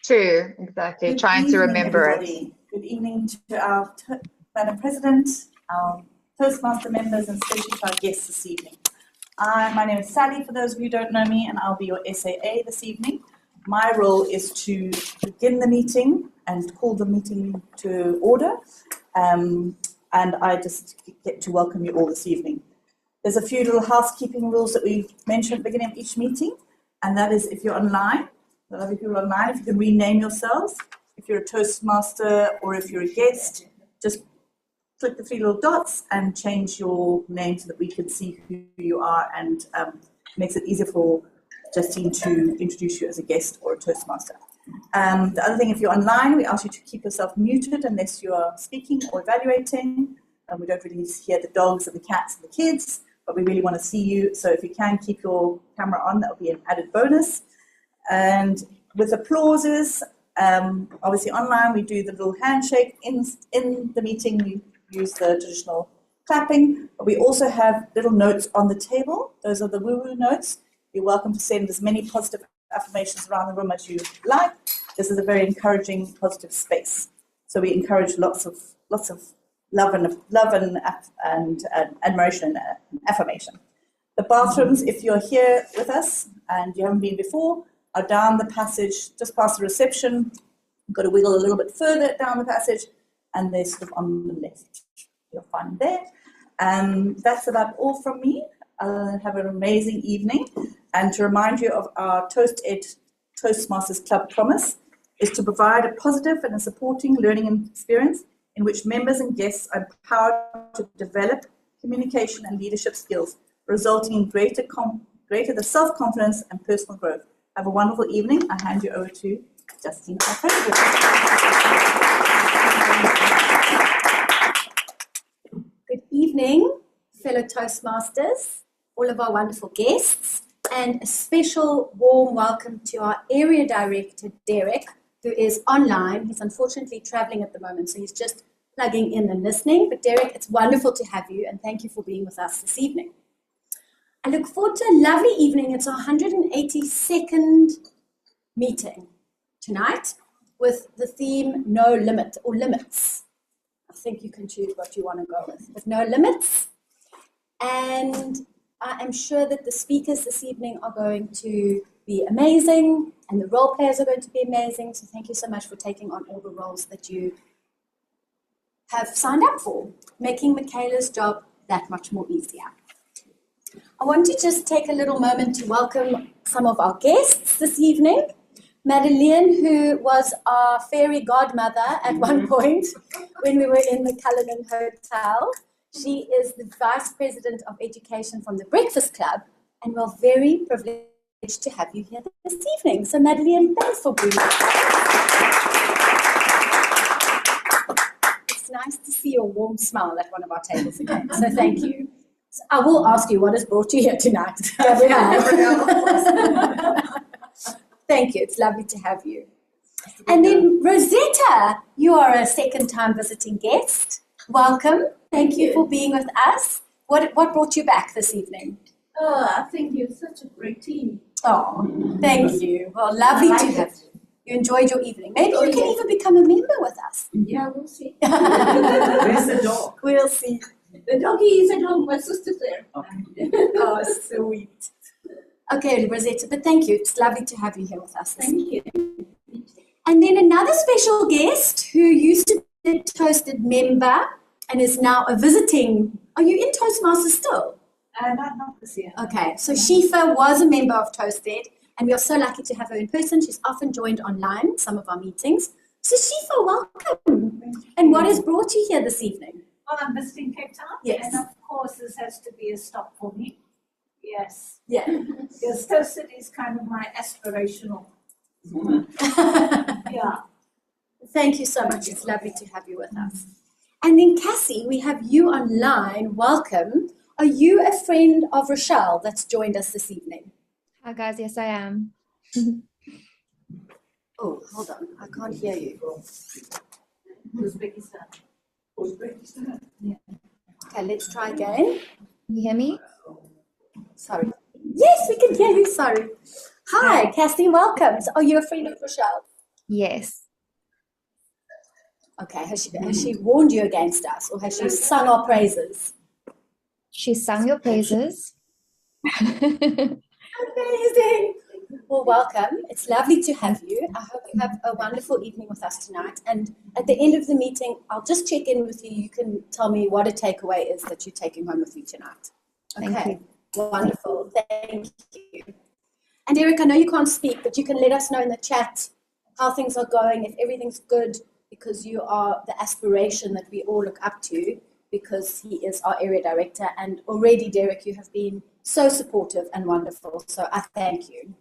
True, exactly. Good Trying to evening, remember everybody. Good evening to our Madam President, our Toastmaster members, and especially to our guests this evening. My name is Sally, for those of you who don't know me, and I'll be your SAA this evening. My role is to begin the meeting and call the meeting to order, and I just get to welcome you all this evening. There's a few little housekeeping rules that we mention at the beginning of each meeting, and that is if you're online, the lovely people online, if you can rename yourselves. If you're a Toastmaster or if you're a guest, just click the three little dots and change your name so that we can see who you are, and makes it easier for Justine to introduce you as a guest or a Toastmaster. The other thing, if you're online, we ask you to keep yourself muted unless you are speaking or evaluating. We don't really hear the dogs and the cats and the kids, but we really want to see you. So if you can keep your camera on, that will be an added bonus. And with applauses, obviously online, we do the little handshake. In the meeting, we use the traditional clapping, but we also have little notes on the table. Those are the woo-woo notes. You're welcome to send as many positive affirmations around the room as you like. This is a very encouraging, positive space. So we encourage lots of love and admiration and affirmation. The bathrooms, if you're here with us and you haven't been before, are down the passage, just past the reception. You've got to wiggle a little bit further down the passage, and they're sort of on the left. You'll find there. That's about all from me. Have an amazing evening. And to remind you of our Toastmasters Club promise is to provide a positive and a supporting learning experience in which members and guests are empowered to develop communication and leadership skills, resulting in greater the self-confidence and personal growth. Have a wonderful evening. I hand you over to Justine, our president. Good evening, fellow Toastmasters, all of our wonderful guests, and a special warm welcome to our area director, Derek, who is online. He's unfortunately traveling at the moment, so he's just plugging in and listening. But Derek, it's wonderful to have you, and thank you for being with us this evening. I look forward to a lovely evening. It's our 182nd meeting tonight with the theme No Limit or Limits. I think you can choose what you want to go with no limits. And I am sure that the speakers this evening are going to be amazing, and the role players are going to be amazing. So thank you so much for taking on all the roles that you have signed up for, making Michaela's job that much more easier. I want to just take a little moment to welcome some of our guests this evening. Madeleine, who was our fairy godmother at one point when we were in the Cullinan Hotel. She is the Vice President of Education from the Breakfast Club, and we're very privileged to have you here this evening. So Madeleine, thanks for being here. It's nice to see your warm smile at one of our tables again, so thank you. So I will ask you what has brought you here tonight. Thank you, it's lovely to have you. And then Rosetta, you are a second-time visiting guest. Welcome. Thank you for being with us. What brought you back this evening? Oh, I think you're such a great team. Oh, thank you. Well, lovely to have you. You enjoyed your evening. Maybe you can even become a member with us. Yeah, we'll see. Where's the dog? We'll see. The doggy is at home. My sister's there. Oh, sweet. Okay, Rosetta, but thank you. It's lovely to have you here with us. Thank you. And then another special guest who used to be a Toasted member and is now a visiting. Are you in Toastmasters still? Not this year. Okay, so Shifa was a member of Toasted, and we are so lucky to have her in person. She's often joined online, some of our meetings. So Shifa, welcome. And what has brought you here this evening? Well, I'm visiting Cape Town. Yes. And of course, this has to be a stop for me. Yes. Yeah. Because Toasted is kind of my aspirational. Yeah. Thank you so much. It's lovely to have you with us. And then Cassie, we have you online. Welcome. Are you a friend of Rochelle that's joined us this evening? Hi guys, yes I am. Oh, hold on. I can't hear you. Uzbekistan. Yeah. Okay, let's try again. Can you hear me? Sorry. Yes, we can hear you. Sorry. Hi, Cassie. Welcome. So, are you a friend of Rochelle? Yes. Okay, has she warned you against us, or has she sung our praises? She sang your praises. Amazing. Well, welcome. It's lovely to have you. I hope you have a wonderful evening with us tonight. And at the end of the meeting, I'll just check in with you. You can tell me what a takeaway is that you're taking home with you tonight. Okay. Thank you. Wonderful. Thank you. And Eric, I know you can't speak, but you can let us know in the chat how things are going, if everything's good, because you are the aspiration that we all look up to, because he is our area director. And already, Derek, you have been so supportive and wonderful. So I thank you.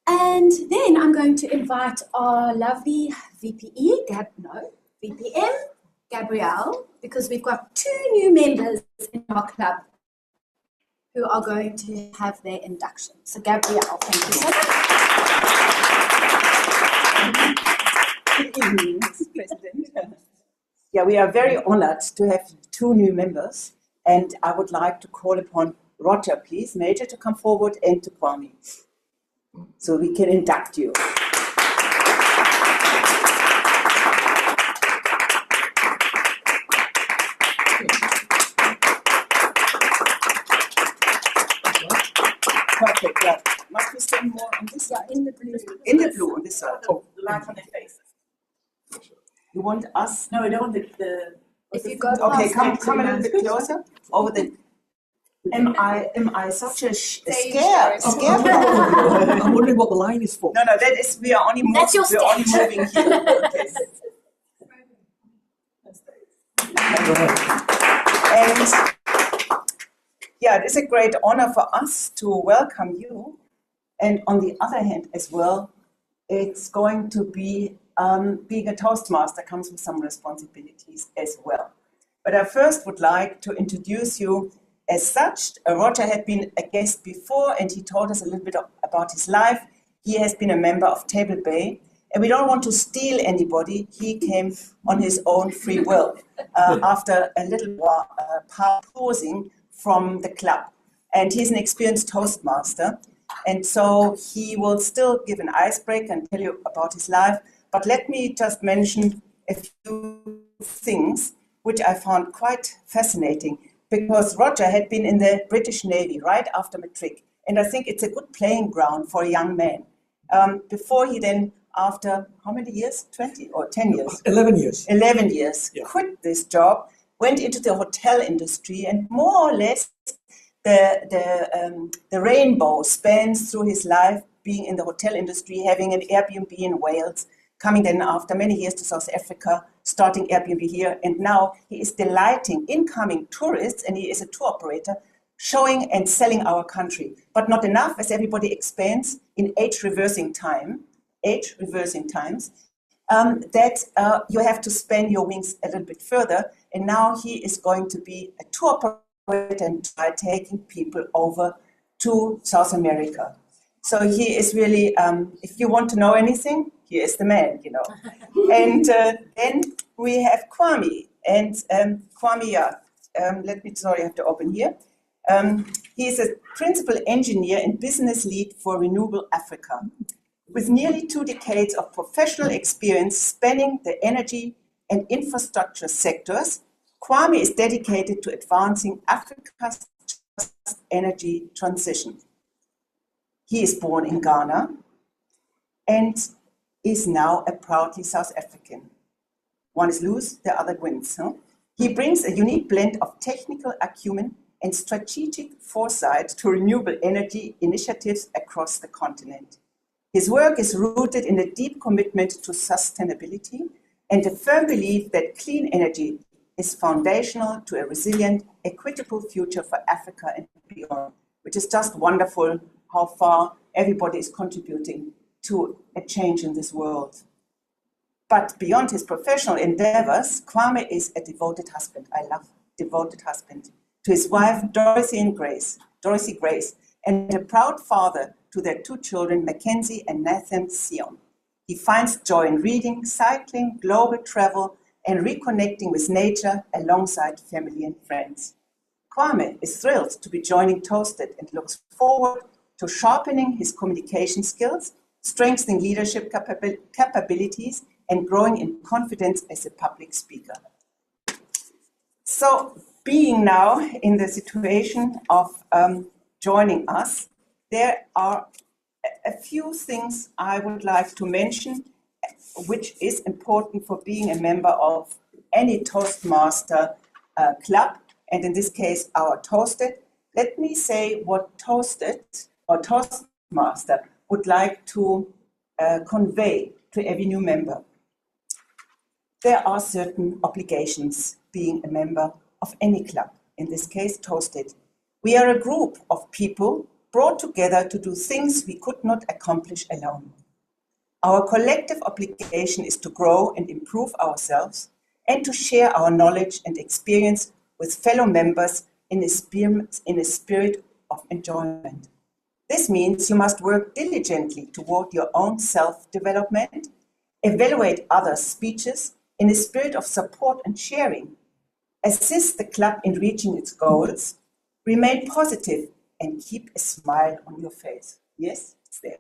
And then I'm going to invite our lovely VPM, Gabrielle, because we've got 2 new members in our club who are going to have their induction. So Gabrielle, thank you so much. Good evening, Mrs. President. Yeah, we are very honored to have 2 new members, and I would like to call upon Roger, please, Major, to come forward, and to Kwame, so we can induct you. Perfect, yeah. Must we stand more on this side? In the blue. In the blue, on this side. The light on their faces. You want us? No, we don't want the If you go Okay, past come a little bit closer. Over the. Am I such a scare? I'm wondering what the line is for. No, that is, we are only moving. That's your We're only stage. moving here. And yeah, it is a great honor for us to welcome you. And on the other hand as well, it's going to be, being a Toastmaster comes with some responsibilities as well. But I first would like to introduce you as such. Roger had been a guest before, and he told us a little bit about his life. He has been a member of Table Bay, and we don't want to steal anybody. He came on his own free will after a little while pausing from the club. And he's an experienced Toastmaster, and so he will still give an icebreaker and tell you about his life. But let me just mention a few things which I found quite fascinating, because Roger had been in the British Navy right after matric, and I think it's a good playing ground for a young man. Before he then, after how many years? 20 or 10 years? 11 years. 11 years, Yeah. quit this job, went into the hotel industry, and more or less the rainbow spans through his life, being in the hotel industry, having an Airbnb in Wales, coming then after many years to South Africa, starting Airbnb here, and now he is delighting incoming tourists, and he is a tour operator, showing and selling our country. But not enough, as everybody expands in age-reversing times, that you have to span your wings a little bit further, and now he is going to be a tour operator and try taking people over to South America. So he is really, if you want to know anything, he is the man, you know. And then we have Kwame, and Kwame, I have to open here. He is a principal engineer and business lead for Renewable Africa. With nearly 2 decades of professional experience spanning the energy and infrastructure sectors, Kwame is dedicated to advancing Africa's just energy transition. He is born in Ghana and is now a proudly South African. One is loose, the other wins. Huh? He brings a unique blend of technical acumen and strategic foresight to renewable energy initiatives across the continent. His work is rooted in a deep commitment to sustainability and a firm belief that clean energy is foundational to a resilient, equitable future for Africa and beyond, which is just wonderful how far everybody is contributing to a change in this world. But beyond his professional endeavors, Kwame is a devoted husband. I love devoted husband to his wife, Dorothy Grace, and a proud father to their 2 children, Mackenzie and Nathan Sion. He finds joy in reading, cycling, global travel, and reconnecting with nature alongside family and friends. Kwame is thrilled to be joining Toasted and looks forward to sharpening his communication skills strengthening leadership capabilities, and growing in confidence as a public speaker. So, being now in the situation of joining us, there are a few things I would like to mention, which is important for being a member of any Toastmaster club, and in this case, our Toasted. Let me say what Toasted or Toastmaster would like to convey to every new member. There are certain obligations being a member of any club, in this case, Toasted. We are a group of people brought together to do things we could not accomplish alone. Our collective obligation is to grow and improve ourselves and to share our knowledge and experience with fellow members in a spirit of enjoyment. This means you must work diligently toward your own self-development, evaluate others' speeches in a spirit of support and sharing, assist the club in reaching its goals, remain positive, and keep a smile on your face. Yes, it's there.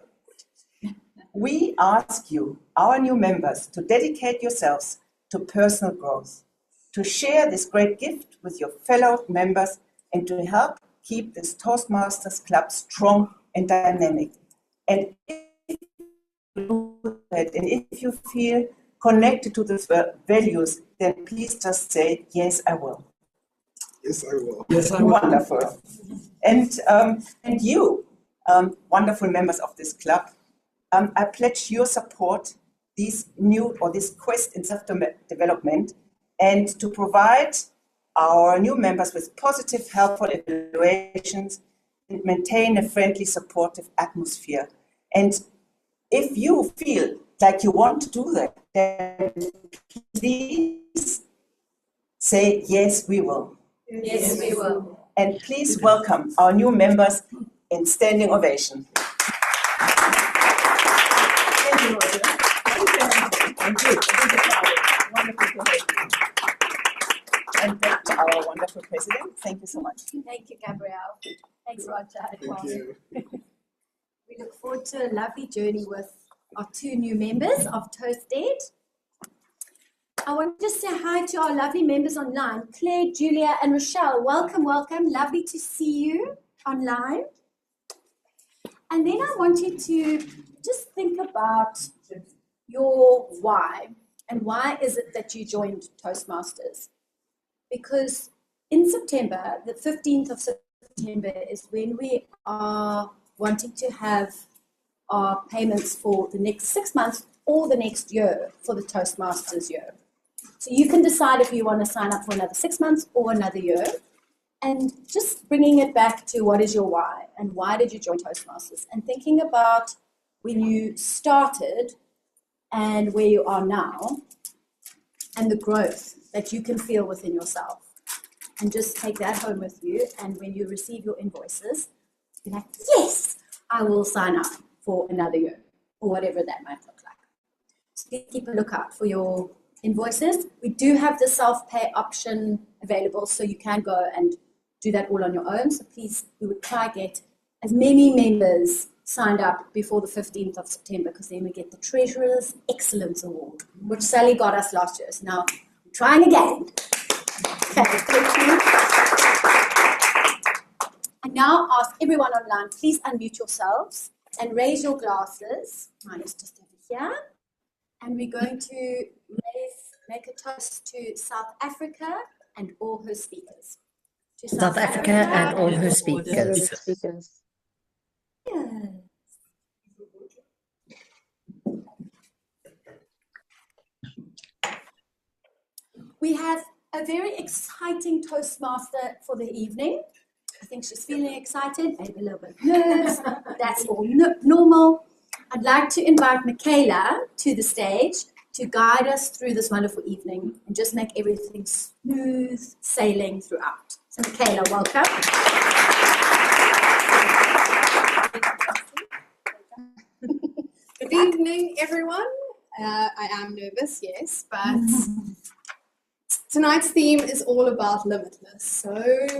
We ask you, our new members, to dedicate yourselves to personal growth, to share this great gift with your fellow members, and to help keep this Toastmasters Club strong and dynamic. And if you do that, and if you feel connected to these values, then please just say, yes, I will. Yes, I will. Yes, I will. Wonderful. And you, wonderful members of this club, I pledge your support, this quest in self-development, and to provide our new members with positive, helpful evaluations and maintain a friendly, supportive atmosphere. And if you feel like you want to do that, then please say, yes, we will. Yes, we will. And please welcome our new members in standing ovation. Thank you, Roger. Thank you. Wonderful to have you. And back to our wonderful president. Thank you so much. Thank you, Gabrielle. Thanks, Roger. Thank you. We look forward to a lovely journey with our two new members of Toasted. I want to just say hi to our lovely members online, Claire, Julia, and Rochelle. Welcome, welcome. Lovely to see you online. And then I want you to just think about your why. And why is it that you joined Toastmasters? Because in September, the 15th of September is when we are wanting to have our payments for the next 6 months or the next year for the Toastmasters year. So you can decide if you want to sign up for another 6 months or another year. And just bringing it back to what is your why and why did you join Toastmasters? And thinking about when you started and where you are now and the growth that you can feel within yourself. And just take that home with you. And when you receive your invoices, be like, yes, I will sign up for another year or whatever that might look like. So keep a lookout for your invoices. We do have the self-pay option available, so you can go and do that all on your own. So please, we would try to get as many members signed up before the 15th of September, because then we get the Treasurer's Excellence Award, which Sally got us last year. So now I'm trying again. Okay, thank you. I now ask everyone online, please unmute yourselves and raise your glasses. Mine is just over here. And we're going to make a toast to South Africa and all her speakers. To South Africa and all her speakers. Yes. We have a very exciting Toastmaster for the evening. I think she's feeling excited, maybe a little bit nervous. That's all normal. I'd like to invite Michaela to the stage to guide us through this wonderful evening and just make everything smooth sailing throughout. So Michaela, welcome. Good evening, everyone. I am nervous, yes, but Tonight's theme is all about limitless. So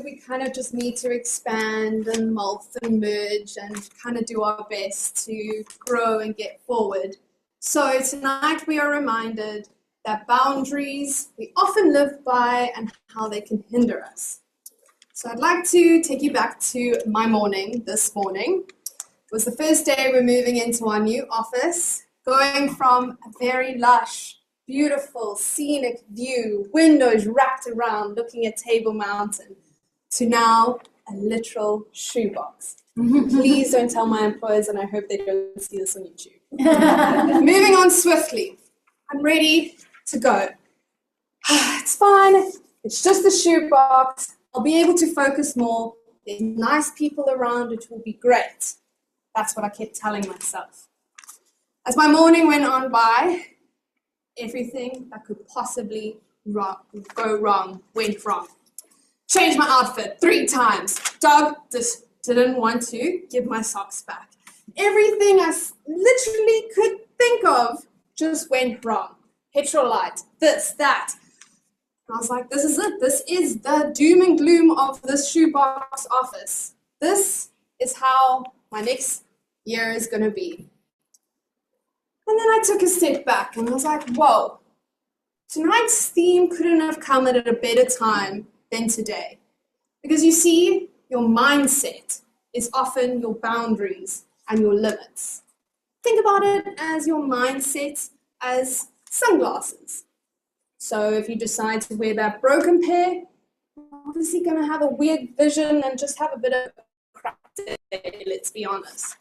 we kind of just need to expand and mulch and merge and kind of do our best to grow and get forward. So tonight we are reminded that boundaries we often live by and how they can hinder us. So I'd like to take you back to my morning this morning. It was the first day we're moving into our new office, going from a very lush, beautiful, scenic view, windows wrapped around, looking at Table Mountain, to now a literal shoebox. Please don't tell my employers, and I hope they don't see this on YouTube. Moving on swiftly. I'm ready to go. It's fine. It's just a shoebox. I'll be able to focus more. There's nice people around. It will be great. That's what I kept telling myself. As my morning went on by, everything that could possibly go wrong went wrong. Changed my outfit 3 times. Dog just didn't want to give my socks back. Everything I literally could think of just went wrong. Petrol light, this, that. And I was like, this is it. This is the doom and gloom of this shoebox office. This is how my next year is going to be. And then I took a step back and I was like, whoa, tonight's theme couldn't have come at a better time than today. Because you see, your mindset is often your boundaries and your limits. Think about it as your mindset as sunglasses. So if you decide to wear that broken pair, you're obviously going to have a weird vision and just have a bit of crap day, let's be honest.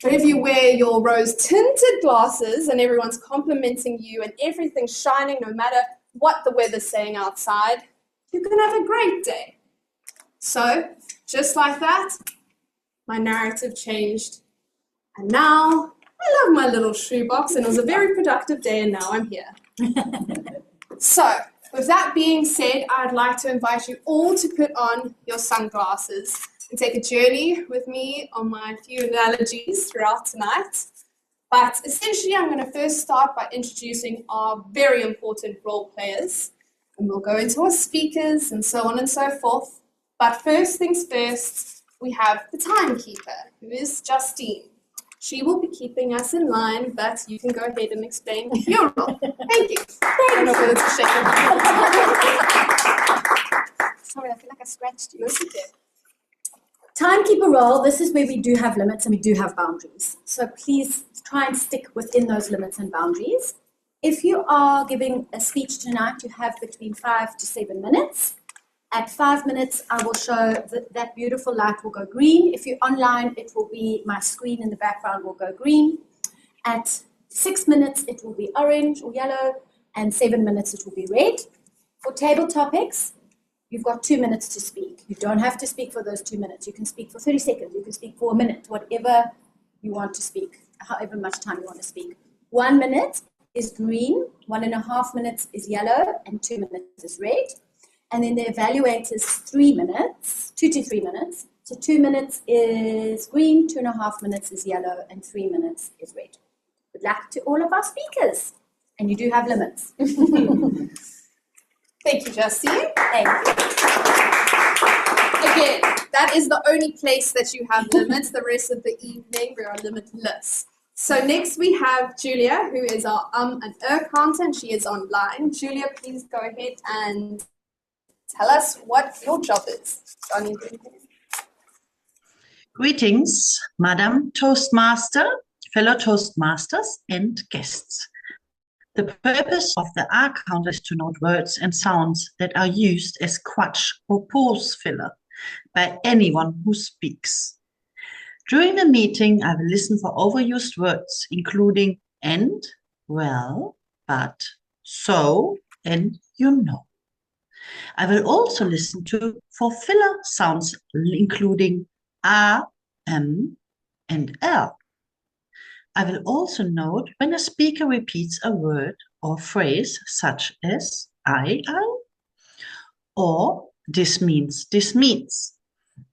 But if you wear your rose-tinted glasses and everyone's complimenting you and everything's shining no matter what the weather's saying outside, you're going to have a great day. So, just like that, my narrative changed. And now, I love my little shoebox, and it was a very productive day, and now I'm here. So, with that being said, I'd like to invite you all to put on your sunglasses and take a journey with me on my few analogies throughout tonight. But essentially, I'm going to first start by introducing our very important role players, and we'll go into our speakers and so on and so forth. But first things first, we have the timekeeper, who is Justine. She will be keeping us in line, but you can go ahead and explain your role. Thank you. I don't know whether to shake it. Sorry, I feel like I scratched you. Yes, you did. Timekeeper role, this is where we do have limits and we do have boundaries. So please try and stick within those limits and boundaries. If you are giving a speech tonight, you have between 5 to 7 minutes. At 5 minutes, I will show that beautiful light will go green. If you're online, it will be my screen in the background will go green. At 6 minutes, it will be orange or yellow, and 7 minutes, it will be red. For table topics, you've got 2 minutes to speak. You don't have to speak for those 2 minutes. You can speak for 30 seconds. You can speak for a minute, whatever you want to speak, however much time you want to speak. 1 minute is green, 1.5 minutes is yellow, and 2 minutes is red. And then the evaluator is 3 minutes, 2 to 3 minutes. So 2 minutes is green, 2.5 minutes is yellow, and 3 minutes is red. Good luck to all of our speakers. And you do have limits. Thank you, Justine. Thank you. Again, that is the only place that you have limits. The rest of the evening, we are limitless. So next we have Julia, who is our and content. She is online. Julia, please go ahead and tell us what your job is. Greetings, Madam Toastmaster, fellow Toastmasters, and guests. The purpose of the R counter is to note words and sounds that are used as quatch or pause filler by anyone who speaks. During the meeting, I will listen for overused words, including and, well, but, so, and you know. I will also listen for filler sounds, including a, and l. I will also note when a speaker repeats a word or phrase such as I, or this means.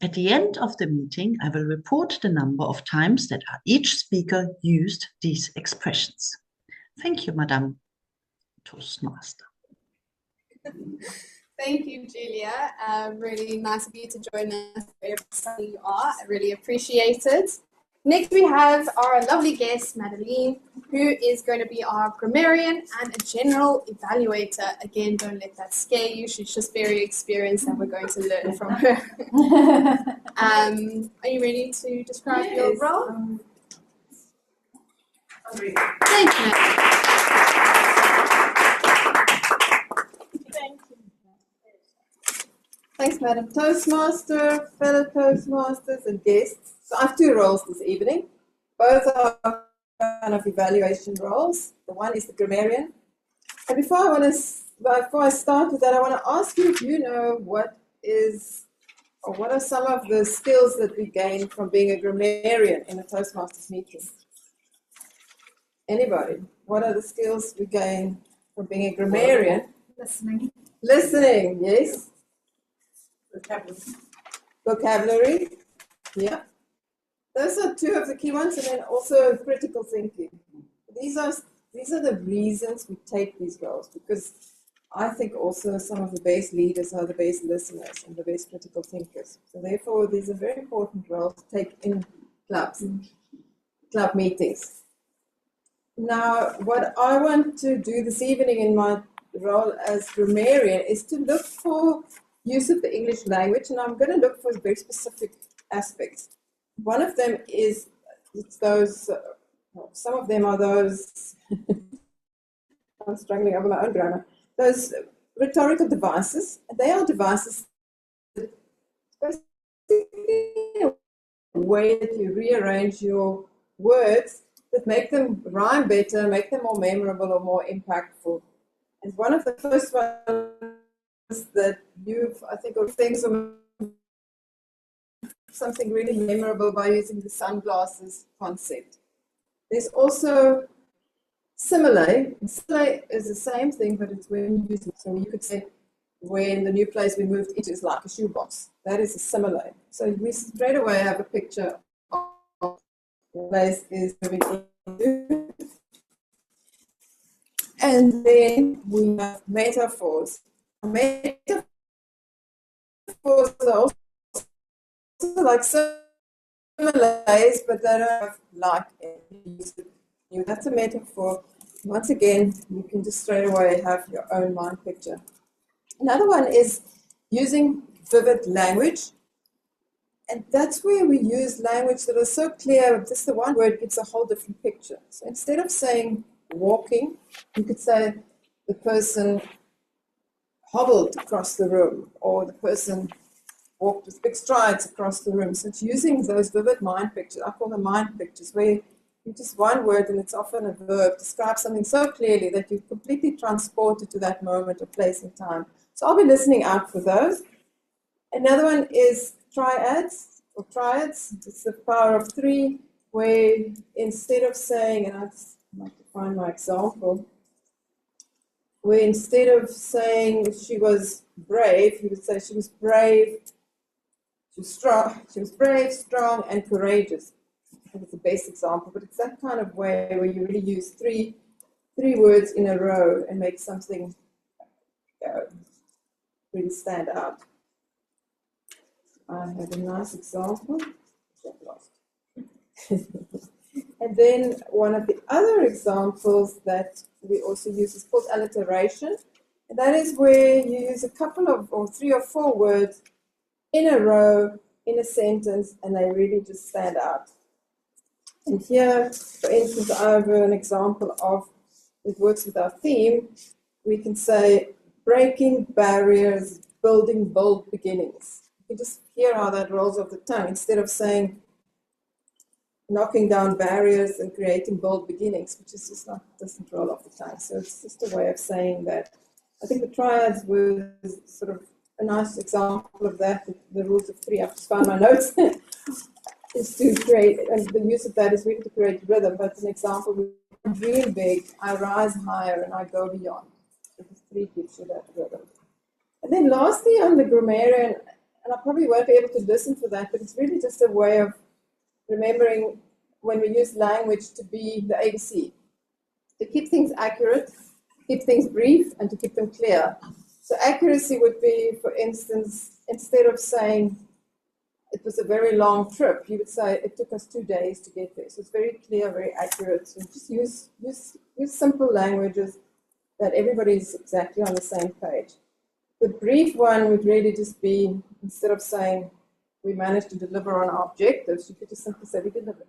At the end of the meeting, I will report the number of times that each speaker used these expressions. Thank you, Madam Toastmaster. Thank you, Julia. Really nice of you to join us wherever you are. I really appreciate it. Next, we have our lovely guest, Madeline, who is going to be our grammarian and a general evaluator. Again, don't let that scare you. She's just very experienced and we're going to learn from her. Are you ready to describe your role? Thanks, Madeline. Thanks, Madam Toastmaster, fellow Toastmasters and guests. So I have two roles this evening. Both are kind of evaluation roles. The one is the grammarian. And before I start with that, I want to ask you if you know what are some of the skills that we gain from being a grammarian in a Toastmasters meeting? Anybody? What are the skills we gain from being a grammarian? Listening. Listening, yes. Vocabulary, yeah. Those are two of the key ones, and then also critical thinking. These are the reasons we take these roles, because I think also some of the best leaders are the best listeners and the best critical thinkers. So therefore, these are very important roles to take in clubs, club meetings. Now, what I want to do this evening in my role as grammarian is to look for use of the English language, and I'm going to look for very specific aspects. One of them is some of them are those, I'm struggling over my own grammar, those rhetorical devices. They are devices that basically a way that you rearrange your words that make them rhyme better, make them more memorable or more impactful. And one of the first ones that I think of things of something really memorable by using the sunglasses concept. There's also simile. Simile is the same thing, but it's when you use it. So you could say, when the new place we moved into is like a shoebox. That is a simile. So we straight away have a picture of the place is moving into. And then we have metaphors. Metaphors are also like similes, but they don't have like you. That's a metaphor. Once again, you can just straight away have your own mind picture. Another one is using vivid language. And that's where we use language that is so clear, just the one word gives a whole different picture. So instead of saying walking, you could say the person hobbled across the room, or the person walked with big strides across the room. So it's using those vivid mind pictures. I call them mind pictures, where you just one word, and it's often a verb, describes something so clearly that you're completely transported to that moment or place in time. So I'll be listening out for those. Another one is triads or triads. It's the power of three, where instead of saying, and I'd like to find my example, where instead of saying she was brave, you would say she was brave, she was brave, strong, and courageous. I think it's the best example, but it's that kind of way where you really use three words in a row and make something really stand out. I have a nice example, which I've lost. And then one of the other examples that we also use is called alliteration. And that is where you use a couple of, or 3 or 4 words in a row, in a sentence, and they really just stand out. And here, for instance, I have an example of, it works with our theme. We can say, breaking barriers, building bold beginnings. You can just hear how that rolls off the tongue. Instead of saying, knocking down barriers and creating bold beginnings, which is just doesn't roll off the tongue. So it's just a way of saying that. I think the triads was sort of a nice example of that. The rules of 3, I've just found my notes, is to create, and the use of that is really to create rhythm. But an example, we dream big, I rise higher, and I go beyond. So the 3 gives you that rhythm. And then lastly, on the grammarian, and I probably won't be able to listen for that, but it's really just a way of remembering when we use language to be the ABC, to keep things accurate, keep things brief, and to keep them clear. So accuracy would be, for instance, instead of saying it was a very long trip, you would say it took us 2 days to get there. So it's very clear, very accurate. So just use simple languages that everybody's exactly on the same page. The brief one would really just be, instead of saying we managed to deliver on our objectives, you could just simply say we delivered,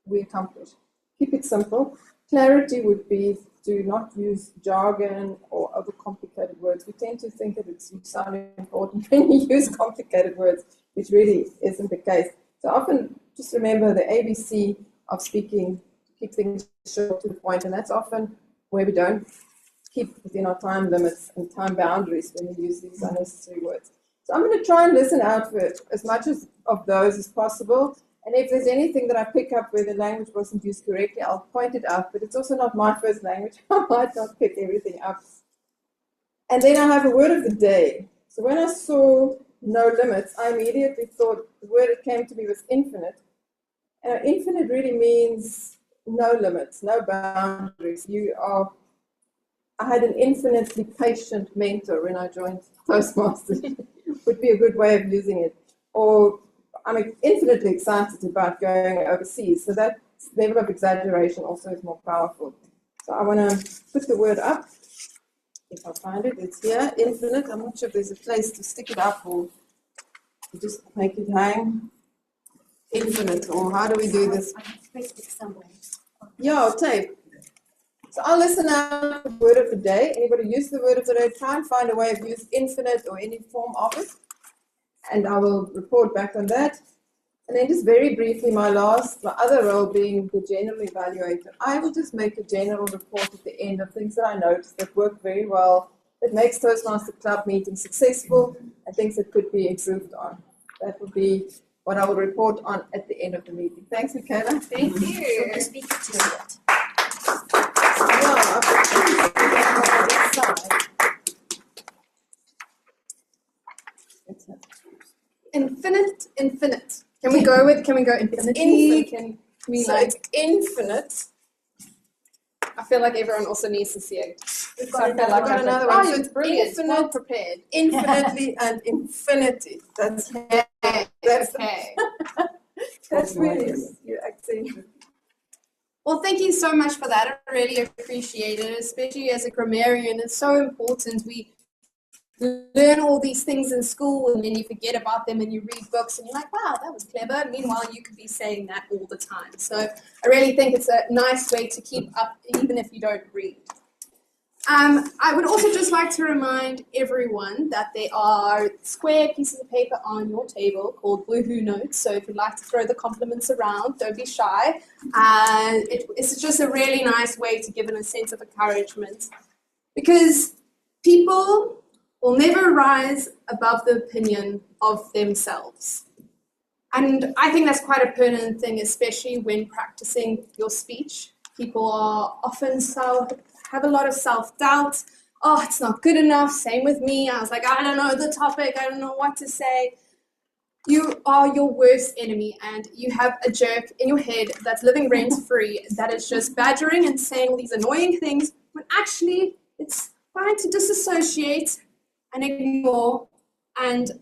we accomplished. Keep it simple. Clarity would be to not use jargon or overcomplicated words. We tend to think that it's sounding important when you use complicated words, which really isn't the case. So often just remember the ABC of speaking, keep things short to the point, and that's often where we don't keep within our time limits and time boundaries when we use these unnecessary words. So I'm going to try and listen out for as much of those as possible. And if there's anything that I pick up where the language wasn't used correctly, I'll point it out. But it's also not my first language. I might not pick everything up. And then I have a word of the day. So when I saw no limits, I immediately thought the word that came to me was infinite. Infinite really means no limits, no boundaries. I had an infinitely patient mentor when I joined Toastmasters. Would be a good way of using it. Or I'm infinitely excited about going overseas. So that level of exaggeration also is more powerful. So I want to put the word up. If I find it, it's here. Infinite. I'm not sure if there's a place to stick it up or just make it hang. Infinite. Or how do we do this? Yeah, tape. So I'll listen out for the word of the day. Anybody use the word of the day? Try and find a way of using infinite or any form of it. And I will report back on that. And then just very briefly, my other role being the general evaluator. I will just make a general report at the end of things that I noticed that work very well, that makes Toastmaster Club meetings successful, and things that could be improved on. That will be what I will report on at the end of the meeting. Thanks, Michaela. Thank you. Infinite. Can we go infinity? Can we it's infinite. I feel like everyone also needs to see it. We've got another one. Oh, it's brilliant. Infinite, well prepared. Infinitely and infinity. That's okay. That's really your accent. Well, thank you so much for that. I really appreciate it, especially as a grammarian. It's so important. We learn all these things in school and then you forget about them and you read books and you're like, wow, that was clever. Meanwhile, you could be saying that all the time. So I really think it's a nice way to keep up even if you don't read. I would also just like to remind everyone that there are square pieces of paper on your table called Woohoo Notes. So if you'd like to throw the compliments around, don't be shy. And it's just a really nice way to give it a sense of encouragement. Because people will never rise above the opinion of themselves. And I think that's quite a pertinent thing, especially when practicing your speech. People are often have a lot of self-doubt. Oh, it's not good enough. Same with me. I was like, I don't know the topic. I don't know what to say. You are your worst enemy, and you have a jerk in your head that's living rent-free that is just badgering and saying these annoying things when actually it's fine to disassociate and ignore. And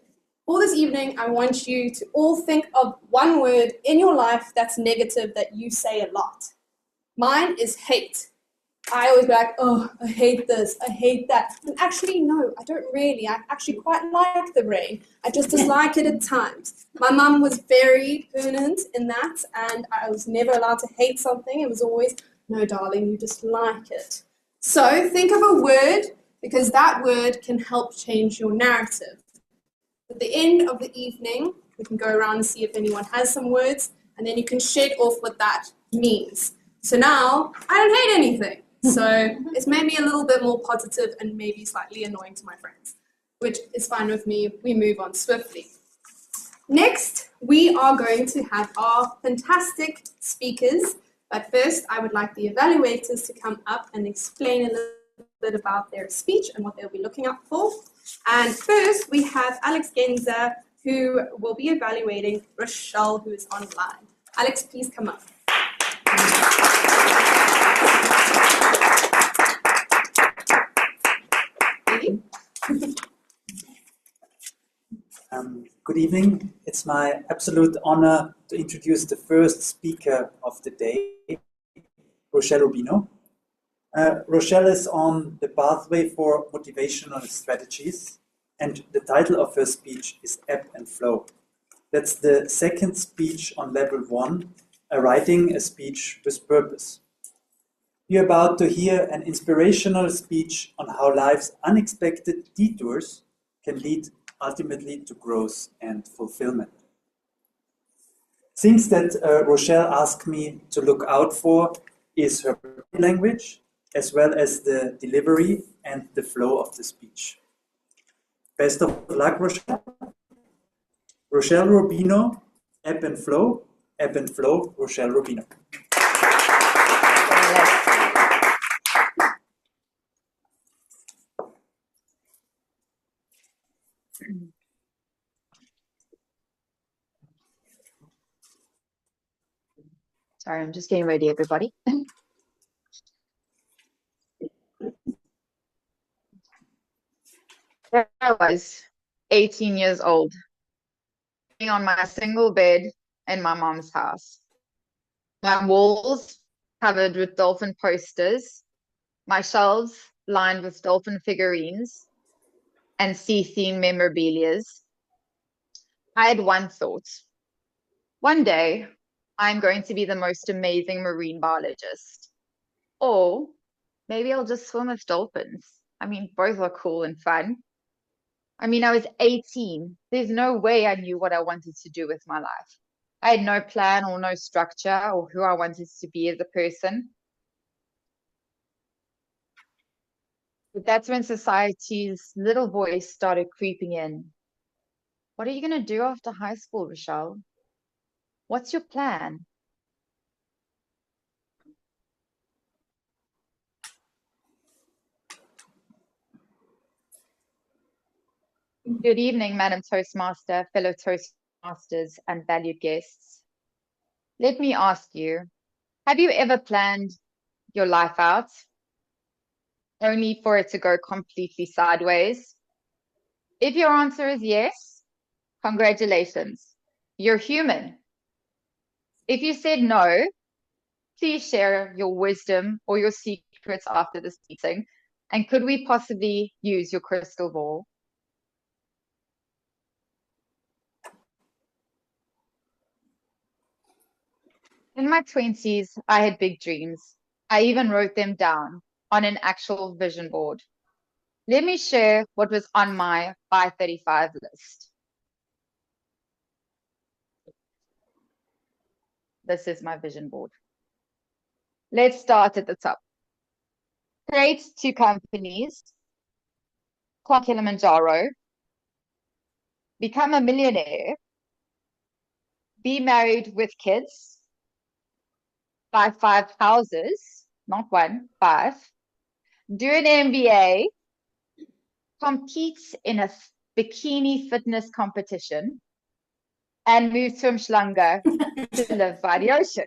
for this evening, I want you to all think of one word in your life that's negative that you say a lot. Mine is hate. I always be like, oh, I hate this, I hate that. And actually, no, I don't really. I actually quite like the rain. I just dislike it at times. My mum was very pertinent in that, and I was never allowed to hate something. It was always, no, darling, you dislike it. So think of a word, because that word can help change your narrative. At the end of the evening, we can go around and see if anyone has some words, and then you can shed off what that means. So now, I don't hate anything. So it's made me a little bit more positive and maybe slightly annoying to my friends, which is fine with me. We move on swiftly. Next, we are going to have our fantastic speakers. But first, I would like the evaluators to come up and explain a little bit about their speech and what they'll be looking out for. And first, we have Alex Genza, who will be evaluating Rochelle, who is online. Alex, please come up. Good evening. It's my absolute honor to introduce the first speaker of the day, Rochelle Rubino. Rochelle is on the pathway for motivational strategies, and the title of her speech is Ebb and Flow. That's the second speech on level 1, writing a speech with purpose. You're about to hear an inspirational speech on how life's unexpected detours can lead ultimately to growth and fulfillment. Things that Rochelle asked me to look out for is her body language, as well as the delivery and the flow of the speech. Best of luck, Rochelle. Rochelle Rubino, Ebb and Flow, Rochelle Rubino. Sorry, I'm just getting ready, everybody. There I was, 18 years old, sitting on my single bed in my mom's house. My walls covered with dolphin posters, my shelves lined with dolphin figurines and sea-themed memorabilias. I had one thought. One day, I'm going to be the most amazing marine biologist. Or maybe I'll just swim with dolphins. I mean, both are cool and fun. I mean, I was 18. There's no way I knew what I wanted to do with my life. I had no plan or no structure or who I wanted to be as a person. But that's when society's little voice started creeping in. What are you going to do after high school, Rochelle? What's your plan? Good evening, Madam Toastmaster, fellow Toastmasters, and valued guests. Let me ask you, have you ever planned your life out only for it to go completely sideways? If your answer is yes, congratulations, you're human. If you said no, please share your wisdom or your secrets after this meeting. And could we possibly use your crystal ball? In my 20s, I had big dreams. I even wrote them down on an actual vision board. Let me share what was on my 535 list. This is my vision board. Let's start at the top. Create 2 companies, climb Kilimanjaro, become a millionaire, be married with kids, buy 5 houses, not 1, 5, do an MBA, compete in a bikini fitness competition, and move to Umhlanga to live by the ocean.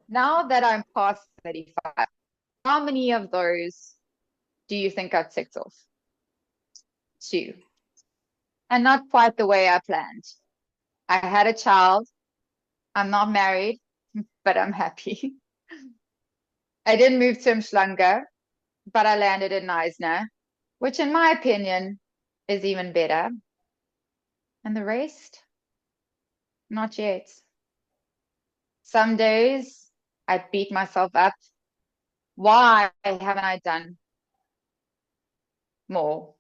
Now that I'm past 35, how many of those do you think I've ticked off? 2. And not quite the way I planned. I had a child. I'm not married, but I'm happy. I didn't move to Umhlanga, but I landed in Knysna, which in my opinion is even better. And the rest? Not yet. Some days I beat myself up. Why haven't I done more?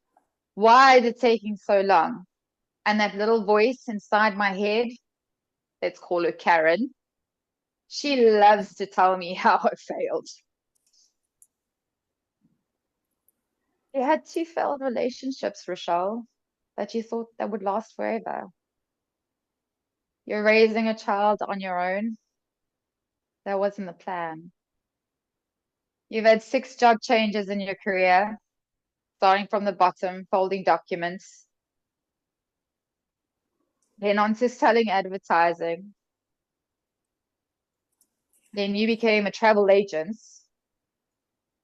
Why is it taking so long? And that little voice inside my head, let's call her Karen, she loves to tell me how I failed. You had 2 failed relationships, Rochelle, that you thought that would last forever. You're raising a child on your own. That wasn't the plan. You've had 6 job changes in your career, starting from the bottom, folding documents, then on to selling advertising. Then you became a travel agent,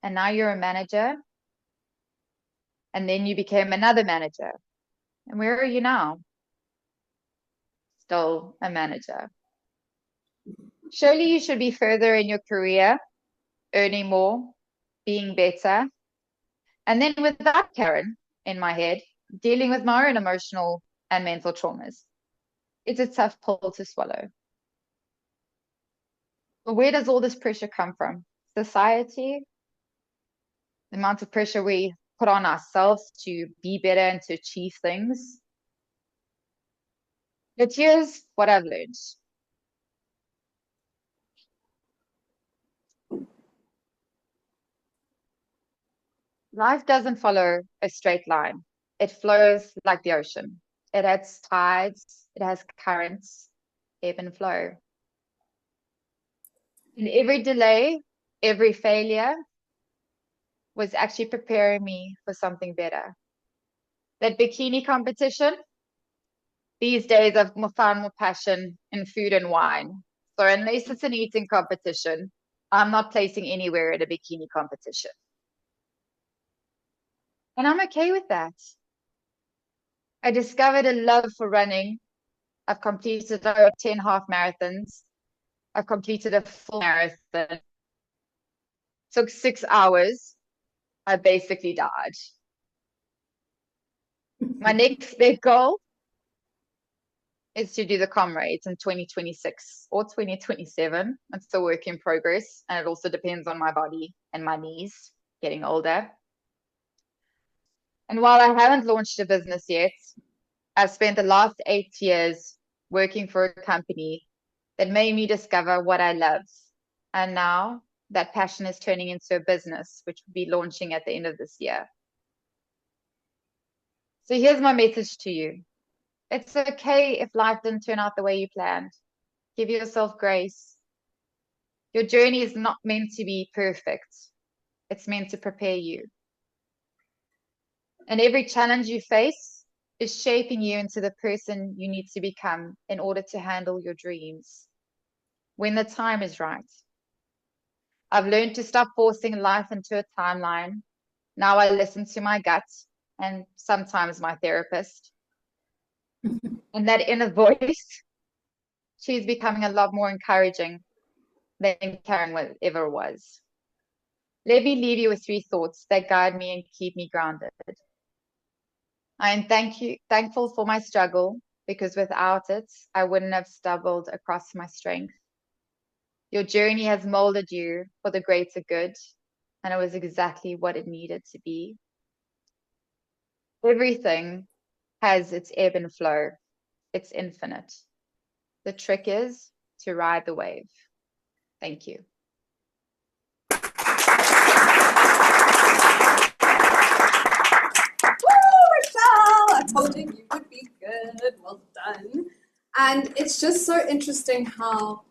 and now you're a manager And then you became another manager. And where are you now? Still a manager. Surely you should be further in your career, earning more, being better. And then with that Karen in my head, dealing with my own emotional and mental traumas. It's a tough pill to swallow. But where does all this pressure come from? Society? The amount of pressure we put on ourselves to be better and to achieve things. But here's what I've learned. Life doesn't follow a straight line. It flows like the ocean. It has tides, it has currents, ebb and flow. And every delay, every failure was actually preparing me for something better. That bikini competition, these days I've found more passion in food and wine. So unless it's an eating competition, I'm not placing anywhere in a bikini competition. And I'm okay with that. I discovered a love for running. I've completed over 10 half marathons. I've completed a full marathon. Took 6 hours. I basically died. My next big goal is to do the comrades in 2026 or 2027. It's a work in progress, and it also depends on my body and my knees getting older. And while I haven't launched a business yet, I've spent the last 8 years working for a company that made me discover what I love. And now that passion is turning into a business, which will be launching at the end of this year. So here's my message to you. It's okay if life didn't turn out the way you planned. Give yourself grace. Your journey is not meant to be perfect. It's meant to prepare you. And every challenge you face is shaping you into the person you need to become in order to handle your dreams when the time is right. I've learned to stop forcing life into a timeline. Now I listen to my gut and sometimes my therapist. And that inner voice, she's becoming a lot more encouraging than Karen ever was. Let me leave you with 3 thoughts that guide me and keep me grounded. I am thankful for my struggle, because without it, I wouldn't have stumbled across my strength. Your journey has molded you for the greater good, and it was exactly what it needed to be. Everything has its ebb and flow. It's infinite. The trick is to ride the wave. Thank you. I told you you would be good. Well done. And it's just so interesting how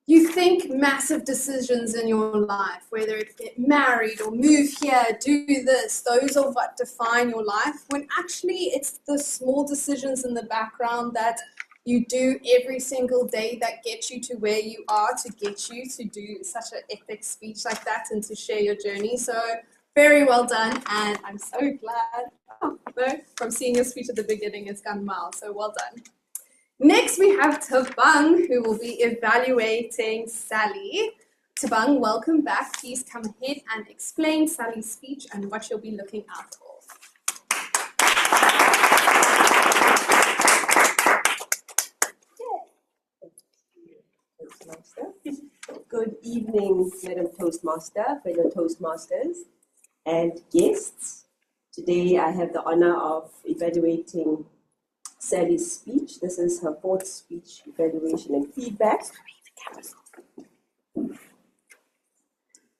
you think massive decisions in your life, whether it's get married or move here, do this, those are what define your life, when actually it's the small decisions in the background that you do every single day that get you to where you are, to get you to do such an epic speech like that and to share your journey. So very well done, and I'm so glad from seeing your speech at the beginning, it's gone well, so well done. Next, we have Tabang, who will be evaluating Sally. Tabang, welcome back. Please come ahead and explain Sally's speech and what you'll be looking out for. Good evening, Madam Toastmaster, fellow Toastmasters, and guests. Today, I have the honor of evaluating Sally's speech. This is her 4th speech evaluation and feedback.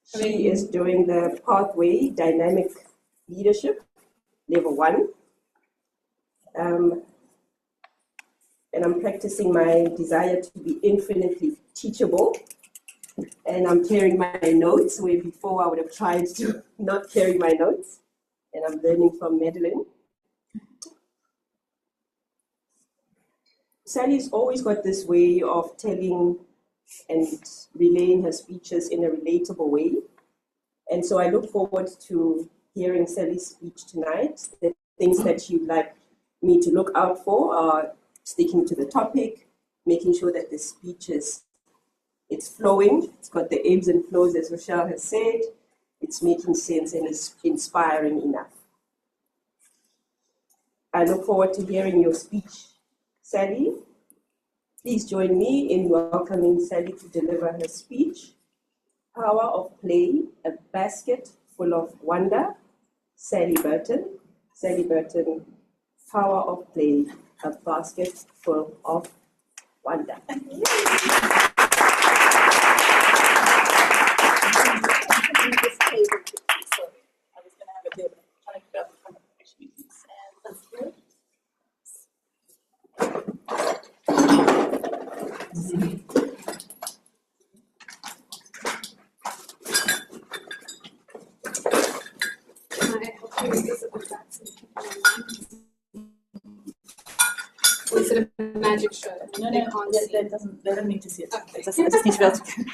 She is doing the pathway dynamic leadership, level 1. And I'm practicing my desire to be infinitely teachable. And I'm carrying my notes, where before I would have tried to not carry my notes. And I'm learning from Madeline. Sally's always got this way of telling and relaying her speeches in a relatable way. And so I look forward to hearing Sally's speech tonight. The things that you'd like me to look out for are sticking to the topic, making sure that the speech it's flowing, it's got the ebbs and flows, as Rochelle has said, it's making sense and it's inspiring enough. I look forward to hearing your speech, Sally. Please join me in welcoming Sally to deliver her speech. Power of Play, a Basket Full of Wonder, Sally Burton. Sally Burton, Power of Play, a Basket Full of Wonder. Or is it a magic show? No, They can't see. they don't need to see it. Okay. I just need to be able to.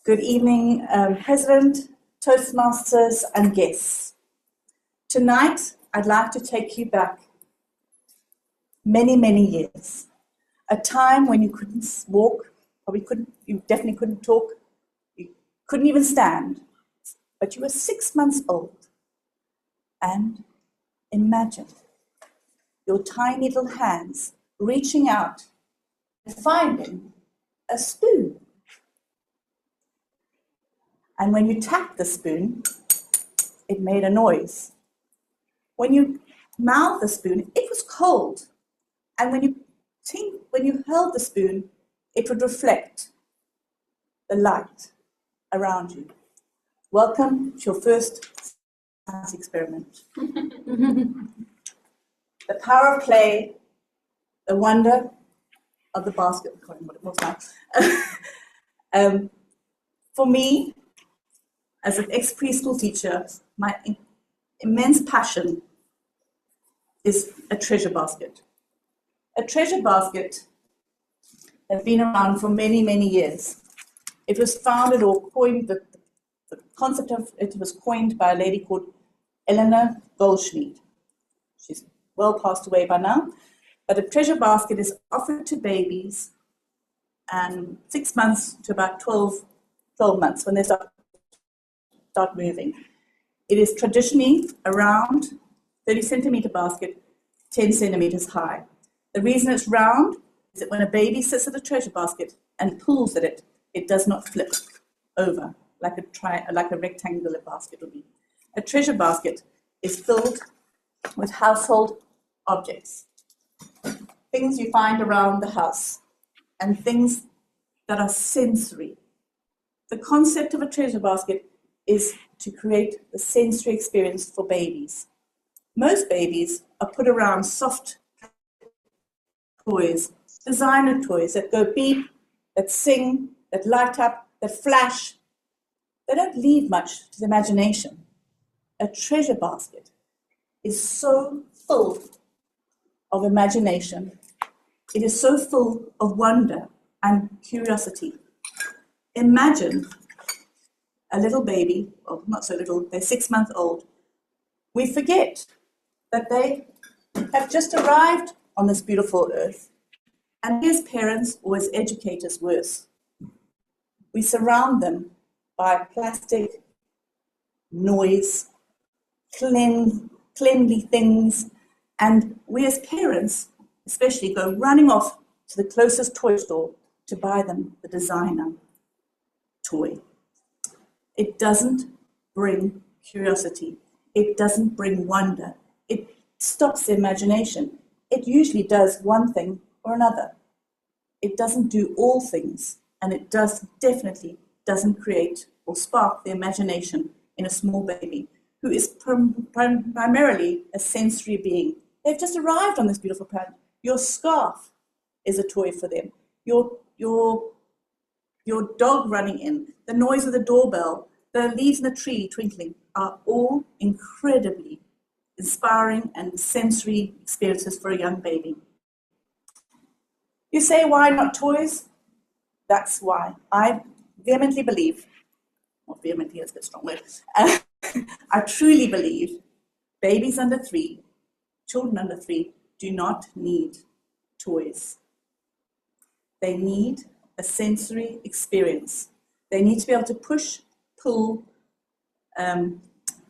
Good evening, President, Toastmasters, and guests. Tonight, I'd like to take you back many, many years. A time when you couldn't walk, you definitely couldn't talk, you couldn't even stand, but you were 6 months old. And imagine your tiny little hands reaching out and finding a spoon. And when you tapped the spoon, it made a noise. When you mouthed the spoon, it was cold. And when you held the spoon, it would reflect the light around you. Welcome to your first science experiment. The power of play, the wonder of the basket, I can't remember what it was now. For me, as an ex-preschool teacher, my immense passion is a treasure basket. A treasure basket has been around for many, many years. It was founded or coined, the concept of it was coined by a lady called Eleanor Goldschmied. She's well passed away by now. But a treasure basket is offered to babies and 6 months to about 12 months when they start moving. It is traditionally around 30 centimeter basket, 10 centimeters high. The reason it's round is that when a baby sits at a treasure basket and pulls at it, it does not flip over like a rectangular basket would be. A treasure basket is filled with household objects, things you find around the house, and things that are sensory. The concept of a treasure basket is to create the sensory experience for babies. Most babies are put around soft toys, designer toys that go beep, that sing, that light up, that flash. They don't leave much to the imagination. A treasure basket is so full of imagination. It is so full of wonder and curiosity. Imagine a little baby, well, not so little, they're 6 months old. We forget that they have just arrived on this beautiful earth, and as parents or as educators, worse. We surround them by plastic, noise, cleanly things, and we as parents especially go running off to the closest toy store to buy them the designer toy. It doesn't bring curiosity. It doesn't bring wonder. It stops the imagination. It usually does one thing or another. It doesn't do all things, and it definitely doesn't create or spark the imagination in a small baby who is primarily a sensory being. They've just arrived on this beautiful planet. Your scarf is a toy for them. Your dog running in, the noise of the doorbell, the leaves in the tree twinkling are all incredibly inspiring and sensory experiences for a young baby. You say, why not toys? That's why. I vehemently believe, not vehemently, that's a bit strong word. I truly believe babies under 3, children under 3, do not need toys. They need a sensory experience. They need to be able to push, pull,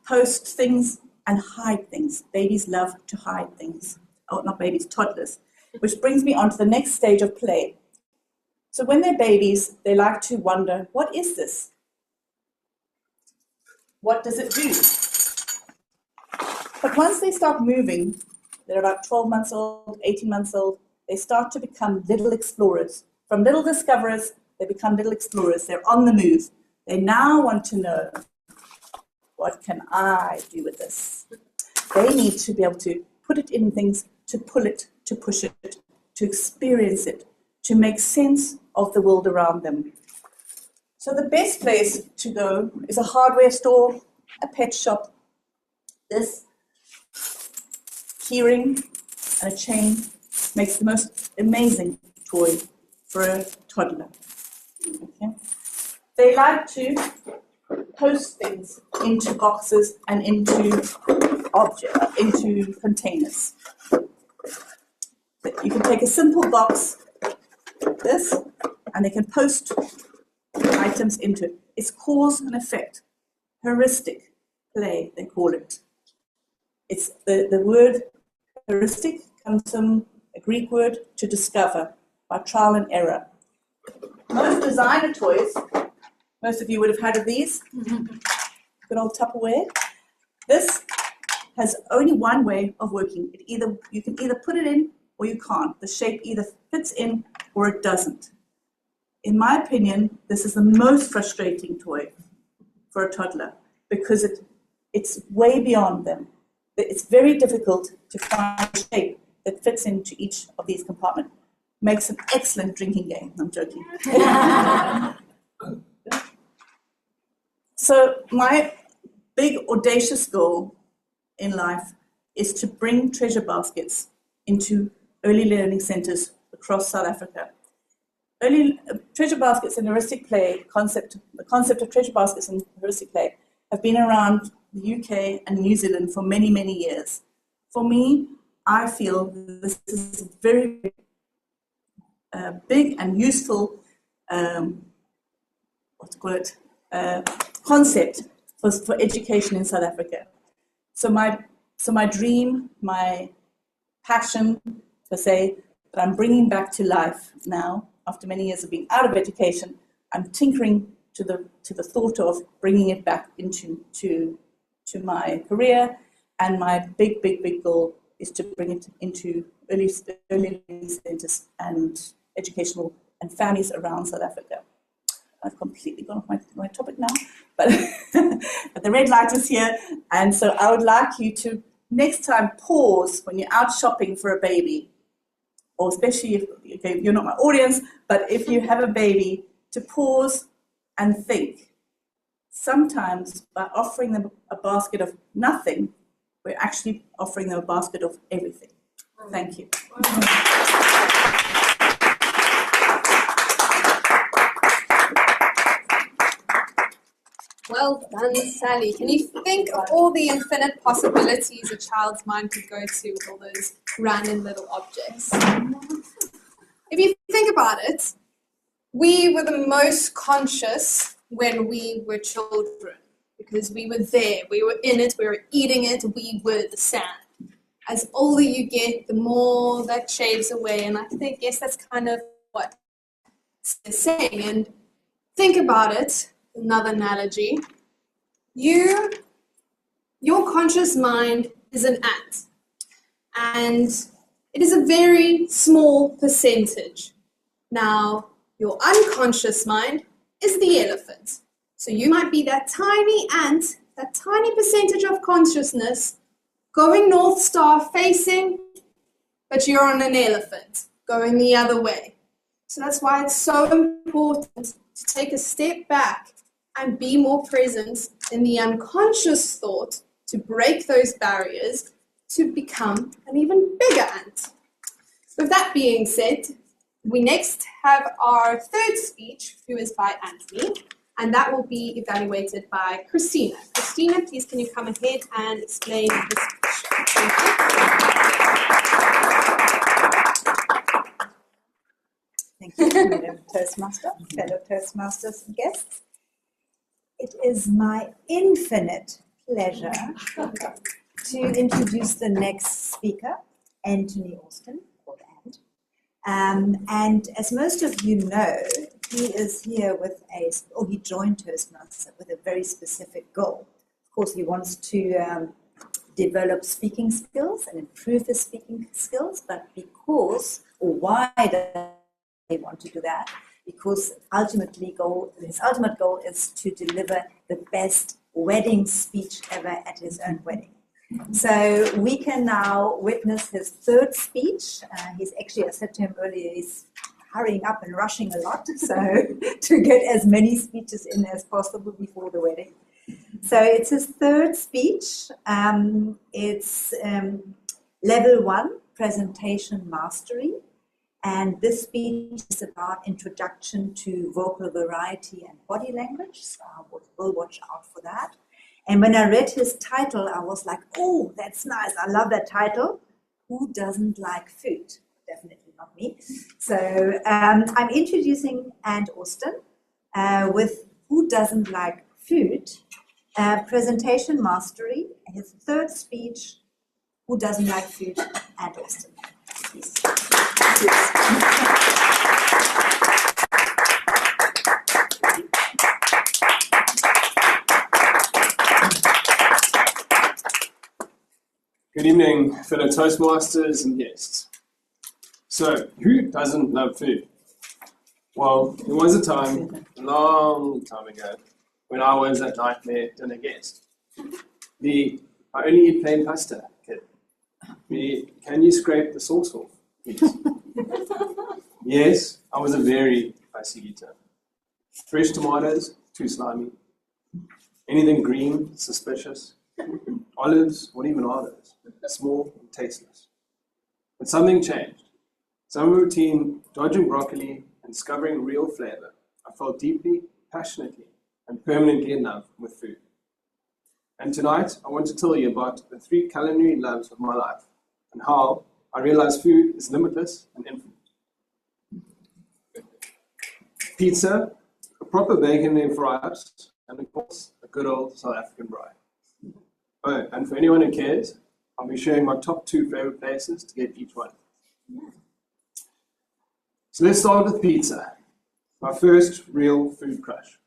post things and hide things. Babies love to hide things. Oh, not babies, toddlers. Which brings me on to the next stage of play. So when they're babies, they like to wonder, what is this? What does it do? But once they start moving, they're about 12 months old, 18 months old, they start to become little explorers. From little discoverers, they become little explorers. They're on the move. They now want to know, what can I do with this? They need to be able to put it in things, to pull it, to push it, to experience it, to make sense of the world around them. So the best place to go is a hardware store, a pet shop. This keyring and a chain makes the most amazing toy for a toddler. Okay. They like to post things into boxes and into containers. You can take a simple box like this, and they can post items into it. It's cause and effect, heuristic play, they call it. It's the word heuristic comes from a Greek word to discover, by trial and error. Most designer toys, most of you would have heard of these, good old Tupperware. This has only one way of working. You can either put it in or you can't. The shape either fits in or it doesn't. In my opinion, this is the most frustrating toy for a toddler because it's way beyond them. It's very difficult to find a shape that fits into each of these compartments. Makes an excellent drinking game. I'm joking. So my big audacious goal in life is to bring treasure baskets into early learning centers across South Africa. Treasure baskets and heuristic play the concept of treasure baskets and heuristic play have been around the UK and New Zealand for many, many years. For me, I feel this is a very big and useful concept for education in South Africa. So my dream, my passion, per se, that I'm bringing back to life now, after many years of being out of education, I'm tinkering to the thought of bringing it back into my career, and my big goal is to bring it into early centers and educational and families around South Africa. I've completely gone off my topic now, but, but the red light is here, and so I would like you to next time pause when you're out shopping for a baby, or especially if you're not my audience, but if you have a baby, to pause and think. Sometimes by offering them a basket of nothing, we're actually offering them a basket of everything. Thank you. Well done, Sally. Can you think of all the infinite possibilities a child's mind could go to with all those random little objects? If you think about it, we were the most conscious when we were children because we were there, we were in it, we were eating it, we were the sand. As older you get, the more that shaves away, and I guess that's kind of what it's saying. And think about it. Another analogy, your conscious mind is an ant, and it is a very small percentage. Now, your unconscious mind is the elephant. So you might be that tiny ant, that tiny percentage of consciousness going North Star facing, but you're on an elephant going the other way. So that's why it's so important to take a step back and be more present in the unconscious thought to break those barriers to become an even bigger ant. With that being said, we next have our third speech, who is by Anthony. and that will be evaluated by Christina. Christina, please can you come ahead and explain the speech? Thank you. Thank you, Madam Toastmaster, fellow Toastmasters and guests. It is my infinite pleasure to introduce the next speaker, Anthony Austin, called Ant. And as most of you know, he is here with he joined Toastmasters with a very specific goal. Of course, he wants to develop speaking skills and improve his speaking skills, but why does he want to do that? Because his ultimate goal is to deliver the best wedding speech ever at his own wedding. So we can now witness his third speech. He's actually, I said to him earlier, he's hurrying up and rushing a lot, so to get as many speeches in as possible before the wedding. So it's his third speech. It's level 1, presentation mastery. And this speech is about introduction to vocal variety and body language. So I will watch out for that. And when I read his title, I was like, oh, that's nice. I love that title. Who doesn't like food? Definitely not me. So I'm introducing Ant Austin with Who Doesn't Like Food? Presentation mastery. His third speech, Who Doesn't Like Food? Ant Austin. Please. Good evening, fellow Toastmasters and guests. So, who doesn't love food? Well, there was a time, a long time ago, when I was a nightmare dinner guest. I only eat plain pasta kid. Can you scrape the sauce off, please? Yes, I was a very fussy eater. Fresh tomatoes, too slimy. Anything green, suspicious. Olives, what even are those? Small and tasteless. But something changed. Some routine, dodging broccoli and discovering real flavor. I felt deeply, passionately, and permanently in love with food. And tonight, I want to tell you about the 3 culinary loves of my life and how I realized food is limitless and infinite. Pizza, a proper bacon and fries, and of course, a good old South African braai. Oh, and for anyone who cares, I'll be sharing my top 2 favorite places to get each one. So let's start with pizza, my first real food crush.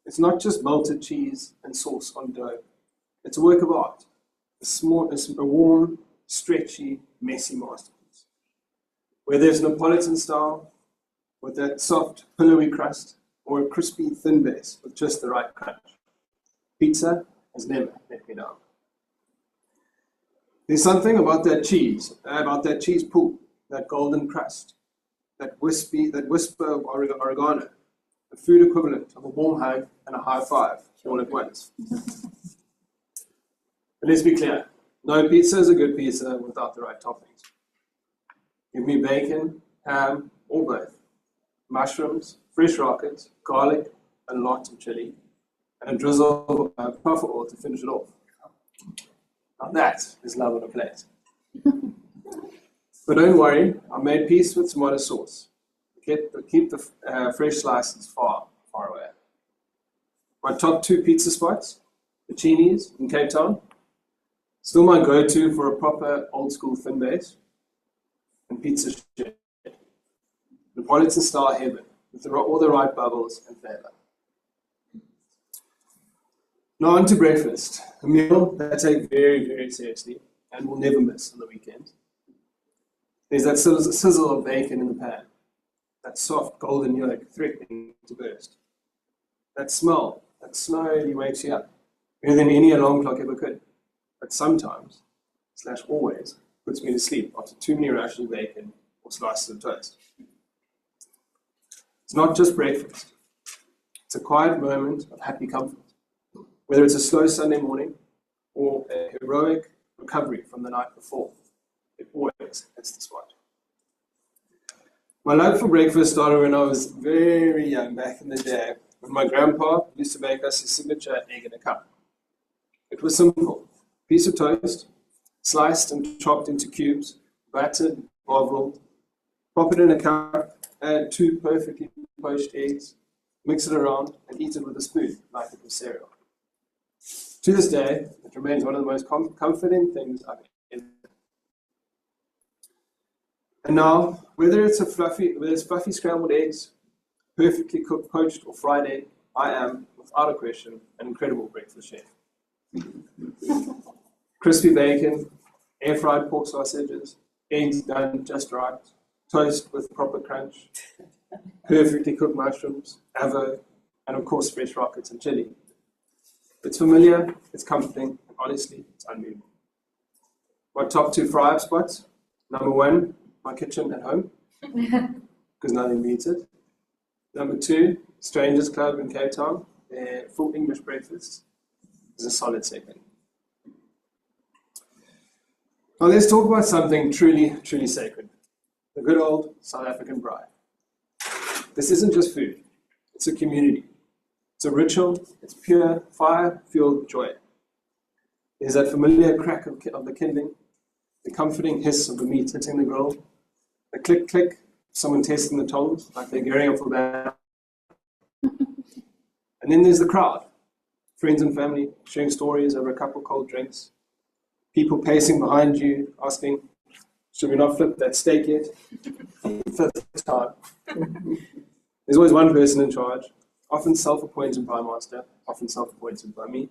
It's not just melted cheese and sauce on dough. It's a work of art. It's a warm, stretchy, messy masterpiece. Whether it's Napolitan style, with that soft, pillowy crust, or a crispy, thin base with just the right crunch, pizza has never let me down. There's something about that cheese pool, that golden crust, that whisper of oregano, the food equivalent of a warm hug and a high five all at once. But let's be clear, no pizza is a good pizza without the right toppings. Give me bacon, ham, or both, mushrooms, fresh rockets, garlic, a lot of chili, and a drizzle of truffle oil to finish it off. Now that is love on a plate. But don't worry, I made peace with tomato sauce. Keep the fresh slices far, far away. My top 2 pizza spots, the Chini's in Cape Town, still my go-to for a proper old-school thin base, and Pizza Shed, Napolitan style heaven, with all the right bubbles and flavor. Now on to breakfast, a meal that I take very, very seriously and will never miss on the weekend. There's that sizzle of bacon in the pan, that soft golden yolk threatening to burst. That smell that slowly wakes you up, better than any alarm clock ever could, but sometimes, / always, puts me to sleep after too many rashers of bacon or slices of toast. It's not just breakfast. It's a quiet moment of happy comfort, whether it's a slow Sunday morning or a heroic recovery from the night before. It always hits the spot. My love for breakfast started when I was very young, back in the day, when my grandpa used to make us his signature egg in a cup. It was simple. Piece of toast, sliced and chopped into cubes, battered, marbled, pop it in a cup, add 2 perfectly poached eggs, mix it around, and eat it with a spoon, like it was cereal. To this day, it remains one of the most comforting things I've ever done. And now, whether it's fluffy scrambled eggs, perfectly cooked poached or fried egg, I am, without a question, an incredible breakfast chef. Crispy bacon, air-fried pork sausages, eggs done just right, toast with proper crunch, perfectly cooked mushrooms, avo, and of course fresh rockets and chili. It's familiar, it's comforting, and honestly, it's unbeatable. My top 2 fry-up spots: number 1, my kitchen at home, because nothing beats it. Number 2, Strangers Club in Cape Town, their full English breakfast is a solid second. Now let's talk about something truly, truly sacred. The good old South African braai. This isn't just food, it's a community. It's a ritual, it's pure, fire-fueled joy. There's that familiar crack of the kindling, the comforting hiss of the meat hitting the grill, the click-click of someone testing the tongs like they're gearing up for battle. And then there's the crowd, friends and family sharing stories over a couple cold drinks, people pacing behind you asking, should we not flip that steak yet? Fifth time. There's always one person in charge, often self-appointed by master, often self-appointed by me.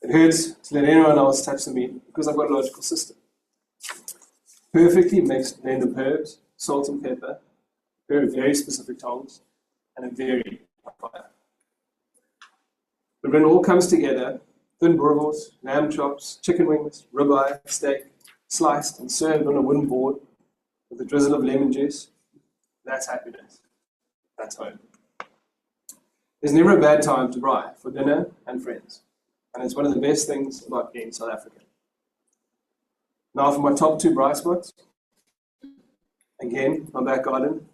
It hurts to let anyone else touch the meat because I've got a logical system. Perfectly mixed blend of herbs, salt and pepper, a pair of very specific tongs, and a very hot fire. But when it all comes together, thin boerewors, lamb chops, chicken wings, ribeye, steak, sliced and served on a wooden board with a drizzle of lemon juice, that's happiness. That's home. There's never a bad time to braai for dinner and friends, and it's one of the best things about being South African. Now for my top 2 braai spots. Again, my back garden,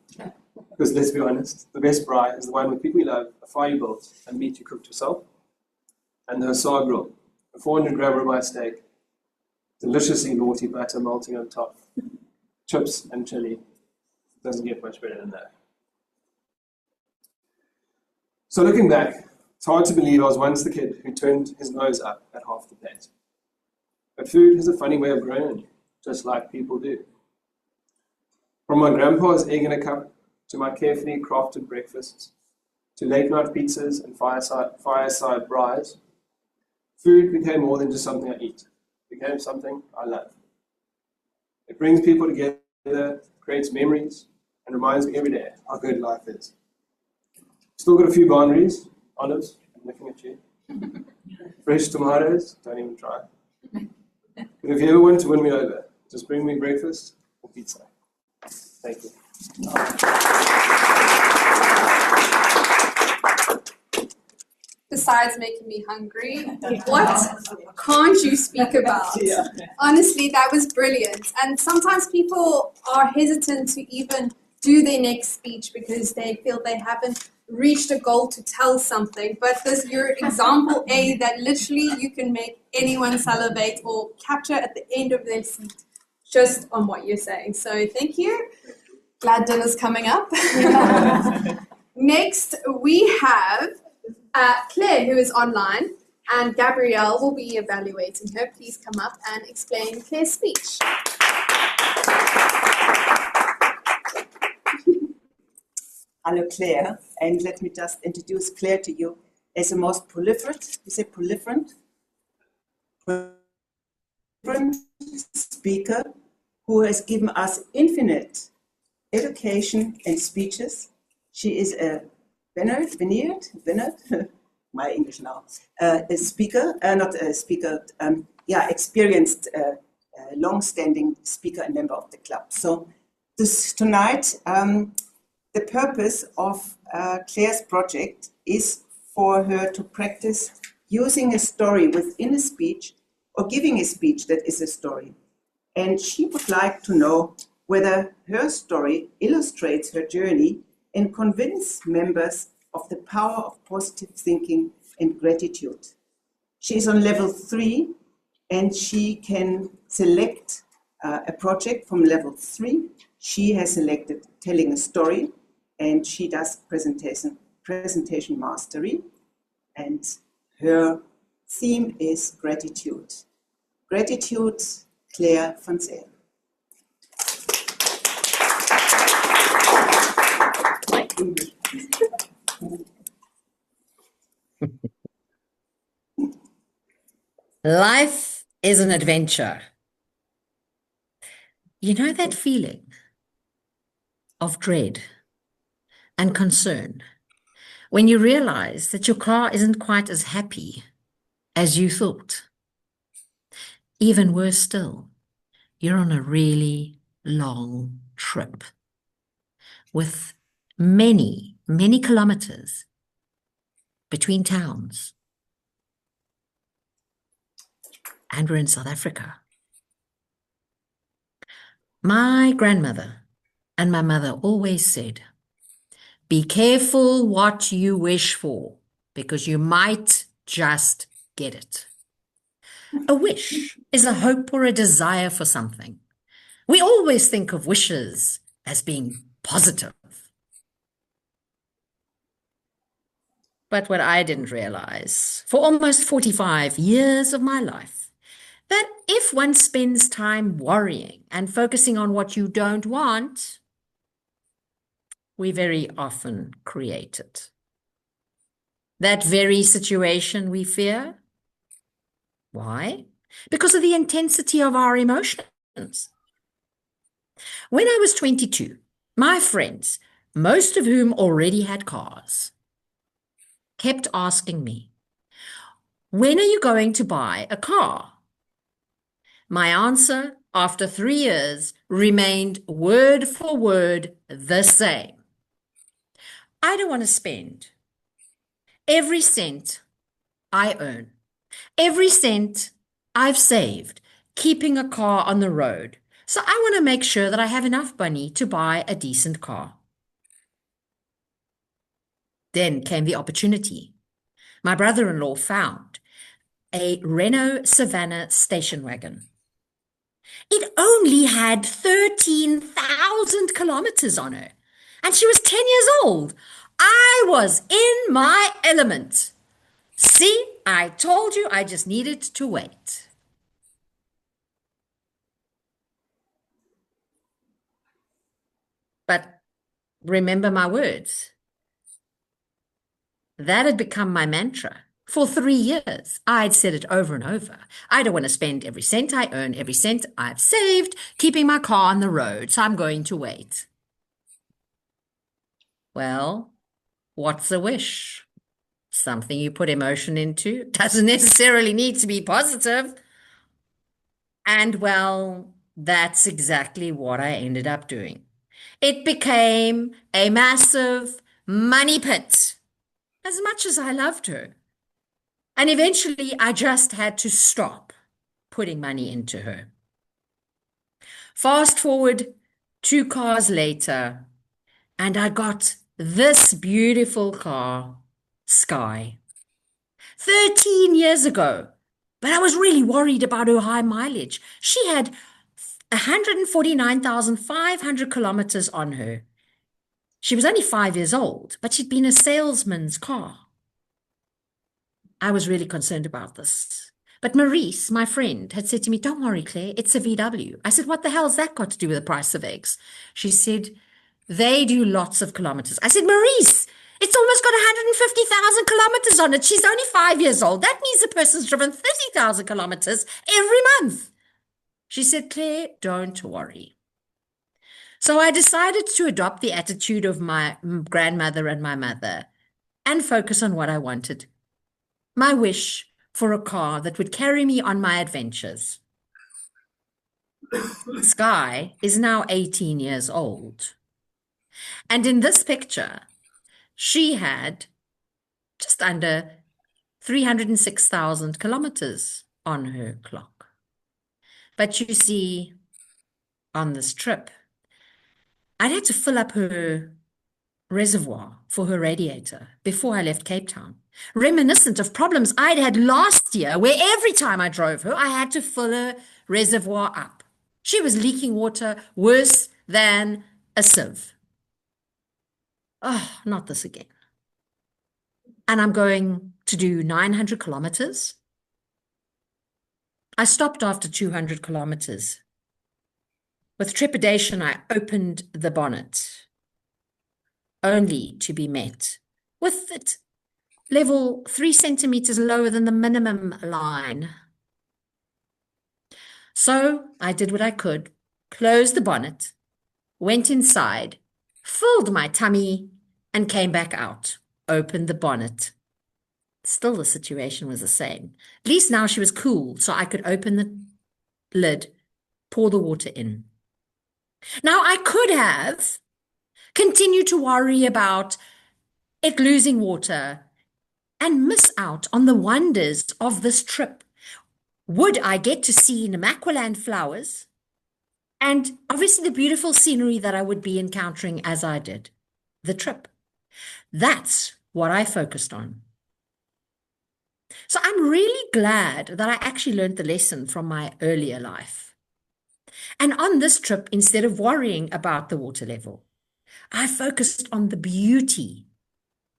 because let's be honest, the best braai is the one with people you love, a fire you built, and meat you cooked yourself, and the Hussar grill, a 400-gram ribeye steak, deliciously naughty batter melting on top, chips and chili. Doesn't get much better than that. So looking back, it's hard to believe I was once the kid who turned his nose up at half the plate. But food has a funny way of growing on you, just like people do. From my grandpa's egg in a cup, to my carefully crafted breakfasts, to late night pizzas and fireside braais, food became more than just something I eat. It became something I love. It brings people together, creates memories, and reminds me every day how good life is. Still got a few boundaries. Olives, I'm looking at you. Fresh tomatoes, don't even try. But if you ever want to win me over, just bring me breakfast or pizza. Thank you. Besides making me hungry, what can't you speak about? Honestly, that was brilliant. And sometimes people are hesitant to even do their next speech because they feel they haven't reached a goal to tell something. But this, your example A, that literally you can make anyone salivate or capture at the end of their seat just on what you're saying. So thank you. Glad dinner's coming up. Next, we have Claire, who is online, and Gabrielle will be evaluating her. Please come up and explain Claire's speech. Hello, Claire, and let me just introduce Claire to you as the most proliferate speaker who has given us infinite education and speeches. She is a veneered, my English now, a speaker, not a speaker, experienced, long-standing speaker and member of the club. So tonight, the purpose of Claire's project is for her to practice using a story within a speech or giving a speech that is a story. And she would like to know whether her story illustrates her journey and convince members of the power of positive thinking and gratitude. She is on level 3 and she can select a project from level 3. She has selected telling a story and she does presentation mastery, and her theme is gratitude. Gratitude, Claire van Zeel. Life is an adventure. You know that feeling of dread and concern when you realize that your car isn't quite as happy as you thought? Even worse still, you're on a really long trip with many, many kilometers between towns. And we're in South Africa. My grandmother and my mother always said, be careful what you wish for, because you might just get it. A wish is a hope or a desire for something. We always think of wishes as being positive. But what I didn't realize for almost 45 years of my life, that if one spends time worrying and focusing on what you don't want, we very often create it. That very situation we fear. Why? Because of the intensity of our emotions. When I was 22, my friends, most of whom already had cars, kept asking me, when are you going to buy a car? My answer, after 3 years, remained word for word the same. I don't want to spend every cent I earn, every cent I've saved, keeping a car on the road. So I want to make sure that I have enough money to buy a decent car. Then came the opportunity. My brother-in-law found a Renault Savannah station wagon. It only had 13,000 kilometers on her, and she was 10 years old. I was in my element. See, I told you I just needed to wait. But remember my words. That had become my mantra. For 3 years, I'd said it over and over. I don't want to spend every cent I earn, every cent I've saved, keeping my car on the road, so I'm going to wait. Well, what's a wish? Something you put emotion into. Doesn't necessarily need to be positive. And well, that's exactly what I ended up doing. It became a massive money pit, as much as I loved her. And eventually, I just had to stop putting money into her. Fast forward 2 cars later, and I got this beautiful car, Sky. 13 years ago, but I was really worried about her high mileage. She had 149,500 kilometers on her. She was only 5 years old, but she'd been a salesman's car. I was really concerned about this. But Maurice, my friend, had said to me, don't worry, Claire, it's a VW. I said, what the hell's that got to do with the price of eggs? She said, they do lots of kilometers. I said, Maurice, it's almost got 150,000 kilometers on it. She's only 5 years old. That means the person's driven 30,000 kilometers every month. She said, Claire, don't worry. So I decided to adopt the attitude of my grandmother and my mother and focus on what I wanted. My wish for a car that would carry me on my adventures. Sky is now 18 years old. And in this picture, she had just under 306,000 kilometers on her clock. But you see, on this trip, I'd had to fill up her reservoir for her radiator before I left Cape Town, reminiscent of problems I'd had last year, where every time I drove her, I had to fill her reservoir up. She was leaking water worse than a sieve. Oh, not this again. And I'm going to do 900 kilometers. I stopped after 200 kilometers. With trepidation, I opened the bonnet, only to be met with it level 3 centimeters lower than the minimum line. So I did what I could, closed the bonnet, went inside, filled my tummy, and came back out, opened the bonnet. Still, the situation was the same. At least now she was cool, so I could open the lid, pour the water in. Now, I could have continued to worry about it losing water and miss out on the wonders of this trip. Would I get to see Namaqualand flowers and obviously the beautiful scenery that I would be encountering as I did the trip? That's what I focused on. So I'm really glad that I actually learned the lesson from my earlier life. And on this trip, instead of worrying about the water level, I focused on the beauty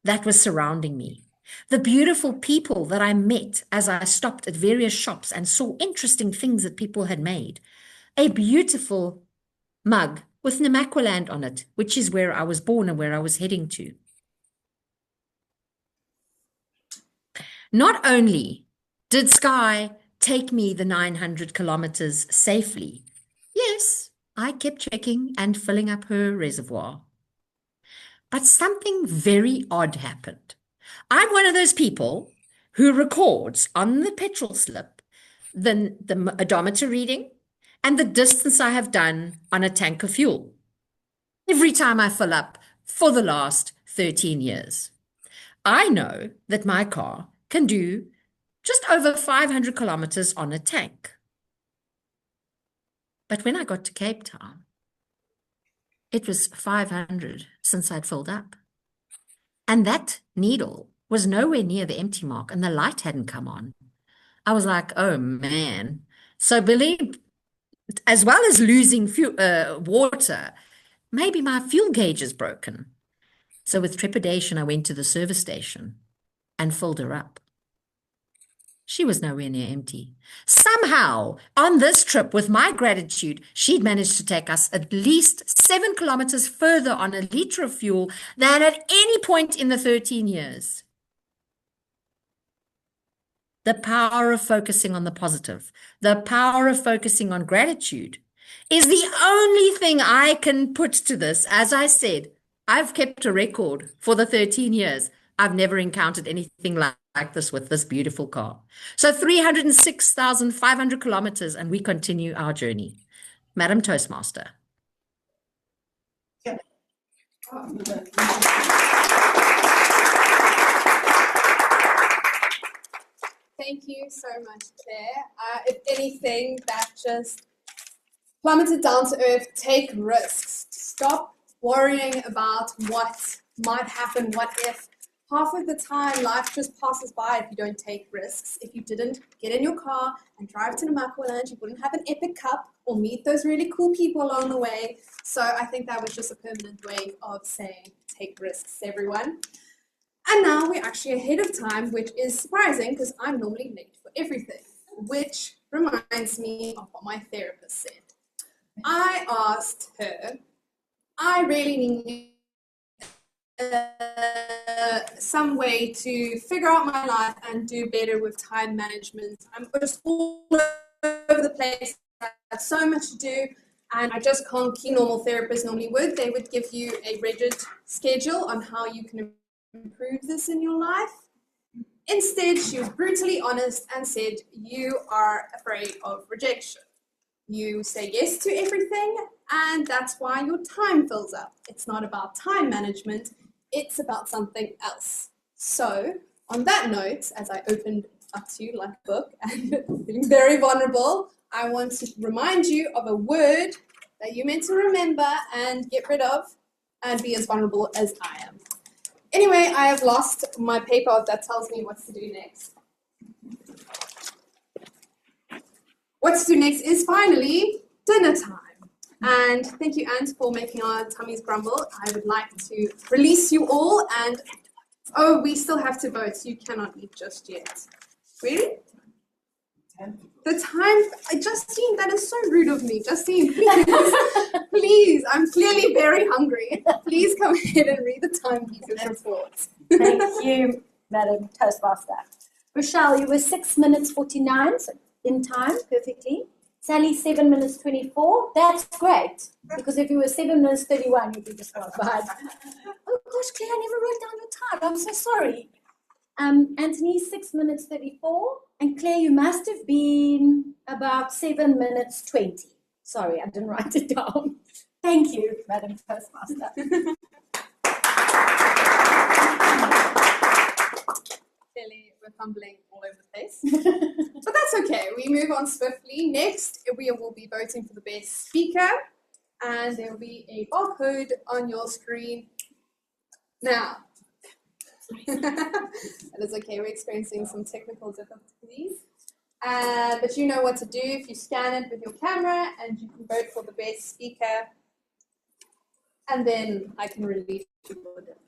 that was surrounding me, the beautiful people that I met as I stopped at various shops and saw interesting things that people had made. A beautiful mug with Namaqualand on it, which is where I was born and where I was heading to. Not only did Sky take me the 900 kilometers safely, yes, I kept checking and filling up her reservoir. But something very odd happened. I'm one of those people who records on the petrol slip the odometer reading and the distance I have done on a tank of fuel every time I fill up for the last 13 years. I know that my car can do just over 500 kilometers on a tank. But when I got to Cape Town, it was 500 since I'd filled up. And that needle was nowhere near the empty mark and the light hadn't come on. I was like, oh man. So Billy, as well as losing water, maybe my fuel gauge is broken. So with trepidation, I went to the service station and filled her up. She was nowhere near empty. Somehow, on this trip, with my gratitude, she'd managed to take us at least 7 kilometers further on a liter of fuel than at any point in the 13 years. The power of focusing on the positive, the power of focusing on gratitude is the only thing I can put to this. As I said, I've kept a record for the 13 years. I've never encountered anything like this with this beautiful car. So 306,500 kilometers, and we continue our journey. Madam Toastmaster. Yeah. Thank you so much, Claire. If anything, that just plummeted down to earth. Take risks. Stop worrying about what might happen, what if. Half of the time, life just passes by if you don't take risks. If you didn't get in your car and drive to Namaqualand, you wouldn't have an epic cup or meet those really cool people along the way. So I think that was just a permanent way of saying take risks, everyone. And now we're actually ahead of time, which is surprising because I'm normally late for everything, which reminds me of what my therapist said. I asked her, I really need some way to figure out my life and do better with time management. I'm just all over the place. I have so much to do, and I just can't keep normal therapists normally would. They would give you a rigid schedule on how you can improve this in your life. Instead, she was brutally honest and said, you are afraid of rejection. You say yes to everything, and that's why your time fills up. It's not about time management, it's about something else. So, on that note, as I opened up to you like a book and feeling very vulnerable, I want to remind you of a word that you're meant to remember and get rid of. and be as vulnerable as I am. Anyway, I have lost my paper that tells me what to do next. What to do next is finally dinner time. And thank you, Ant, for making our tummies grumble. I would like to release you all and, oh, we still have to vote. You cannot eat just yet. Really? The time, Justine, that is so rude of me. Justine, please, please, I'm clearly very hungry. Please come ahead and read the timekeeper's report. Thank you, Madam Toastmaster. Rochelle, you were 6 minutes 49, so in time, perfectly. Sally, 7 minutes 24. That's great, because if you were 7 minutes 31, you'd be disqualified. Oh gosh, Claire, I never wrote down your time. I'm so sorry. Anthony, 6 minutes 34. And Claire, you must have been about 7 minutes 20. Sorry, I didn't write it down. Thank you, Madam Toastmaster. Clearly, we're fumbling all over the place. But that's okay. We move on swiftly. Next, we will be voting for the best speaker. And there will be a barcode on your screen now. That is okay. We're experiencing some technical difficulties. But you know what to do if you scan it with your camera, and you can vote for the best speaker. And then I can release you for it.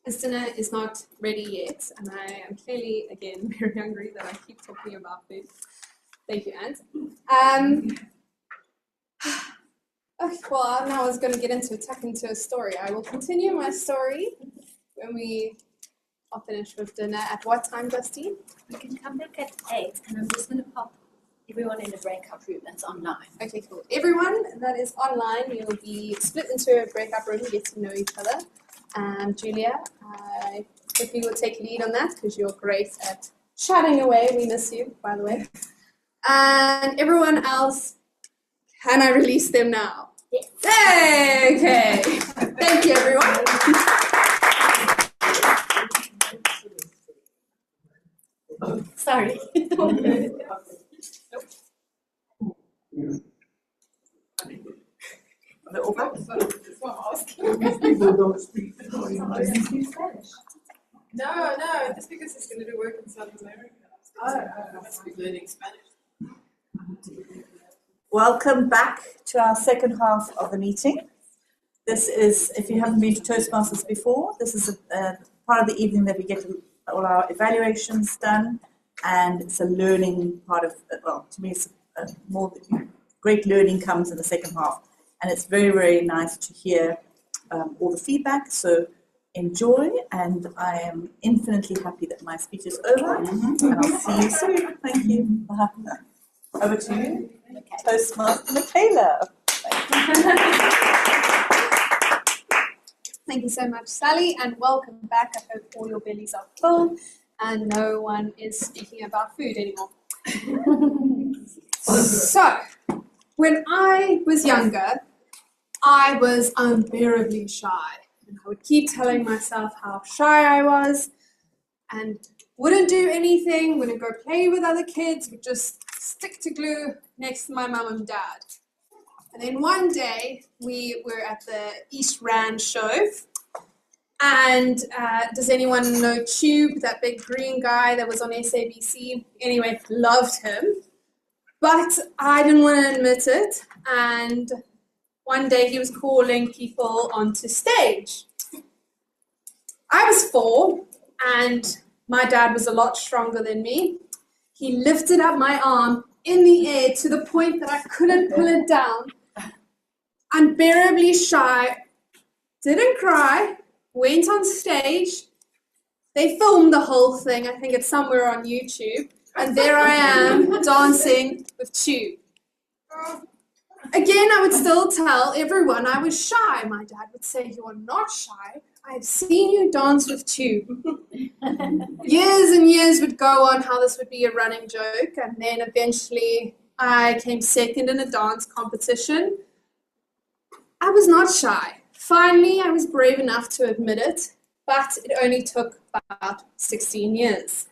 This dinner is not ready yet, and I am clearly, again, very hungry that I keep talking about food. Thank you, Ant. Okay, well, now I was going to get tuck into a story. I will continue my story when we are finished with dinner. At what time, Justine? You can come back at 8, and I'm just going to pop everyone in a breakout room that's online. Okay, cool. Everyone that is online, we will be split into a breakout room and get to know each other. Julia, if you would take lead on that, because you're great at chatting away. We miss you, by the way. And everyone else, can I release them now? Yes. Hey, okay. Thank you, everyone. Sorry. No, just because he's going to do work in South America. I must be learning Spanish. Welcome back to our second half of the meeting. This is, if you haven't been to Toastmasters before, this is a part of the evening that we get all our evaluations done, and it's a learning part of, well, to me it's more great learning comes in the second half, and it's very, very nice to hear all the feedback, so enjoy, and I am infinitely happy that my speech is over, and I'll see you soon. Thank you. Over to you, Toastmaster Michaela. Thank you so much, Sally, and welcome back. I hope all your bellies are full and no one is speaking about food anymore. So, when I was younger, I was unbearably shy. And I would keep telling myself how shy I was and wouldn't do anything, wouldn't go play with other kids, would just stick to glue next to my mum and dad. And then one day, we were at the East Rand show. And does anyone know Tube, that big green guy that was on SABC? Anyway, loved him. But I didn't want to admit it. And one day he was calling people onto stage. I was 4, and my dad was a lot stronger than me. He lifted up my arm in the air to the point that I couldn't pull it down. Unbearably shy, didn't cry, went on stage. They filmed the whole thing. I think it's somewhere on YouTube. And there I am dancing with Tube. Again, I would still tell everyone I was shy. My dad would say, "You are not shy. I've seen you dance with Tube." Years and years would go on how this would be a running joke, and then eventually I came second in a dance competition. I was not shy. Finally, I was brave enough to admit it, but it only took about 16 years.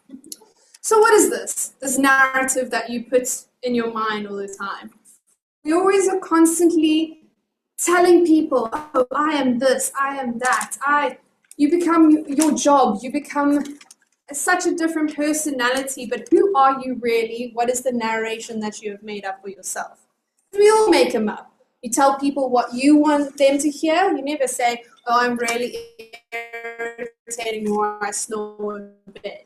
So what is this? This narrative that you put in your mind all the time. We always are constantly telling people, oh, I am this, I am that. You become your job, you become such a different personality, but who are you really? What is the narration that you have made up for yourself? We all make them up. You tell people what you want them to hear. You never say, oh, I'm really irritating or I snore in bed.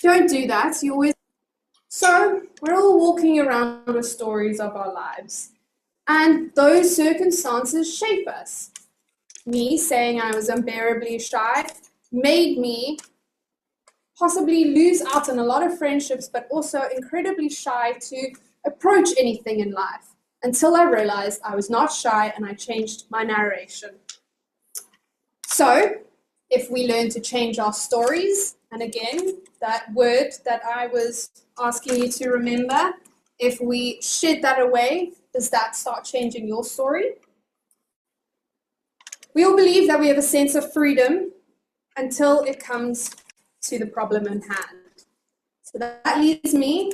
Don't do that. You always. So we're all walking around with stories of our lives. And those circumstances shape us. Me saying I was unbearably shy made me possibly lose out on a lot of friendships, but also incredibly shy to approach anything in life until I realized I was not shy and I changed my narration. So if we learn to change our stories, and again, that word that I was asking you to remember, if we shed that away, does that start changing your story? We all believe that we have a sense of freedom until it comes to the problem in hand. So that leads me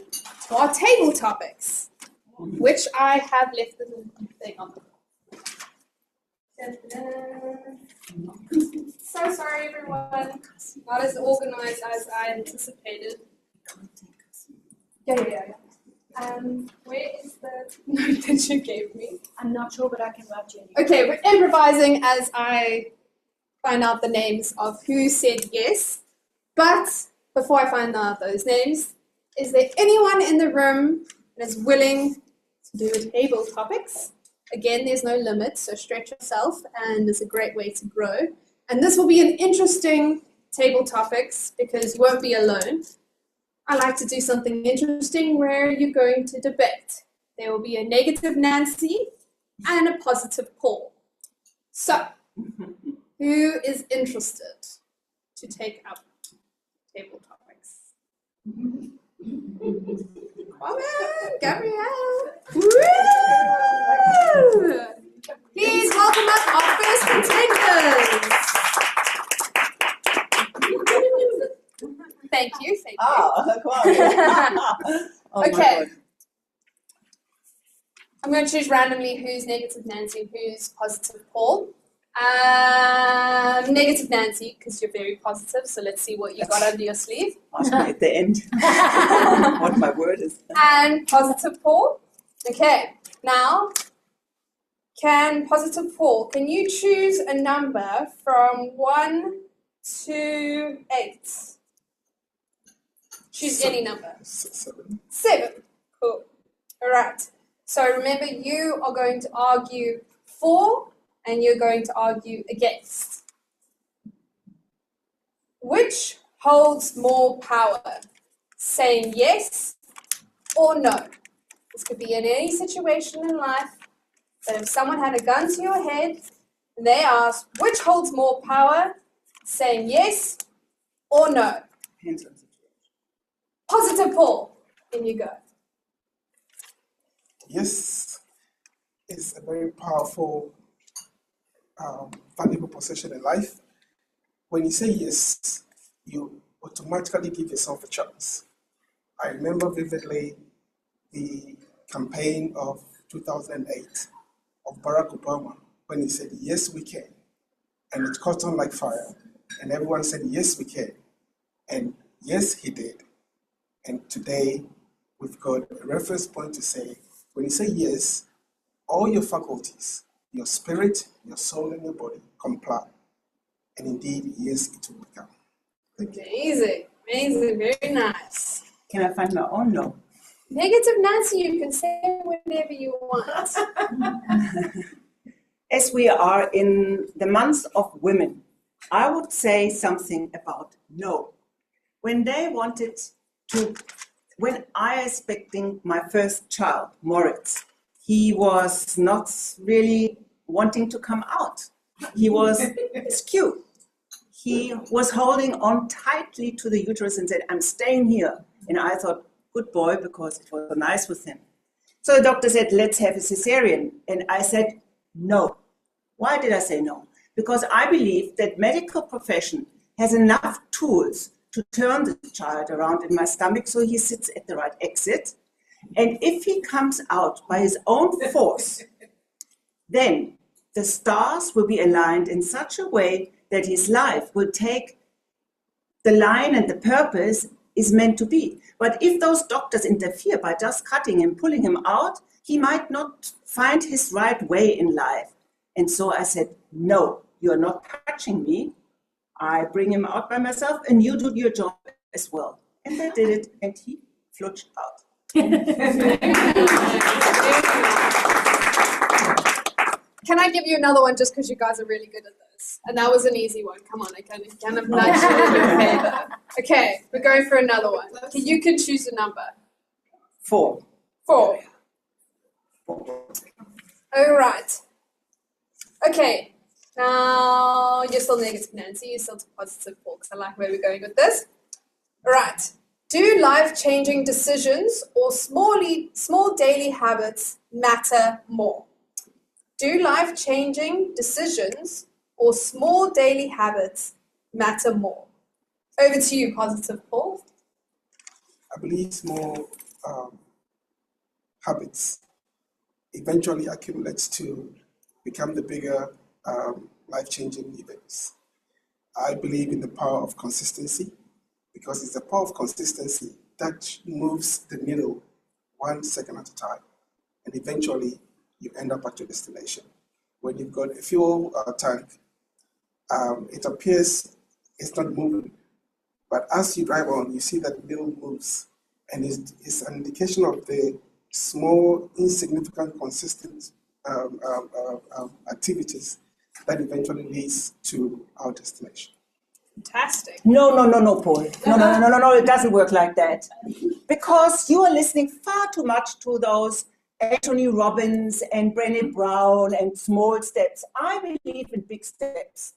to our table topics, which I have left the thing on. So sorry, everyone. Not as organized as I anticipated. Yeah. Where is the note that you gave me? I'm not sure, but I can write you. Okay, we're improvising as I find out the names of who said yes. But before I find out those names, is there anyone in the room that is willing to do a table topics? Again, there's no limit, so stretch yourself, and it's a great way to grow. And this will be an interesting table topics because you won't be alone. I like to do something interesting where you're going to debate. There will be a negative Nancy and a positive Paul. So, who is interested to take up table topics? Come on, Gabrielle. Woo! Please welcome up our first contenders. Thank you. Okay. I'm going to choose randomly who's negative Nancy and who's positive Paul. Negative Nancy, because you're very positive, so let's see what you got under your sleeve. Ask me at the end what my word is. And positive Paul. Okay, now, positive Paul, can you choose a number from 1 to 8? Choose any number. 7. 7. Cool. All right. So remember, you are going to argue for and you're going to argue against. Which holds more power? Saying yes or no? This could be in any situation in life. But if someone had a gun to your head and they asked, which holds more power? Saying yes or no? Hands on situation. Positive Paul. In you go. Yes is a very powerful, valuable position in life. When you say yes, you automatically give yourself a chance. I remember vividly the campaign of 2008 of Barack Obama when he said, yes, we can. And it caught on like fire. And everyone said, yes, we can. And yes, he did. And today, we've got a reference point to say, when you say yes, all your faculties, your spirit, your soul, and your body comply. And indeed, yes, it will become. Amazing, very nice. Can I find my own no? Negative Nancy, you can say whatever you want. As we are in the month of women, I would say something about no. When I was expecting my first child, Moritz, he was not really wanting to come out. He was askew. He was holding on tightly to the uterus and said, I'm staying here. And I thought, good boy, because it was so nice with him. So the doctor said, let's have a cesarean. And I said, no. Why did I say no? Because I believe that medical profession has enough tools to turn the child around in my stomach so he sits at the right exit. And if he comes out by his own force, then the stars will be aligned in such a way that his life will take the line and the purpose is meant to be. But if those doctors interfere by just cutting him, pulling him out, he might not find his right way in life. And so I said, no, you're not touching me. I bring him out by myself and you do your job as well. And they did it and he flushed out. Can I give you another one just because you guys are really good at this? And that was an easy one. Come on, I kind of nudged you in your favor. Okay, we're going for another one. You can choose a number. 4. 4. All right. Okay, now you're still negative Nancy, you're still positive Paul, because I like where we're going with this. All right. Do life-changing decisions or small daily habits matter more? Do life-changing decisions or small daily habits matter more? Over to you, positive Paul. I believe small habits eventually accumulates to become the bigger life-changing events. I believe in the power of consistency, because it's the power of consistency that moves the needle 1 second at a time. And eventually, you end up at your destination. When you've got a fuel tank, it appears it's not moving. But as you drive on, you see that the needle moves. And it's an indication of the small, insignificant, consistent activities that eventually leads to our destination. Fantastic. No, Paul. No, it doesn't work like that. Because you are listening far too much to those Anthony Robbins and Brené Brown and small steps. I believe in big steps.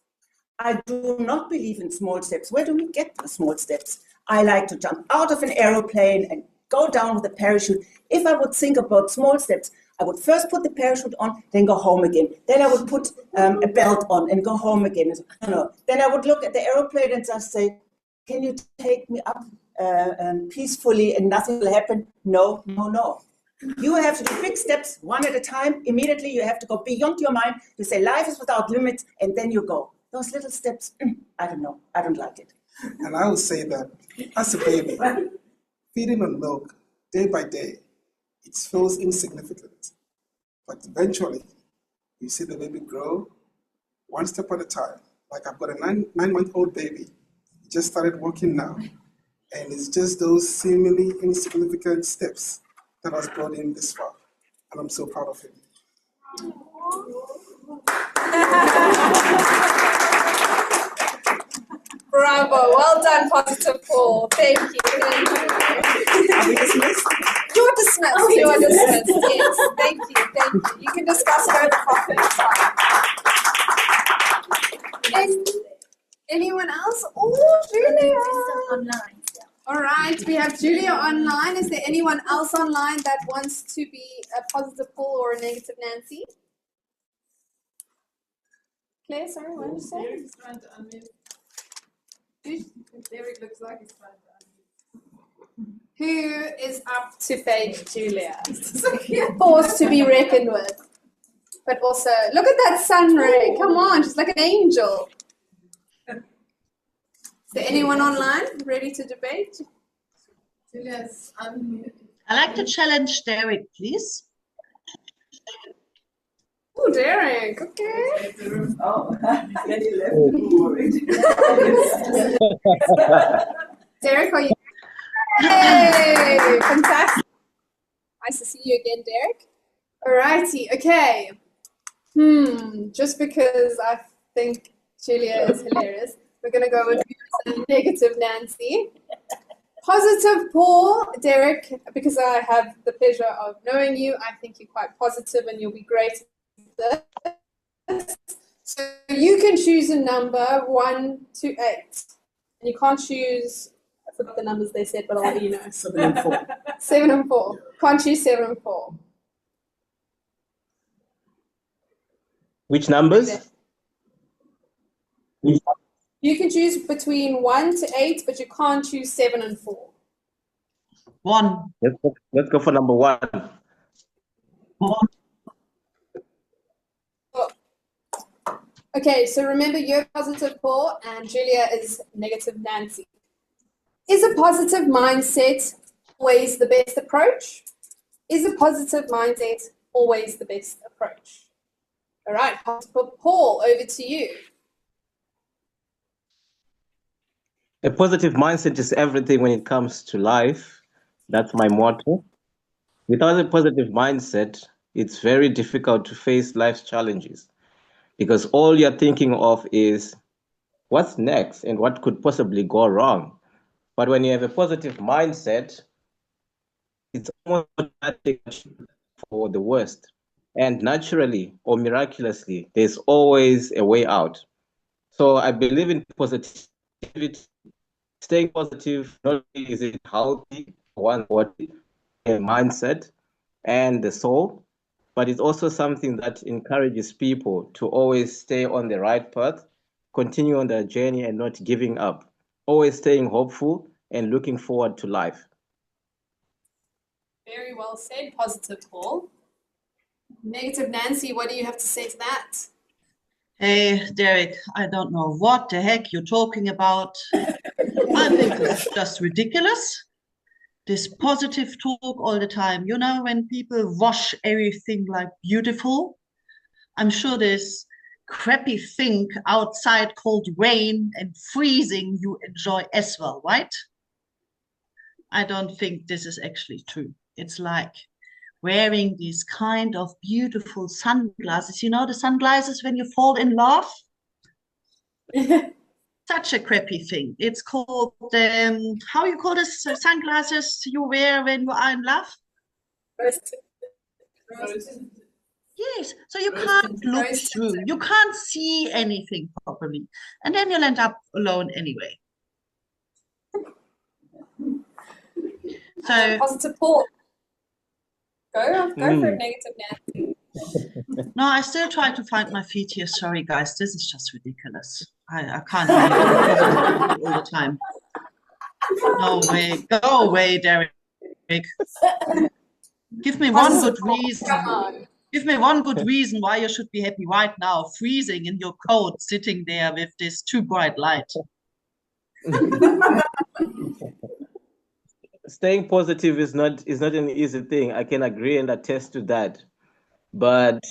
I do not believe in small steps. Where do we get the small steps? I like to jump out of an aeroplane and go down with a parachute. If I would think about small steps, I would first put the parachute on, then go home again. Then I would put a belt on and go home again. Then I would look at the aeroplane and just say, can you take me up peacefully and nothing will happen? No. You have to do big steps, one at a time. Immediately you have to go beyond your mind to say life is without limits, and then you go. Those little steps, I don't know. I don't like it. And I would say that as a baby, feeding on milk day by day, it feels insignificant. But eventually, you see the baby grow 1 step at a time. Like I've got a nine-month-old baby. He just started walking now. And it's just those seemingly insignificant steps that has brought him this far. And I'm so proud of him. Bravo, well done, positive Paul. Thank you. Are we dismissed? You're dismissed. You are dismissed. Yes, thank you. You can discuss it over coffee. And anyone else? Oh, Julia. Online. All right, we have Julia online. Is there anyone else online that wants to be a positive Paul or a negative Nancy? Claire, sorry, what did you say? Derek's trying to unmute. Derek looks like he's trying to unmute. Who is up to fake Julia? Force to be reckoned with. But also, look at that sun ray. Come on, she's like an angel. Is there anyone online ready to debate? Julia's unmuted. I'd like to challenge Derek, please. Oh, Derek, okay. Oh, Derek, are you? Hey, fantastic. Nice to see you again, Derek. Alrighty, okay. Just because I think Julia is hilarious, we're going to go with negative Nancy. Positive Paul, Derek, because I have the pleasure of knowing you, I think you're quite positive and you'll be great at this. So you can choose a number 1 to 8. And you can't choose forgot the numbers they said, but I'll let you know. 7 and 4. 7 and 4. Can't choose 7 and 4. Which numbers? You can choose between 1 to 8, but you can't choose 7 and 4. 1. Let's go for number 1. Okay, so remember you're positive Paul and Julia is negative Nancy. Is a positive mindset always the best approach? Is a positive mindset always the best approach? All right, Paul, over to you. A positive mindset is everything when it comes to life. That's my motto. Without a positive mindset, it's very difficult to face life's challenges because all you're thinking of is what's next and what could possibly go wrong. But when you have a positive mindset, it's almost automatic for the worst. And naturally or miraculously, there's always a way out. So I believe in positivity. Staying positive, not only is it healthy for one's body and mindset and the soul, but it's also something that encourages people to always stay on the right path, continue on their journey and not giving up, always staying hopeful and looking forward to life. Very well said, positive Paul. Negative Nancy, what do you have to say to that? Hey, Derek, I don't know what the heck you're talking about. I think this is just ridiculous. This positive talk all the time. You know, when people wash everything like beautiful, I'm sure this crappy thing outside called rain and freezing you enjoy as well, right? I don't think this is actually true. It's like wearing these kind of beautiful sunglasses. You know, the sunglasses when you fall in love? Such a crappy thing. It's called, how you call this sunglasses you wear when you are in love? Yes, so you can't look through. You can't see anything properly. And then you'll end up alone anyway. So positive Paul. Go for it, negative Nancy. No, I still try to find my feet here. Sorry, guys, this is just ridiculous. I can't believe it all the time. No way. Go away, Derek. Give me one good reason. Give me one good reason why you should be happy right now, freezing in your coat, sitting there with this too bright light. Staying positive is not an easy thing. I can agree and attest to that. But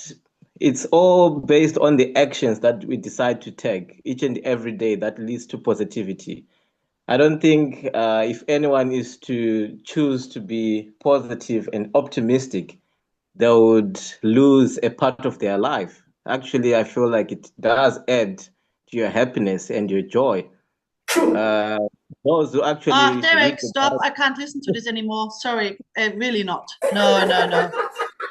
it's all based on the actions that we decide to take each and every day that leads to positivity. I don't think if anyone is to choose to be positive and optimistic, they would lose a part of their life. Actually, I feel like it does add to your happiness and your joy. Those who actually Derek, stop. I can't listen to this anymore. Sorry, really not. No.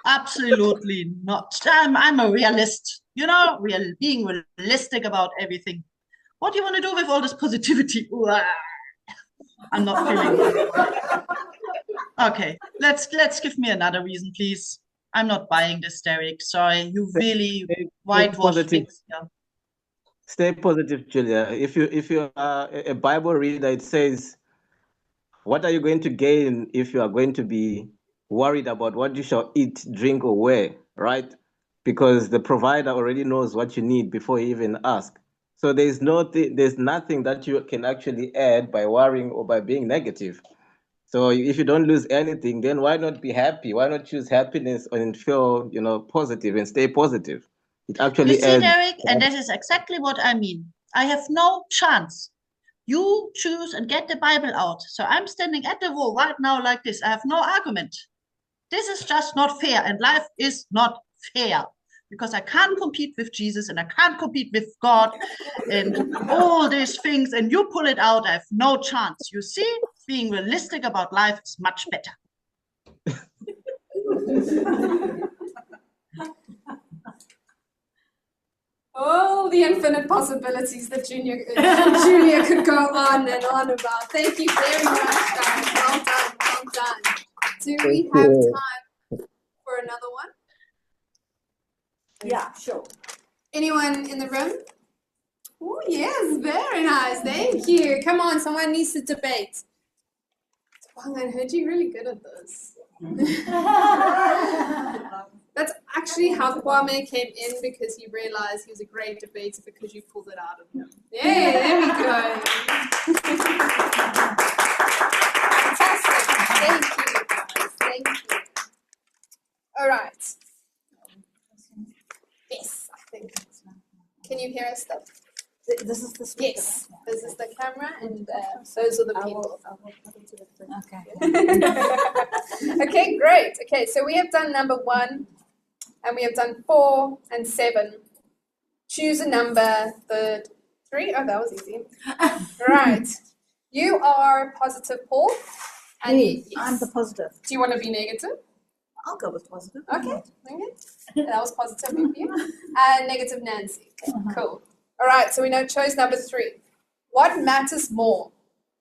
Absolutely not. I'm a realist. You know, being realistic about everything. What do you want to do with all this positivity? I'm not feeling it. Okay, let's give me another reason, please. I'm not buying this, Derek. Sorry, you really whitewashed things. Yeah. Stay positive, Julia. If you are a Bible reader, it says, "What are you going to gain if you are going to be worried about what you shall eat, drink, or wear?" Right? Because the provider already knows what you need before you even ask. So there's nothing that you can actually add by worrying or by being negative. So if you don't lose anything, then why not be happy? Why not choose happiness and feel, positive and stay positive? It actually You see, adds. Derek, and that is exactly what I mean. I have no chance. You choose and get the Bible out. So I'm standing at the wall right now like this. I have no argument. This is just not fair, and life is not fair because I can't compete with Jesus and I can't compete with God and all these things, and you pull it out, I have no chance. You see, being realistic about life is much better. Oh, the infinite possibilities that Julia could go on and on about. Thank you very much, guys. Well done, well done. Do we have time for another one? Yeah, sure. Anyone in the room? Oh, yes, very nice. Thank you. Come on, someone needs to debate. Wow, I heard you're really good at this. That's actually how Kwame came in, because he realized he was a great debater because you pulled it out of him. Yeah, there we go. Fantastic. Thank you, guys. Thank you. All right. Yes, I think. Can you hear us still? This is the speaker. Yes, this is the camera, and those are the people. Okay. Okay, great. Okay, so we have done number 1, and we have done 4 and 7. Choose a number, the 3. Oh, that was easy. Right. You are positive, Paul. And Me, yes. I'm the positive. Do you want to be negative? I'll go with positive. Okay. That was positive of you. Negative Nancy. Okay, cool. All right, so we know choice number 3. What matters more,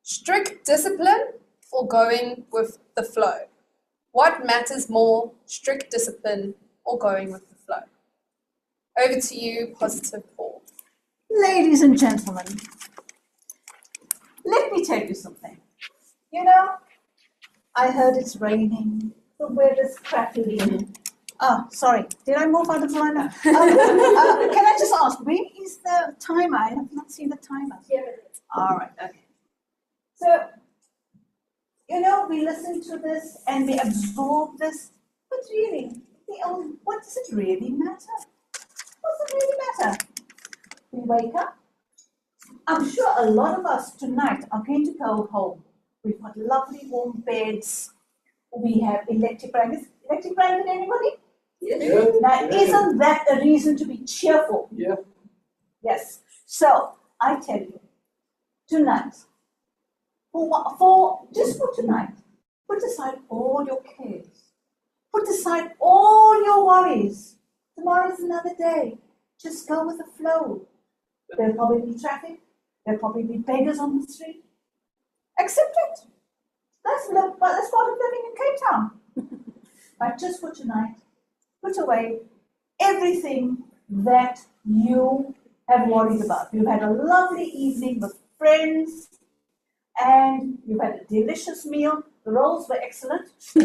strict discipline or going with the flow? What matters more, strict discipline or going with the flow? Over to you, positive Paul. Ladies and gentlemen, let me tell you something. You know, I heard it's raining, the weather's crappy. Oh, sorry. Did I move out of line? Can I just ask, when is the timer? I have not seen the timer. All right, okay. So, you know, we listen to this and we absorb this, but really, what does it really matter? What does it really matter? We wake up. I'm sure a lot of us tonight are going to go home. We've got lovely warm beds. We have electric blankets. Electric blanket, anybody? Yeah. Now, isn't that a reason to be cheerful? Yeah. Yes. So, I tell you, tonight, just for tonight, put aside all your cares. Put aside all your worries. Tomorrow's another day. Just go with the flow. There'll probably be traffic. There'll probably be beggars on the street. Accept it. That's part of living in Cape Town. But just for tonight, put away everything that you have worried about. You've had a lovely evening with friends, and you've had a delicious meal. The rolls were excellent. So,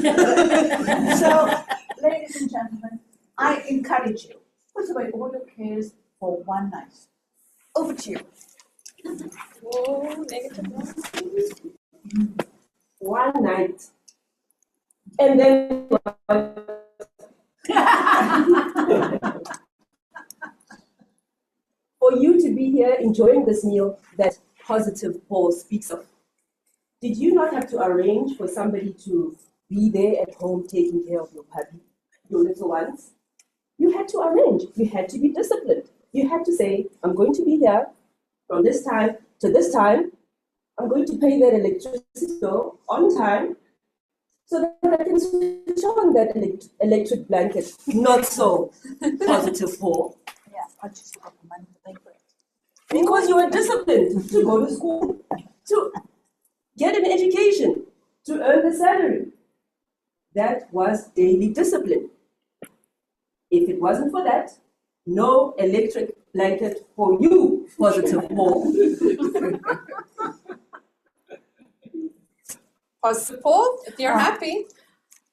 ladies and gentlemen, I encourage you, put away all your cares for one night. Over to you. Oh, negative. One night. And then for you to be here enjoying this meal that positive Paul speaks of, did you not have to arrange for somebody to be there at home taking care of your puppy, your little ones? You had to arrange. You had to be disciplined. You had to say, I'm going to be here from this time to this time. I'm going to pay that electricity bill on time so that I can switch on that electric blanket. Not so, positive Paul. Yeah, I just got the money to pay for it. Because you were disciplined to go to school, to get an education, to earn a salary. That was daily discipline. If it wasn't for that, no electric blanket for you, positive Paul. Positive Paul, if you're happy.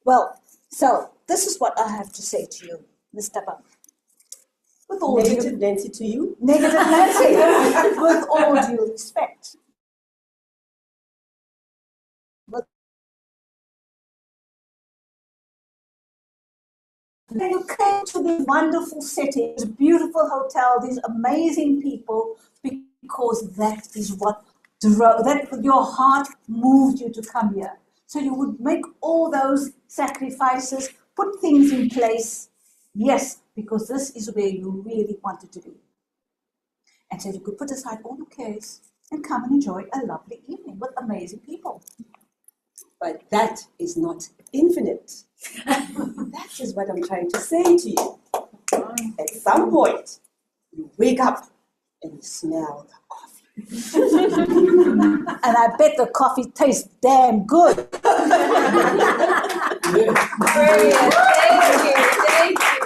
Well, so this is what I have to say to you, Mr. Bump. With all Negative Nancy to you? Negative Nancy, with all due respect. Then you came to this wonderful setting, this beautiful hotel, these amazing people, because that is what your heart moved you to come here. So you would make all those sacrifices, put things in place, yes, because this is where you really wanted to be. And so you could put aside all your cares and come and enjoy a lovely evening with amazing people. But that is not infinite. That is what I'm trying to say to you. At some point, you wake up and you smell the coffee. And I bet the coffee tastes damn good. Brilliant. Thank you. Thank you.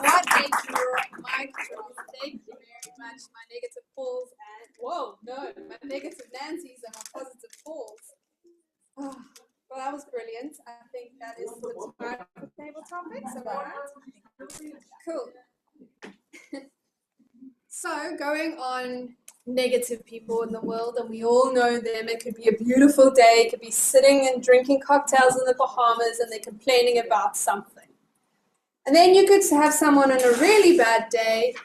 What a mic drop. Thank you very much. My negative Pauls and my negative Nancy's and my positive Pauls. Oh, well, that was brilliant. I think that is the time table topics. Am I right? Cool. So, going on negative people in the world, and we all know them. It could be a beautiful day, it could be sitting and drinking cocktails in the Bahamas, and they're complaining about something. And then you could have someone on a really bad day,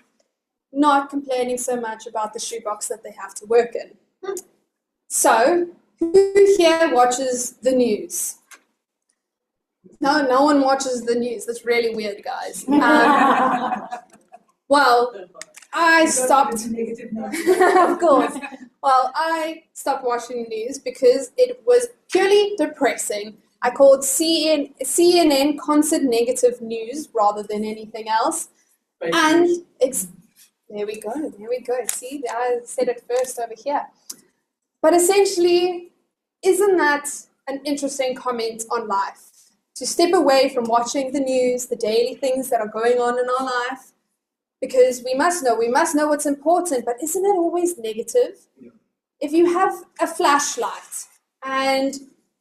not complaining so much about the shoebox that they have to work in. So, who here watches the news? No one watches the news. That's really weird, guys. Well, I stopped. Of course. Well, I stopped watching the news because it was purely depressing. I called CNN concert negative news rather than anything else. And it's there we go. See, I said it first over here. But essentially, isn't that an interesting comment on life? To step away from watching the news, the daily things that are going on in our life, because we must know what's important, but isn't it always negative? Yeah. If you have a flashlight and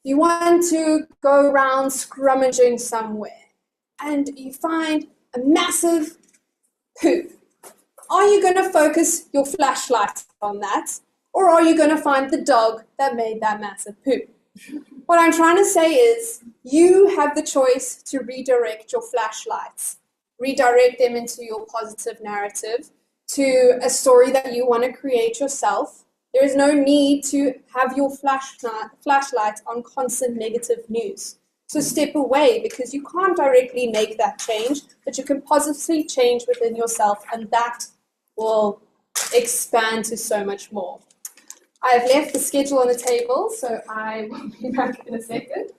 you want to go around scrummaging somewhere and you find a massive poop, are you going to focus your flashlight on that, or are you going to find the dog that made that massive poop? What I'm trying to say is you have the choice to redirect your flashlights. Redirect them into your positive narrative, to a story that you want to create yourself. There is no need to have your flashlight on constant negative news. So step away, because you can't directly make that change, but you can positively change within yourself, and that will expand to so much more. I have left the schedule on the table, so I will be back in a second.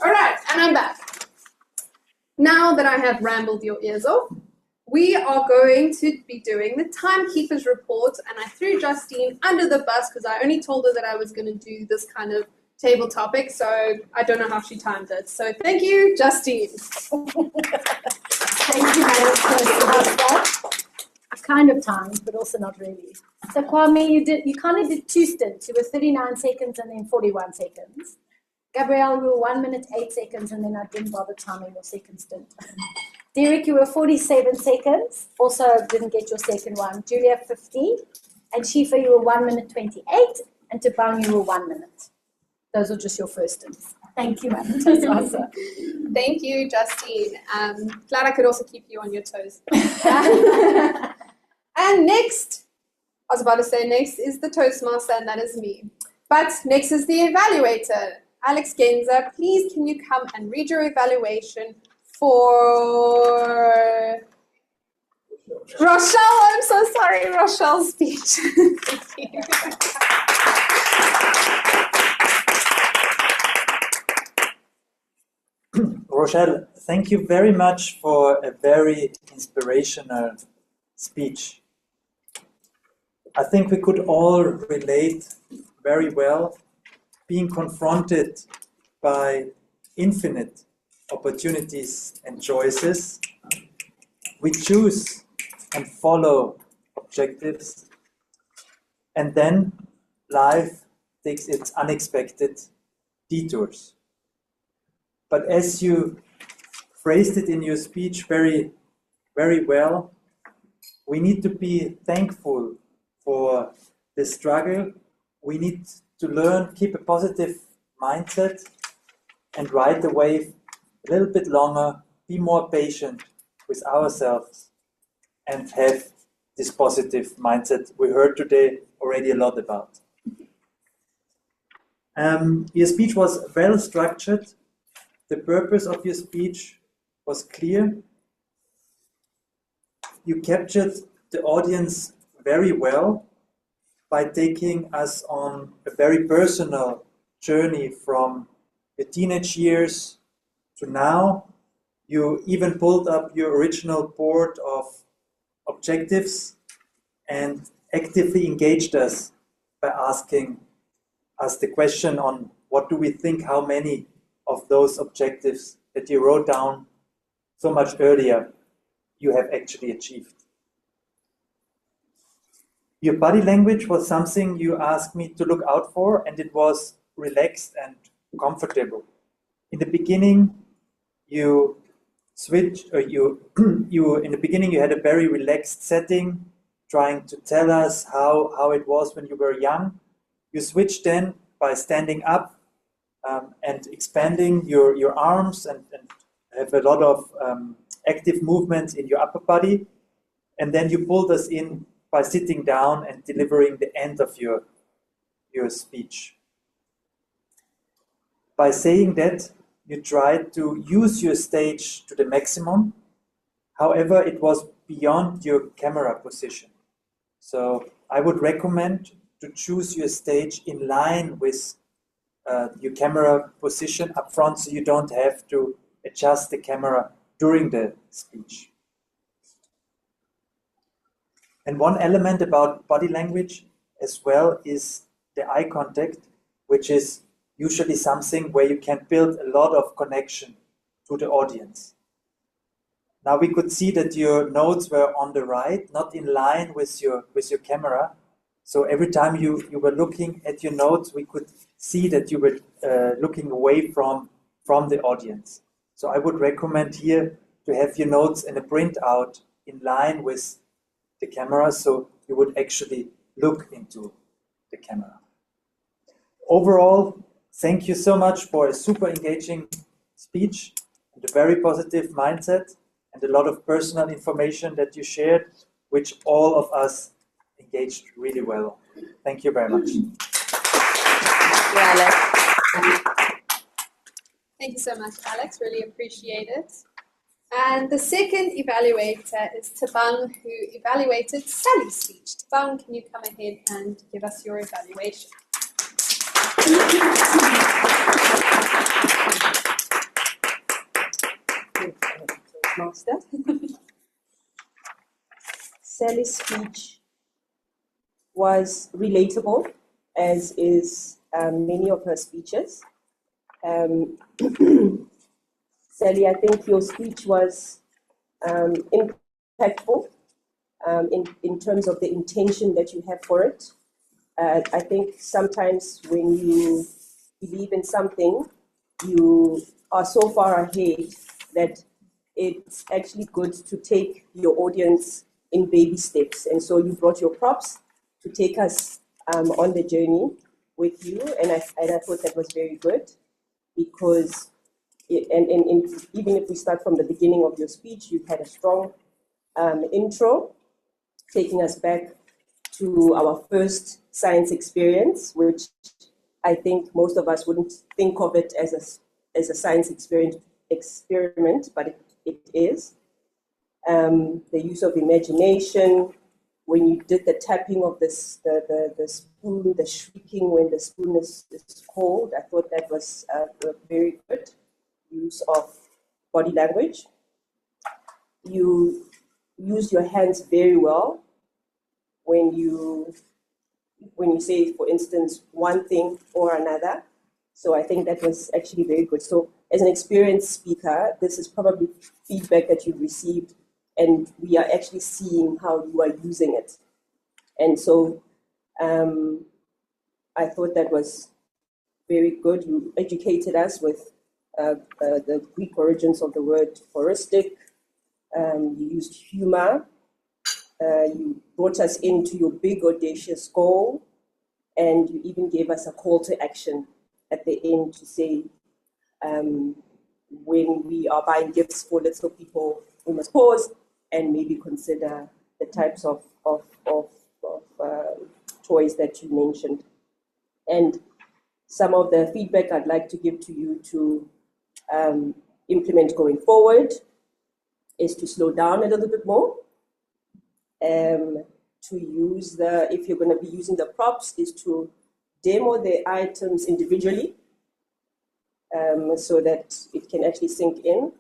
All right, and I'm back. Now that I have rambled your ears off, we are going to be doing the timekeeper's report, and I threw Justine under the bus because I only told her that I was going to do this kind of table topic, so I don't know how she timed it. So thank you, Justine. Thank you, Madam President. I kind of timed, but also not really. So Kwame, you kind of did two stints. You were 39 seconds and then 41 seconds. Gabrielle, you were 1 minute, 8 seconds, and then I didn't bother timing your second stint. Derek, you were 47 seconds, also didn't get your second one. Julia, 50. And Shifa, you were 1 minute, 28. And Tabang, you were 1 minute. Those are just your first stints. Thank you, Madam Toastmaster. Thank you, Justine. Glad I could also keep you on your toes. And next, I was about to say next is the Toastmaster, and that is me. But next is the evaluator. Alex Genza, please can you come and read your evaluation for Rochelle? I'm so sorry, Rochelle's speech. Thank you. Rochelle, thank you very much for a very inspirational speech. I think we could all relate very well being confronted by infinite opportunities and choices. We choose and follow objectives, and then life takes its unexpected detours. But as you phrased it in your speech very, very well, we need to be thankful for the struggle. We need to learn, keep a positive mindset, and ride the wave a little bit longer, be more patient with ourselves, and have this positive mindset we heard today already a lot about. Your speech was well structured. The purpose of your speech was clear. You captured the audience very well by taking us on a very personal journey from your teenage years to now. You even pulled up your original board of objectives and actively engaged us by asking us the question on what do we think, how many of those objectives that you wrote down so much earlier you have actually achieved. Your body language was something you asked me to look out for, and it was relaxed and comfortable. In the beginning, you switched, or you in the beginning you had a very relaxed setting, trying to tell us how it was when you were young. You switched then by standing up and expanding your arms and have a lot of active movements in your upper body. And then you pulled us in by sitting down and delivering the end of your speech. By saying that, you tried to use your stage to the maximum. However, it was beyond your camera position. So I would recommend to choose your stage in line with your camera position up front, so you don't have to adjust the camera during the speech. And one element about body language as well is the eye contact, which is usually something where you can build a lot of connection to the audience. Now we could see that your notes were on the right, not in line with your camera. So every time you were looking at your notes, we could see that you were looking away from the audience. So I would recommend here to have your notes in a printout in line with the camera, so you would actually look into the camera. Overall, thank you so much for a super engaging speech and a very positive mindset and a lot of personal information that you shared, which all of us engaged really well. Thank you very much. Thank you so much, Alex. Really appreciate it. And the second evaluator is Tabang, who evaluated Sally's speech. Tabang, can you come ahead and give us your evaluation? Master. Sally's speech was relatable, as is many of her speeches. Sally, I think your speech was impactful in terms of the intention that you have for it. I think sometimes when you believe in something, you are so far ahead that it's actually good to take your audience in baby steps. And so you brought your props to take us on the journey with you. And I thought that was very good because even if we start from the beginning of your speech, you had a strong intro, taking us back to our first science experience, which I think most of us wouldn't think of it as a science experiment, but it is. The use of imagination, when you did the tapping of the spoon, the shrieking when the spoon is cold, I thought that was a very good use of body language. You use your hands very well when you say, for instance, one thing or another. So I think that was actually very good. So as an experienced speaker, this is probably feedback that you've received, and we are actually seeing how you are using it. And so I thought that was very good. You educated us with the Greek origins of the word heuristic. You used humor. You brought us into your big, audacious goal. And you even gave us a call to action at the end to say, when we are buying gifts for little people, we must pause and maybe consider the types of toys that you mentioned. And some of the feedback I'd like to give to you to implement going forward is to slow down a little bit more. To use if you're going to be using the props, is to demo the items individually so that it can actually sink in.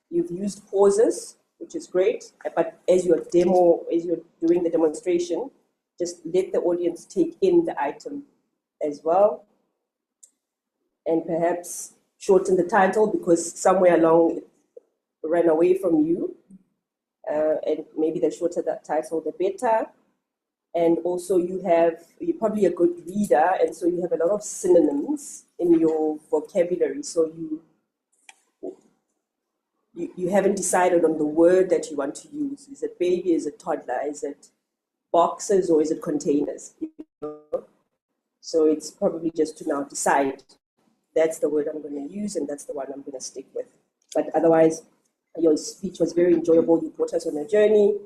You've used pauses which is great. But as you're doing the demonstration, just let the audience take in the item as well. And perhaps shorten the title because somewhere along it ran away from you. And maybe the shorter that title, the better. And also you're probably a good reader, and so you have a lot of synonyms in your vocabulary. So you haven't decided on the word that you want to use. Is it baby, is it toddler, is it boxes, or is it containers? So it's probably just to now decide, that's the word I'm going to use and that's the one I'm going to stick with. But otherwise, your speech was very enjoyable. You brought us on a journey.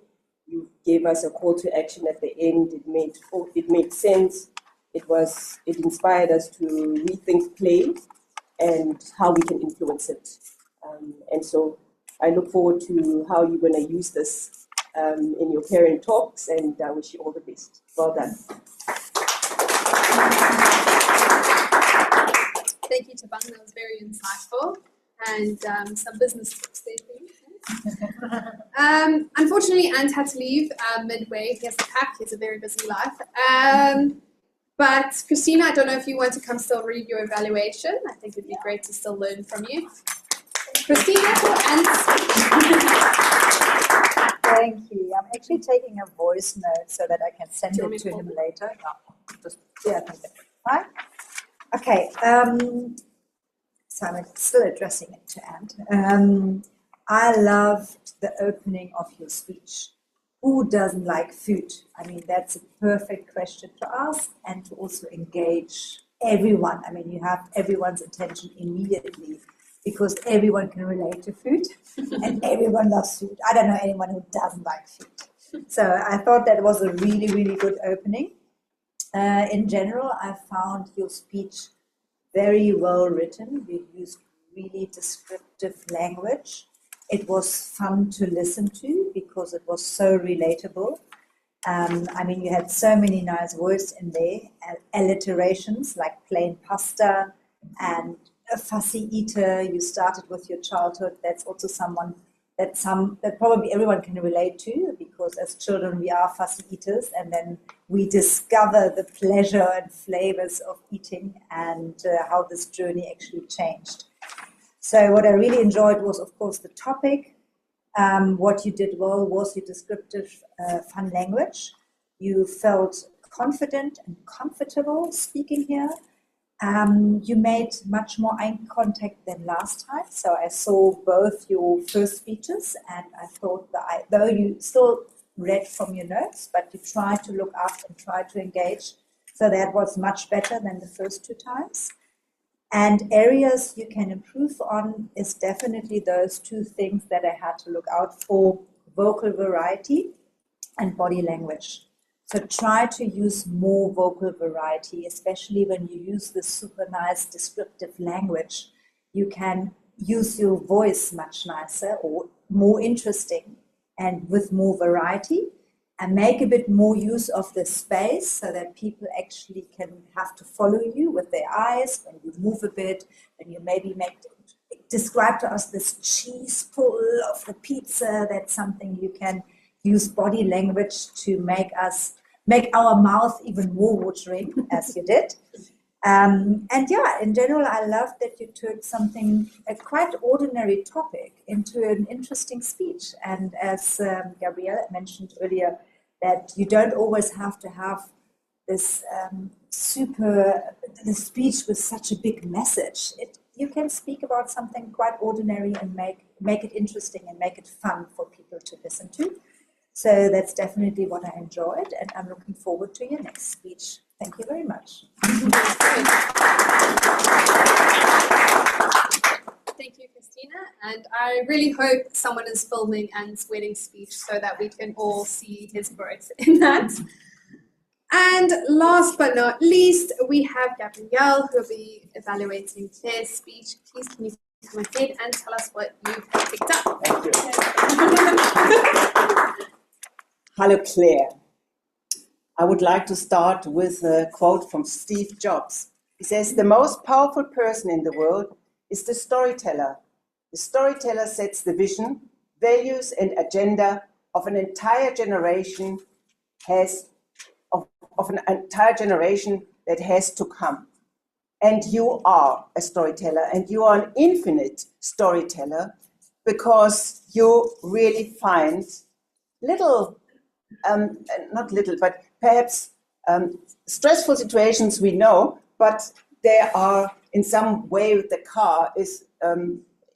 You gave us a call to action at the end. It made sense. It inspired us to rethink play and how we can influence it. And so I look forward to how you're going to use this in your parent talks, and I wish you all the best. Well done. Thank you, Tabang. That was very insightful, and some business tips there for you. Unfortunately, Ant had to leave midway. He has to pack. He has a very busy life. But Christina, I don't know if you want to come still read your evaluation. I think it'd be great to still learn from you. Christina or Ant? Thank you. I'm actually taking a voice note so that I can send it to him later. No, just, yeah, I think that's fine. Okay. So I'm still addressing it to Ant. I loved the opening of your speech. Who doesn't like food? I mean, that's a perfect question to ask and to also engage everyone. I mean, you have everyone's attention immediately because everyone can relate to food and everyone loves food. I don't know anyone who doesn't like food. So I thought that was a really, really good opening. In general, I found your speech very well written. You used really descriptive language. It was fun to listen to because it was so relatable. I mean, you had so many nice words in there, alliterations like plain pasta and a fussy eater. You started with your childhood. That's also someone that probably everyone can relate to, because as children we are fussy eaters, and then we discover the pleasure and flavors of eating and how this journey actually changed. So what I really enjoyed was, of course, the topic. What you did well was your descriptive, fun language. You felt confident and comfortable speaking here. You made much more eye contact than last time. So I saw both your first speeches, and I thought that though you still read from your notes, but you tried to look up and try to engage. So that was much better than the first two times. And areas you can improve on is definitely those two things that I had to look out for: vocal variety and body language. So try to use more vocal variety, especially when you use this super nice descriptive language. You can use your voice much nicer or more interesting and with more variety, and make a bit more use of the space so that people actually can have to follow you with their eyes when you move a bit, when you maybe describe to us this cheese pull of the pizza. That's something you can use body language to make our mouth even more watering, as you did. And yeah, in general, I love that you turned a quite ordinary topic into an interesting speech. And as Gabrielle mentioned earlier, that you don't always have to have this the speech with such a big message. You can speak about something quite ordinary and make it interesting and make it fun for people to listen to. So that's definitely what I enjoyed, and I'm looking forward to your next speech. Thank you very much. Thank you, Christina. And I really hope someone is filming Ant's wedding speech so that we can all see his growth in that. And last but not least, we have Gabrielle, who will be evaluating Claire's speech. Please, can you come ahead and tell us what you picked up? Thank you. Hello, Claire. I would like to start with a quote from Steve Jobs. He says, "The most powerful person in the world is the storyteller. The storyteller sets the vision, values and agenda of an entire generation that has to come. And you are a storyteller, and you are an infinite storyteller, because you really find little, not little, but perhaps stressful situations we know, but there are in some way with the car is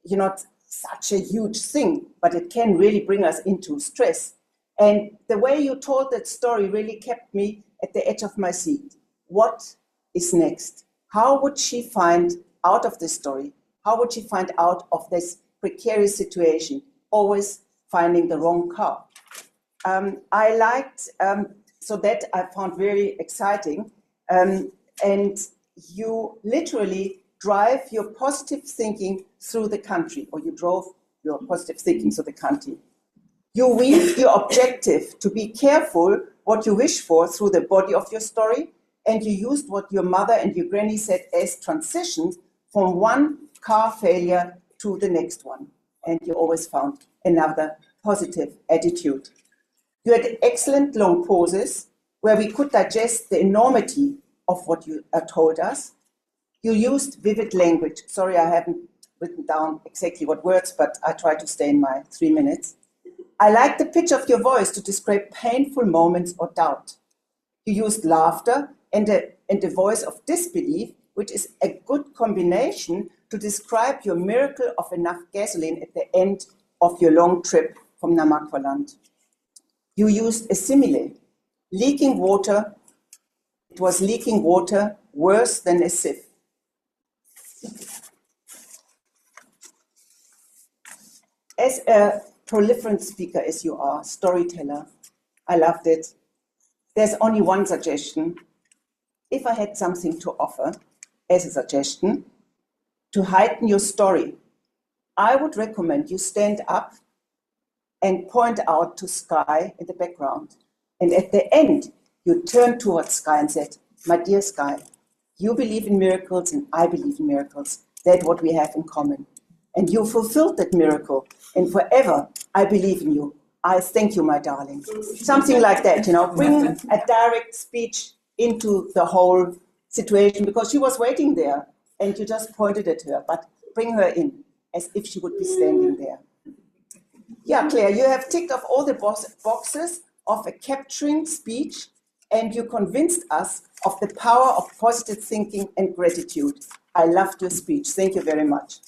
not such a huge thing, but it can really bring us into stress. And the way you told that story really kept me at the edge of my seat. What is next? How would she find out of this story? How would she find out of this precarious situation, always finding the wrong car? I liked, so that I found very exciting. And you literally drive your positive thinking through the country, or you drove your positive thinking through the country. You weave your objective to be careful what you wish for through the body of your story, and you used what your mother and your granny said as transitions from one car failure to the next one. And you always found another positive attitude. You had excellent long pauses where we could digest the enormity of what you told us. You used vivid language. Sorry, I haven't written down exactly what words, but I try to stay in my 3 minutes. I like the pitch of your voice to describe painful moments or doubt. You used laughter and a voice of disbelief, which is a good combination to describe your miracle of enough gasoline at the end of your long trip from Namakwaland. You used a simile. Leaking water, it was leaking water worse than a sieve. As a proliferant speaker as you are, storyteller, I loved it. There's only one suggestion. If I had something to offer as a suggestion to heighten your story, I would recommend you stand up and point out to sky in the background. And at the end, you turn towards sky and said, my dear sky, you believe in miracles and I believe in miracles. That's what we have in common. And you fulfilled that miracle. And forever, I believe in you. I thank you, my darling. Something like that, bring a direct speech into the whole situation, because she was waiting there and you just pointed at her, but bring her in as if she would be standing there. Yeah, Claire, you have ticked off all the boxes of a capturing speech, and you convinced us of the power of positive thinking and gratitude. I loved your speech. Thank you very much.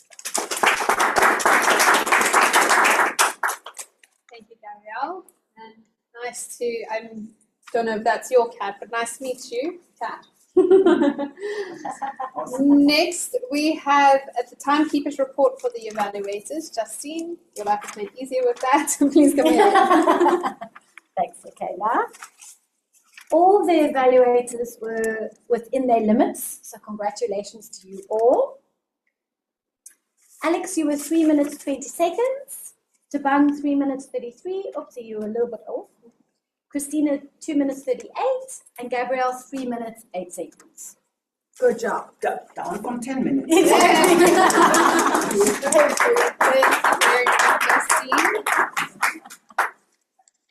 Thank you, Gabrielle. And nice to, I don't know if that's your cat, but nice to meet you, cat. Next, we have the timekeeper's report for the evaluators. Justine, your life is made easier with that. Please come here. Thanks, Michaela. All the evaluators were within their limits, so congratulations to you all. Alex, you were 3 minutes 20 seconds. Tabang, 3 minutes 33. Oops, you were a little bit off. Christina, 2 minutes 38. And Gabrielle, 3 minutes 8 seconds. Good job. Down from 10 minutes. Exactly. Very good, Justine.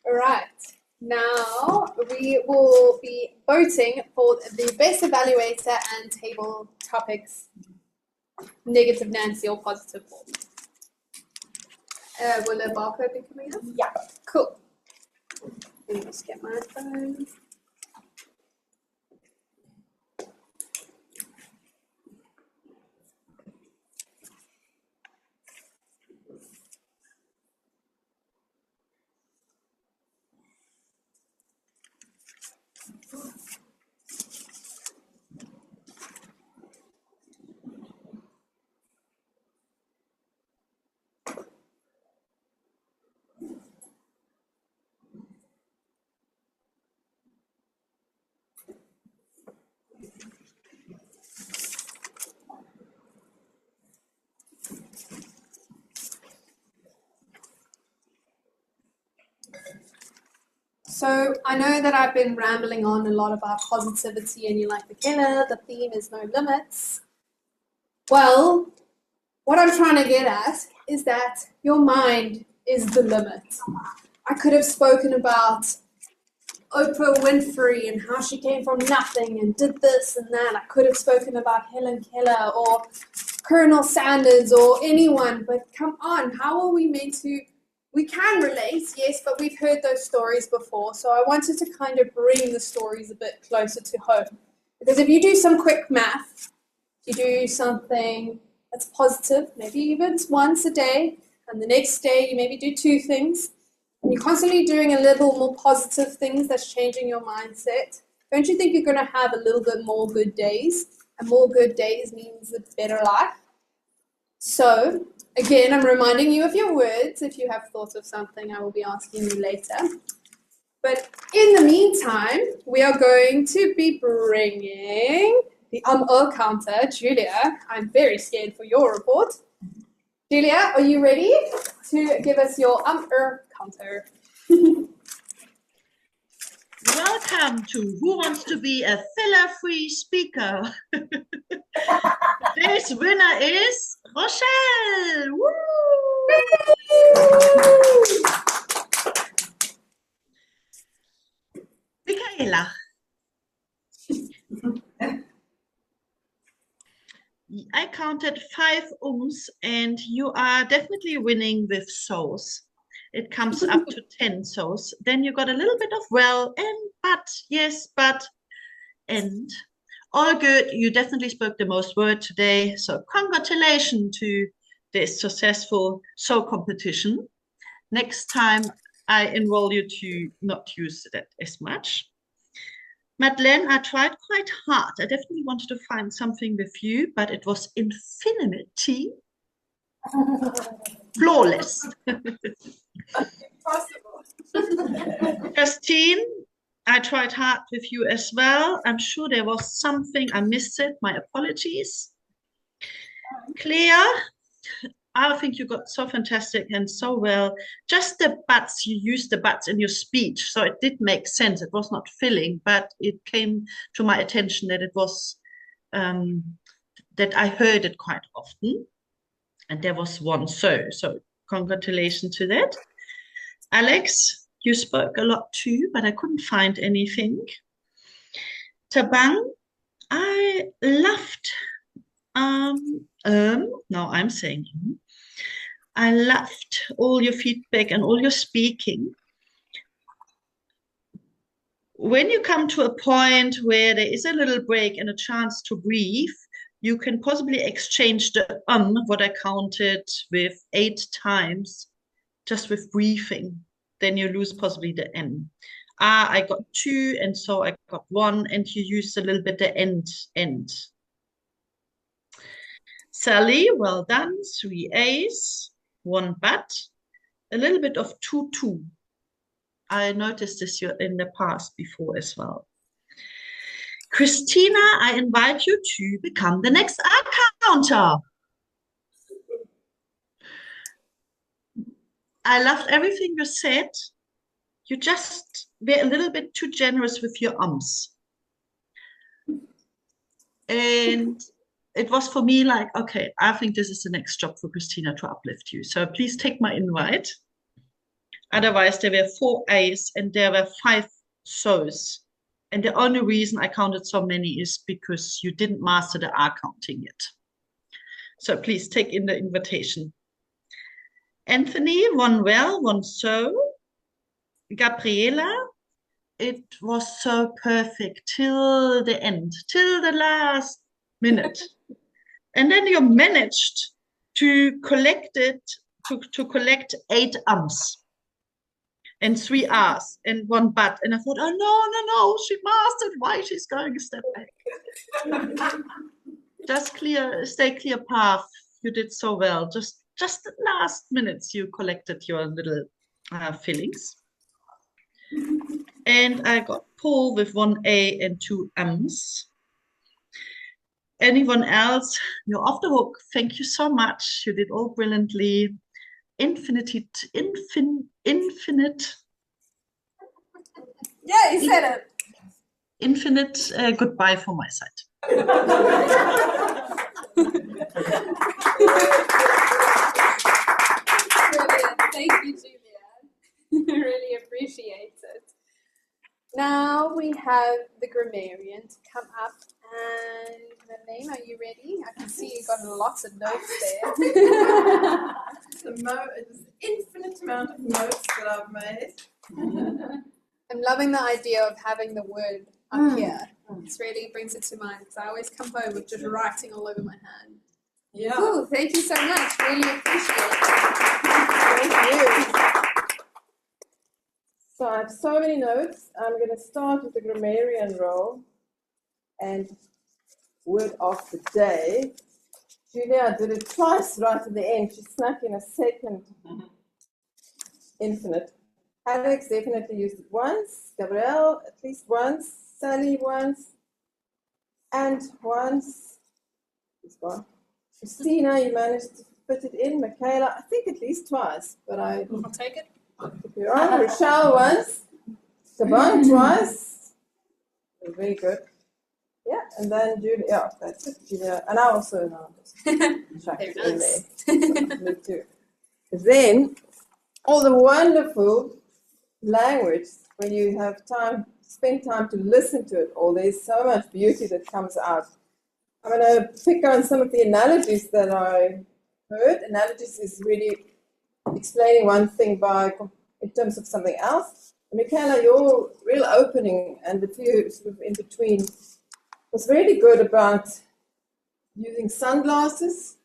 All right. Now we will be voting for the best evaluator and table topics, negative Nancy or positive Paul. Will a barcode be coming up? Yeah. Cool. Let me just get my phone. So I know that I've been rambling on a lot about positivity and you're like, Michaela, the theme is no limits. Well, what I'm trying to get at is that your mind is the limit. I could have spoken about Oprah Winfrey and how she came from nothing and did this and that. I could have spoken about Helen Keller or Colonel Sanders or anyone, but come on, how are we meant to? We can relate, yes, but we've heard those stories before. So I wanted to kind of bring the stories a bit closer to home. Because if you do some quick math, you do something that's positive, maybe even once a day, and the next day you maybe do 2 things, and you're constantly doing a little more positive things that's changing your mindset, don't you think you're going to have a little bit more good days? And more good days means a better life. So, again, I'm reminding you of your words. If you have thought of something, I will be asking you later. But in the meantime, we are going to be bringing the counter. Julia, I'm very scared for your report. Julia, are you ready to give us your counter? Welcome to Who Wants to Be a Filler-Free Speaker? Today's winner is Rochelle. Woo! Michaela. I counted 5 and you are definitely winning with so's. It comes up to 10 so's. Then you got a little bit of well and but, yes, but, and. All good. You definitely spoke the most word today. So congratulations to this successful so competition. Next time I enroll you to not use that as much. Madeleine, I tried quite hard. I definitely wanted to find something with you, but it was infinity. Flawless. Impossible. Christine, I tried hard with you as well. I'm sure there was something I missed it. My apologies. Claire, I think you got so fantastic and so well. Just the buts, you used the buts in your speech. So it did make sense. It was not filling, but it came to my attention that it was, that I heard it quite often. And there was one so congratulations to that. Alex, you spoke a lot too, but I couldn't find anything. Tabang, I loved, no, I'm saying, I loved all your feedback and all your speaking. When you come to a point where there is a little break and a chance to breathe, you can possibly exchange the what I counted with 8 times, just with breathing. Then you lose possibly the N. I got 2, and so I got 1, and you used a little bit the end. Sally, well done. 3 A's, 1 but, a little bit of 2. I noticed this in the past before as well. Christina, I invite you to become the next counter. I loved everything you said. You just were a little bit too generous with your And it was for me like, okay, I think this is the next job for Christina to uplift you. So please take my invite. Otherwise, there were 4 A's and there were 5 so's. And the only reason I counted so many is because you didn't master the R counting yet. So please take in the invitation. Anthony, 1 well, 1 so. Gabriela, it was so perfect till the end, till the last minute. And then you managed to collect it, to collect 8 and 3 R's and 1 but. And I thought, oh, no, she mastered. Why she's going a step back? Just stay clear path. You did so well. Just the last minutes you collected your little fillings. And I got Paul with 1 A and 2 Anyone else? You're off the hook. Thank you so much. You did all brilliantly. Infinite. Yeah, you said it. Infinite goodbye from my side. Brilliant. Thank you, Now we have the grammarian to come up. And Madeleine, are you ready? I can see you got lots of notes there. It's an infinite amount of notes that I've made. I'm loving the idea of having the word up here. It really brings it to mind because I always come home with just writing all over my hand. Yeah. Cool. Thank you so much. Really appreciate it. Thank you. So I have so many notes. I'm going to start with the grammarian role and word of the day. Julia did it twice right at the end. She snuck in a second infinite. Alex definitely used it once. Gabrielle at least once. Sally once. And once. This one. Christina, you managed to fit it in. Michaela, I think at least twice, but I'll take it. You're on. Rochelle once. Saban twice. Very good. Yeah, and then Julia. Yeah, that's it. Julia, and I also know. Very nice. Me too. Then all the wonderful language when you have time, spend time to listen to it all. There's so much beauty that comes out. I'm going to pick on some of the analogies that I heard. Analogies is really explaining one thing in terms of something else. Michaela, your real opening and the few sort of in between was really good about using sunglasses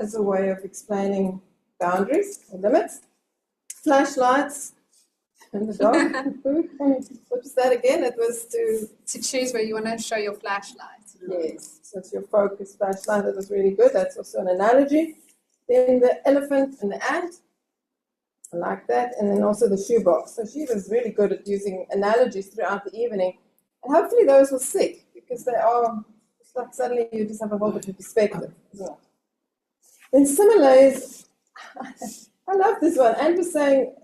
as a way of explaining boundaries or limits, flashlights, and the dog. What was that again? It was to choose where you want to show your flashlight. Yes, so it's your focus flashlight. That was really good. That's also an analogy. Then the elephant and the ant. I like that. And then also the shoebox. So she was really good at using analogies throughout the evening. And hopefully those will stick because they are, it's like suddenly you just have a whole different perspective. Then similes, I love this one. Ant was saying,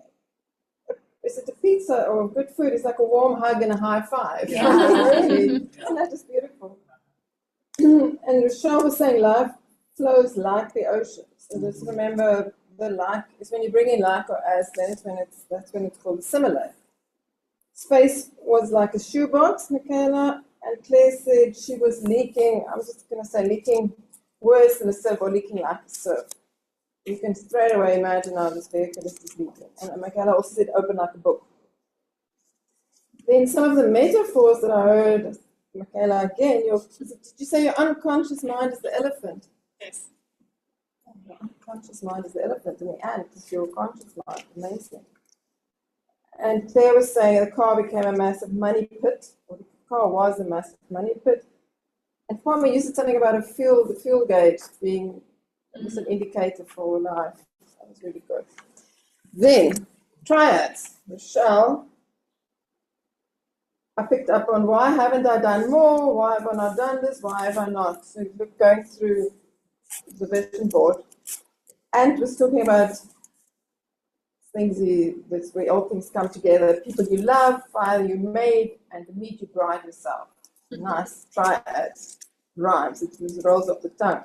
is it a pizza or good food? It's like a warm hug and a high five. Yeah. Really. And that is beautiful. And Rochelle was saying life flows like the ocean. So just remember the like is when you bring in like or as, then that's when it's called similar. Space was like a shoebox, Michaela, and Claire said she was leaking. I'm just going to say leaking worse than a sieve or leaking like a sieve. You can straight away imagine how this vehicle is leaking. And Michaela also said open like a book. Then some of the metaphors that I heard, Michaela, again, did you say your unconscious mind is the elephant? Yes. Your unconscious mind is the elephant, and the ant is your conscious mind. Amazing. And Claire was saying the car became a massive money pit, or the car was a massive money pit. And Kwame used something about the fuel gauge being just an indicator for life. That was really good. Then, triads. Rochelle, I picked up on why haven't I done more? Why have I not done this? Why have I not? So going through the vision board. And was talking about things where all things come together. People you love, fire you made, and the meat you bride yourself. Nice triads. Rhymes. It was rolls off the tongue.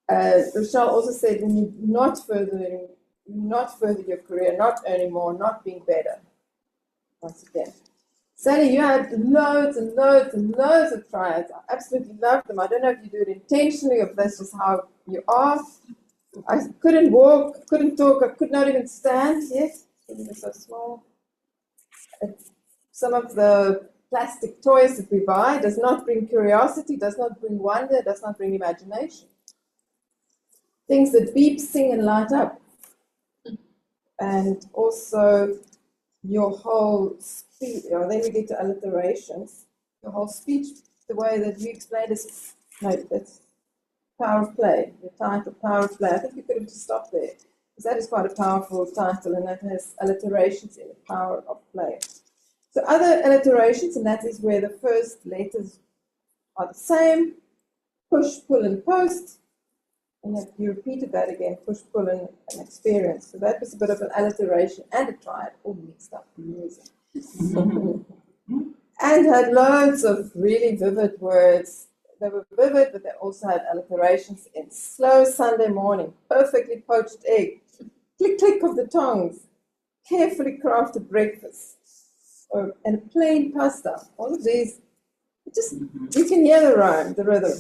Rochelle also said not furthering your career, not earning more, not being better. Once again. Sally, you had loads and loads and loads of triads. I absolutely loved them. I don't know if you do it intentionally or if that's just how you are. I couldn't walk, couldn't talk, I could not even stand. Yes, it was so small. Some of the plastic toys that we buy does not bring curiosity, does not bring wonder, does not bring imagination. Things that beep, sing, and light up. And also your whole speech, then we get to alliterations. Your whole speech, the way that you explained is, that's power of play, the title, power of play. I think you could have just stopped there, because that is quite a powerful title, and that has alliterations in it, power of play. So other alliterations, and that is where the first letters are the same, push, pull, and post. And you repeated that again, push, pull, and experience. So that was a bit of an alliteration and a triad, all mixed up in music. And had loads of really vivid words. They were vivid, but they also had alliterations in slow Sunday morning, perfectly poached egg, click, click of the tongues, carefully crafted breakfast, and a plain pasta. All of these, you can hear the rhyme, the rhythm.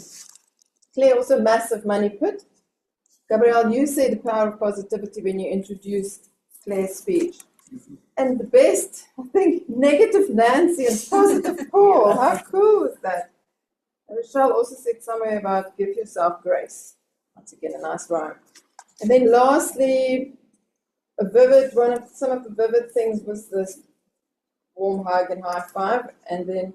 Claire, also massive money pit. Gabrielle, you said the power of positivity when you introduced Claire's speech. And the best, I think, negative Nancy and positive Paul. How cool is that? And Rochelle also said somewhere about give yourself grace. Once again, a nice rhyme. And then lastly, some of the vivid things was this warm hug and high five. And then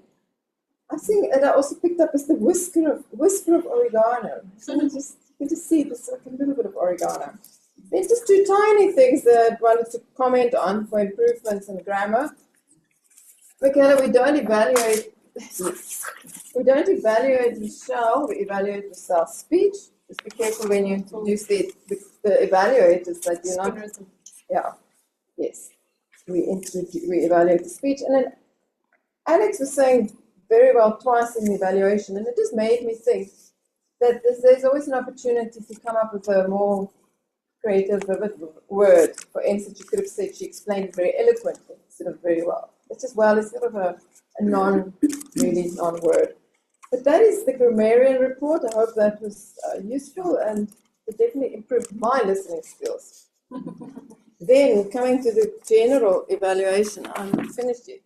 I think, and I also picked up is the whisper of oregano. So you can just see this like a little bit of oregano. There's just two tiny things that I wanted to comment on for improvements in grammar. Michaela, we don't evaluate Michelle, we evaluate Michelle's speech. Just be careful when you introduce the evaluators that you're not. Yeah, yes. We evaluate the speech. And then Alex was saying very well twice in the evaluation, and it just made me think that there's always an opportunity to come up with a more creative, vivid word. For instance, you could have said she explained it very eloquently instead of very well. It's just well, it's sort of a really non-word. But that is the grammarian report. I hope that was useful and it definitely improved my listening skills. Then coming to the general evaluation, I'm not finished yet.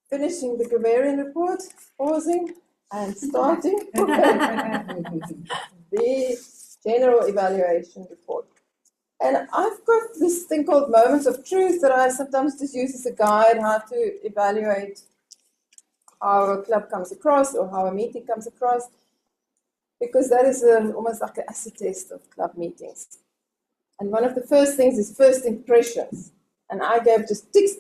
Finishing the grammarian report, pausing and starting the general evaluation report. And I've got this thing called moments of truth that I sometimes just use as a guide how to evaluate how a club comes across or how a meeting comes across, because that is almost like an acid test of club meetings. And one of the first things is first impressions. And I gave just ticks,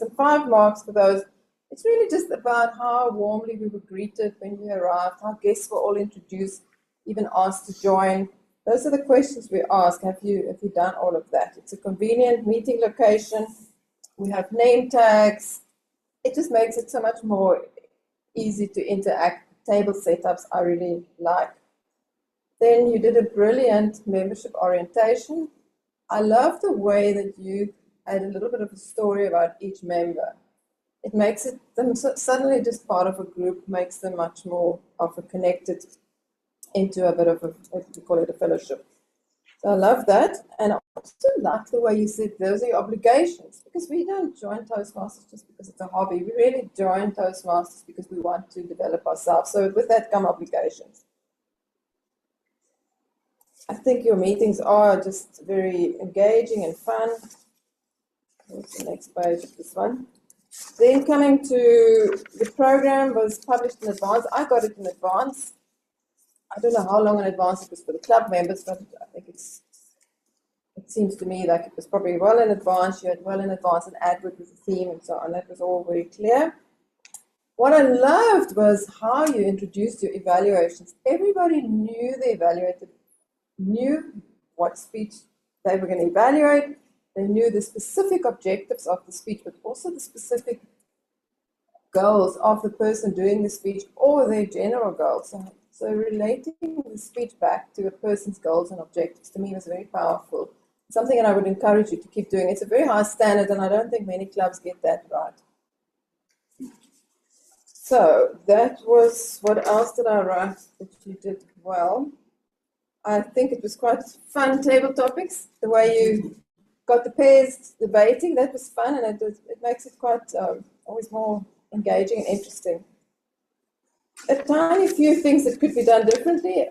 and 5 marks for those. It's really just about how warmly we were greeted when we arrived, how guests were all introduced, even asked to join. Those are the questions we ask. Have you done all of that? It's a convenient meeting location. We have name tags. It just makes it so much more easy to interact. Table setups I really like. Then you did a brilliant membership orientation. I love the way that you had a little bit of a story about each member. It makes them suddenly just part of a group, makes them much more of a connected into a bit of a, what do you call it, a fellowship. So I love that. And I also like the way you said those are your obligations, because we don't join Toastmasters just because it's a hobby. We really join Toastmasters because we want to develop ourselves. So with that come obligations. I think your meetings are just very engaging and fun. What's the next page of this one? Then coming to the program was published in advance. I got it in advance. I don't know how long in advance it was for the club members, but I think it seems to me like it was probably well in advance. You had well in advance an advert with a theme and so on. That was all very clear. What I loved was how you introduced your evaluations. Everybody knew the evaluator, knew what speech they were going to evaluate. They knew the specific objectives of the speech, but also the specific goals of the person doing the speech or their general goals. So relating the speech back to a person's goals and objectives to me was very powerful. Something that I would encourage you to keep doing. It's a very high standard, and I don't think many clubs get that right. So that was, what else did I write that you did well? I think it was quite fun table topics, the way you got the pairs debating. That was fun, and it makes it quite always more engaging and interesting. A tiny few things that could be done differently.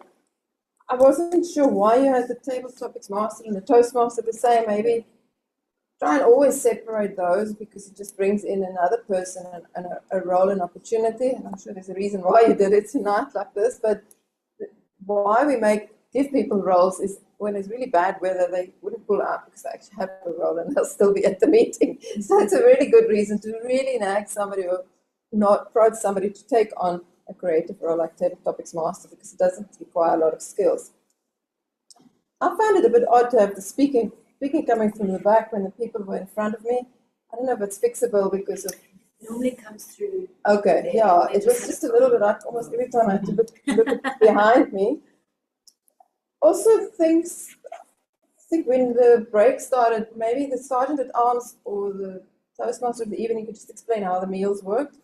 I wasn't sure why you had the table topics master and the Toastmaster the same. Maybe try and always separate those, because it just brings in another person and a role and opportunity. And I'm sure there's a reason why you did it tonight like this, but why we give people roles is when it's really bad weather, they wouldn't pull out because they actually have a role and they'll still be at the meeting. So it's a really good reason to really nag somebody or not prod somebody to take on a creative role like Table Topics Master, because it doesn't require a lot of skills. I found it a bit odd to have the speaking coming from the back when the people were in front of me. I don't know if it's fixable because of... It normally comes through. Okay, yeah, it was just a little bit like almost every time I had to look behind me. Also think when the break started, maybe the sergeant at arms or the Toastmaster of the evening, you could just explain how the meals worked.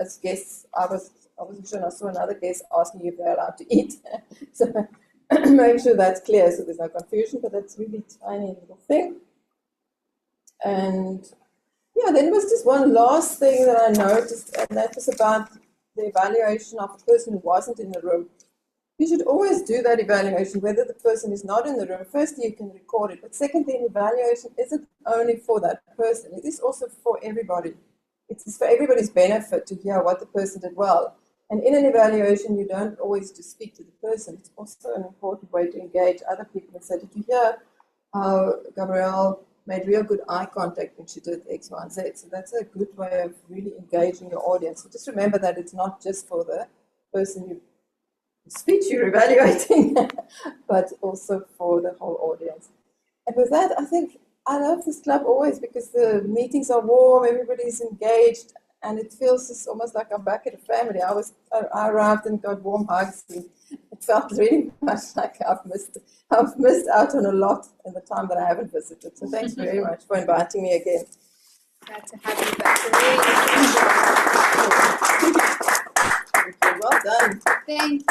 As guests, I wasn't sure, and I saw another guest asking if they're allowed to eat. So make sure that's clear so there's no confusion, but that's really tiny little thing. And yeah, then there was just one last thing that I noticed, and that was about the evaluation of a person who wasn't in the room. You should always do that evaluation, whether the person is not in the room. Firstly, you can record it, but secondly, an evaluation isn't only for that person, it is also for everybody. It's for everybody's benefit to hear what the person did well. And in an evaluation, you don't always just speak to the person. It's also an important way to engage other people and say, did you hear how Gabrielle made real good eye contact when she did X, Y, and Z? So that's a good way of really engaging your audience. So just remember that it's not just for the person speech you're evaluating, but also for the whole audience. And with that, I think I love this club always because the meetings are warm, everybody's engaged, and it feels just almost like I'm back at a family. I arrived and got warm hugs, and it felt really much like I've missed out on a lot in the time that I haven't visited. So thanks very much for inviting me again. Glad to have you back. Well done. Thank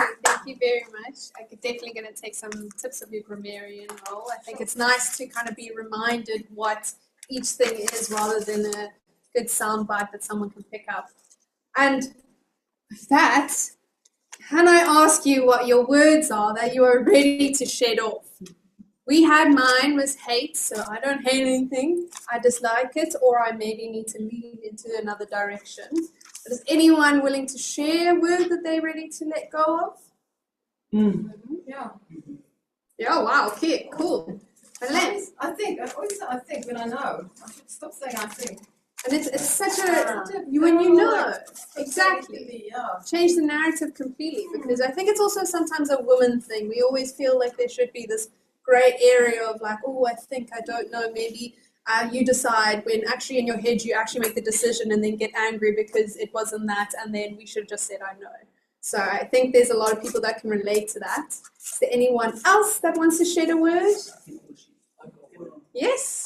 you very much. I'm definitely going to take some tips of your grammarian role. I think it's nice to kind of be reminded what each thing is rather than a good soundbite that someone can pick up. And with that, can I ask you what your words are that you are ready to shed off? Mine was hate, so I don't hate anything. I dislike it, or I maybe need to lean into another direction. But is anyone willing to share a word that they're ready to let go of? Yeah. Yeah, wow, okay, cool. I think when I know. I should stop saying I think. And it's such when you know, exactly. Change the narrative completely, because I think it's also sometimes a woman thing. We always feel like there should be this gray area of like, oh, I think, I don't know, maybe you decide, when actually in your head you actually make the decision and then get angry because it wasn't that, and then we should have just said I know. So I think there's a lot of people that can relate to that. Is there anyone else that wants to shed a word? Yes?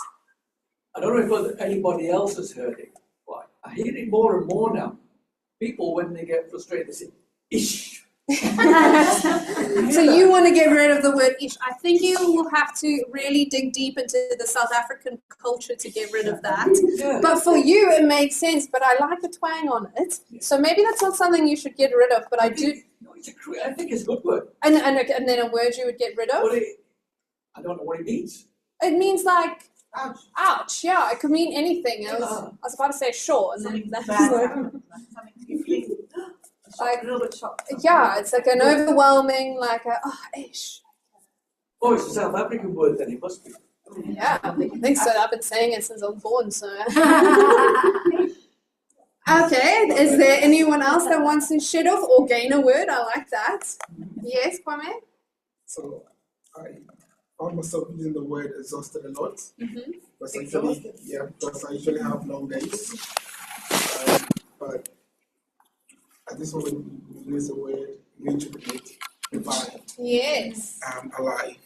I don't know if anybody else has heard it, but I hear it more and more now. People, when they get frustrated, they say, ish. So you want to get rid of the word ish. I think you will have to really dig deep into the South African culture to get rid of that. Yeah. But for you, it makes sense. But I like the twang on it. Yeah. So maybe that's not something you should get rid of. But I think it's a good word. And then a word you would get rid of? Well, I don't know what it means. It means like, ouch. Yeah, it could mean anything. I was about to say sure. And then that's like, yeah, it's like an overwhelming, like ish. Oh, it's a South African word then, it must be. Yeah, I think so. I've been saying it since I was born, so. Okay, is there anyone else that wants to shed off or gain a word? I like that. Yes, Kwame? So, I found myself using the word exhausted a lot. Mm-hmm. Because I usually have long days. But I just want to use the word rejuvenate, revive. Yes. Alive.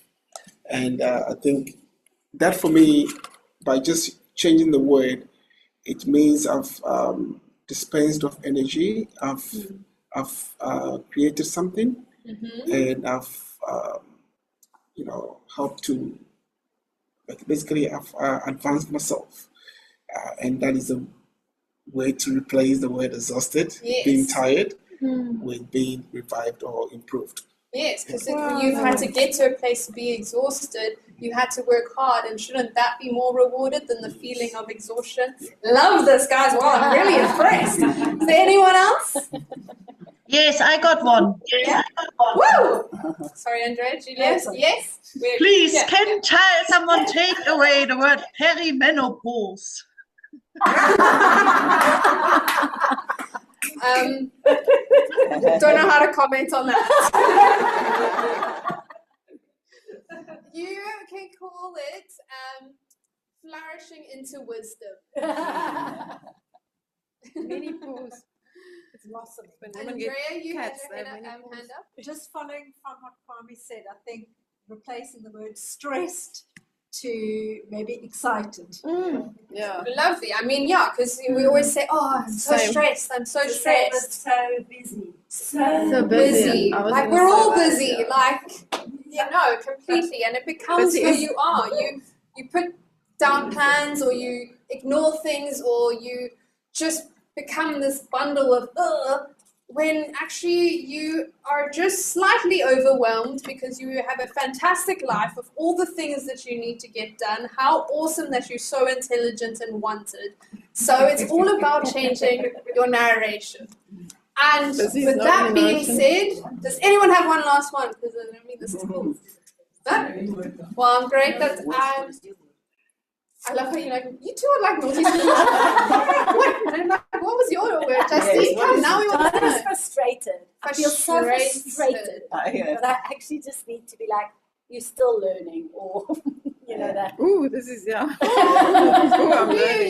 And I think that for me, by just changing the word, it means I've dispensed of energy, I've created something, and I've helped to basically I've advanced myself, and that is a way to replace the word exhausted, being tired, with being revived or improved. Yes, because you've had to get to a place to be exhausted, you had to work hard, and shouldn't that be more rewarded than the feeling of exhaustion? Love this, guys. Wow, I'm really impressed. Is there anyone else? Yes, I got one. Yeah. Woo! Sorry, Andrea. Juliet? Yes? Please, can someone take away the word perimenopause? Don't know how to comment on that. You can call it flourishing into wisdom. Many poos. It's blossom. Andrea, you had your hand up. Just following from what Kwame said, I think replacing the word stressed to maybe excited. Yeah. Lovely. I mean, yeah, because we always say, oh, I'm so stressed. I'm so stressed. So busy. So busy. Like, we're all busy. Like, you know, completely. And it becomes who you are. You put down plans, or you ignore things, or you just become this bundle of when actually you are just slightly overwhelmed because you have a fantastic life of all the things that you need to get done. How awesome that you're so intelligent and wanted. So it's all about changing your narration. And with that being said, does anyone have one last one? Because I mean, this is cool. No? Well, I'm great that I love how you like, you two are like naughty. What was your word? Justine, come, now we want to know. I'm frustrated. I feel so frustrated. But I actually just need to be like, you're still learning, or, you know, that. Ooh, this is, yeah.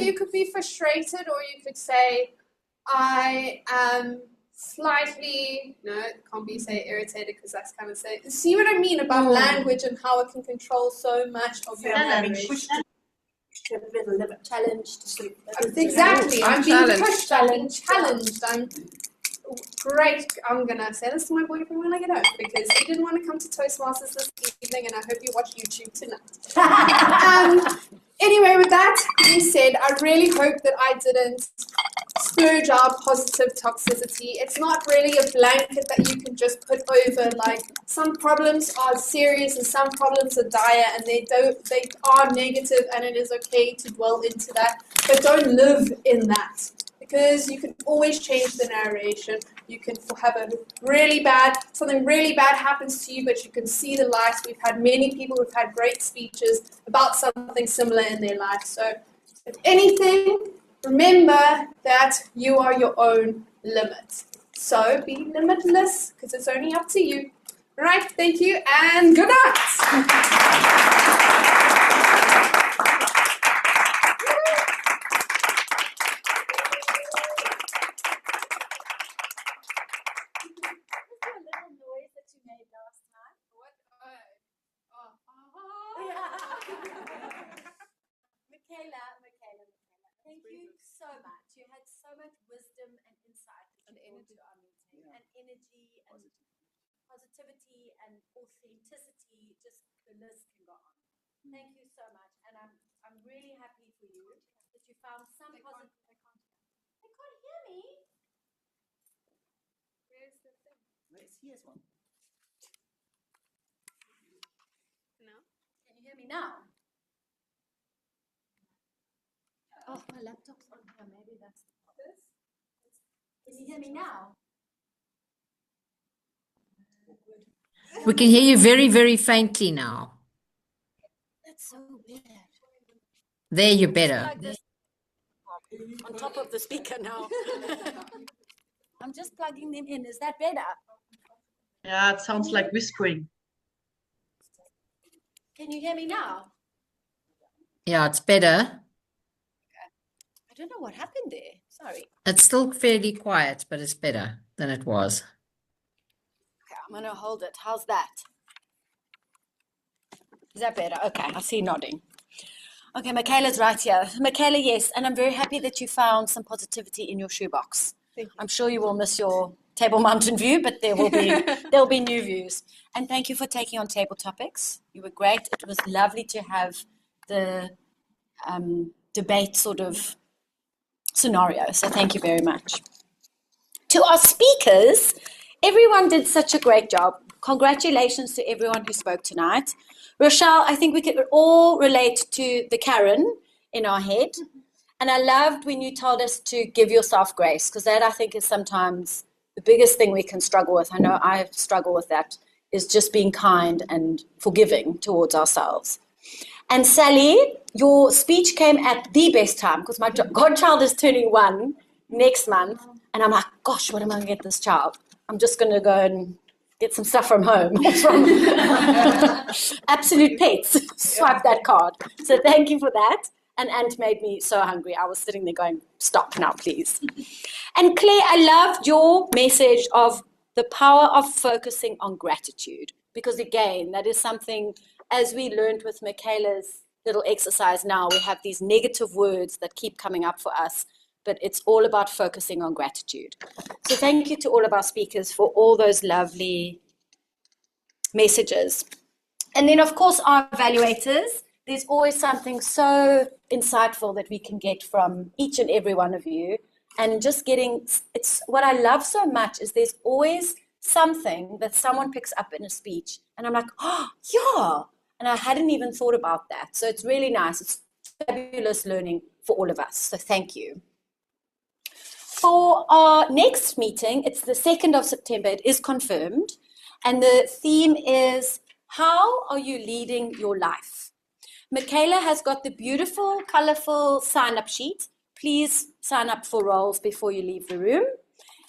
You could be frustrated, or you could say, I am slightly, no, it can't be say irritated, because that's kind of say, see what I mean about language and how it can control so much of your narration. Challenged. Exactly. I'm being pushed. I'm challenged. I'm great. I'm gonna say this to my boyfriend when I get home, because he didn't want to come to Toastmasters this evening, and I hope you watch YouTube tonight. Anyway, with that being said, I really hope that I didn't splurge our positive toxicity. It's not really a blanket that you can just put over. Like, some problems are serious and some problems are dire, and they are negative, and it is okay to dwell into that. But don't live in that, because you can always change the narration. You can have something really bad happens to you, but you can see the light. We've had many people who've had great speeches about something similar in their life. So, if anything, remember that you are your own limit. So be limitless, because it's only up to you. All right, thank you, and good night. Michaela, thank you so much. You had so much wisdom and insight and energy to our meeting, and energy and positivity and authenticity. Just the list can go on. Thank you so much, and I'm really happy for you that you found some positive. They can't hear me. Where's the thing? Here's one. No. Can you hear me now? Oh, my laptop's on here. Maybe that's this. Can you hear me now? We can hear you very, very faintly now. That's so weird. There, you're better. Like this on top of the speaker now. I'm just plugging them in. Is that better? Yeah, it sounds like whispering. Can you hear me now? Yeah, it's better. I don't know what happened there. Sorry. It's still fairly quiet, but it's better than it was. Okay, I'm going to hold it. How's that? Is that better? Okay, I see nodding. Okay, Michaela's right here. Michaela, yes, and I'm very happy that you found some positivity in your shoebox. Thank you. I'm sure you will miss your Table Mountain view, but there'll be new views. And thank you for taking on table topics. You were great. It was lovely to have the debate sort of scenario. So thank you very much. To our speakers, everyone did such a great job. Congratulations to everyone who spoke tonight. Rochelle, I think we could all relate to the Karen in our head. And I loved when you told us to give yourself grace, because that I think is sometimes the biggest thing we can struggle with. I know I struggle with that, is just being kind and forgiving towards ourselves. And Sally, your speech came at the best time, because my godchild is turning 1 next month. And I'm like, gosh, what am I going to get this child? I'm just going to go and get some stuff from home, from Absolute Pets. Swipe that card. So thank you for that. And Ant made me so hungry. I was sitting there going, stop now, please. And Claire, I loved your message of the power of focusing on gratitude. Because again, that is something, as we learned with Michaela's little exercise now. We have these negative words that keep coming up for us, but it's all about focusing on gratitude. So thank you to all of our speakers for all those lovely messages. And then, of course, our evaluators. There's always something so insightful that we can get from each and every one of you. And just getting, it's what I love so much is there's always something that someone picks up in a speech. And I'm like, oh, yeah. And I hadn't even thought about that. So it's really nice. It's fabulous learning for all of us. So thank you. For our next meeting, it's the 2nd of September. It is confirmed. And the theme is, how are you leading your life? Michaela has got the beautiful, colorful sign-up sheet. Please sign up for roles before you leave the room.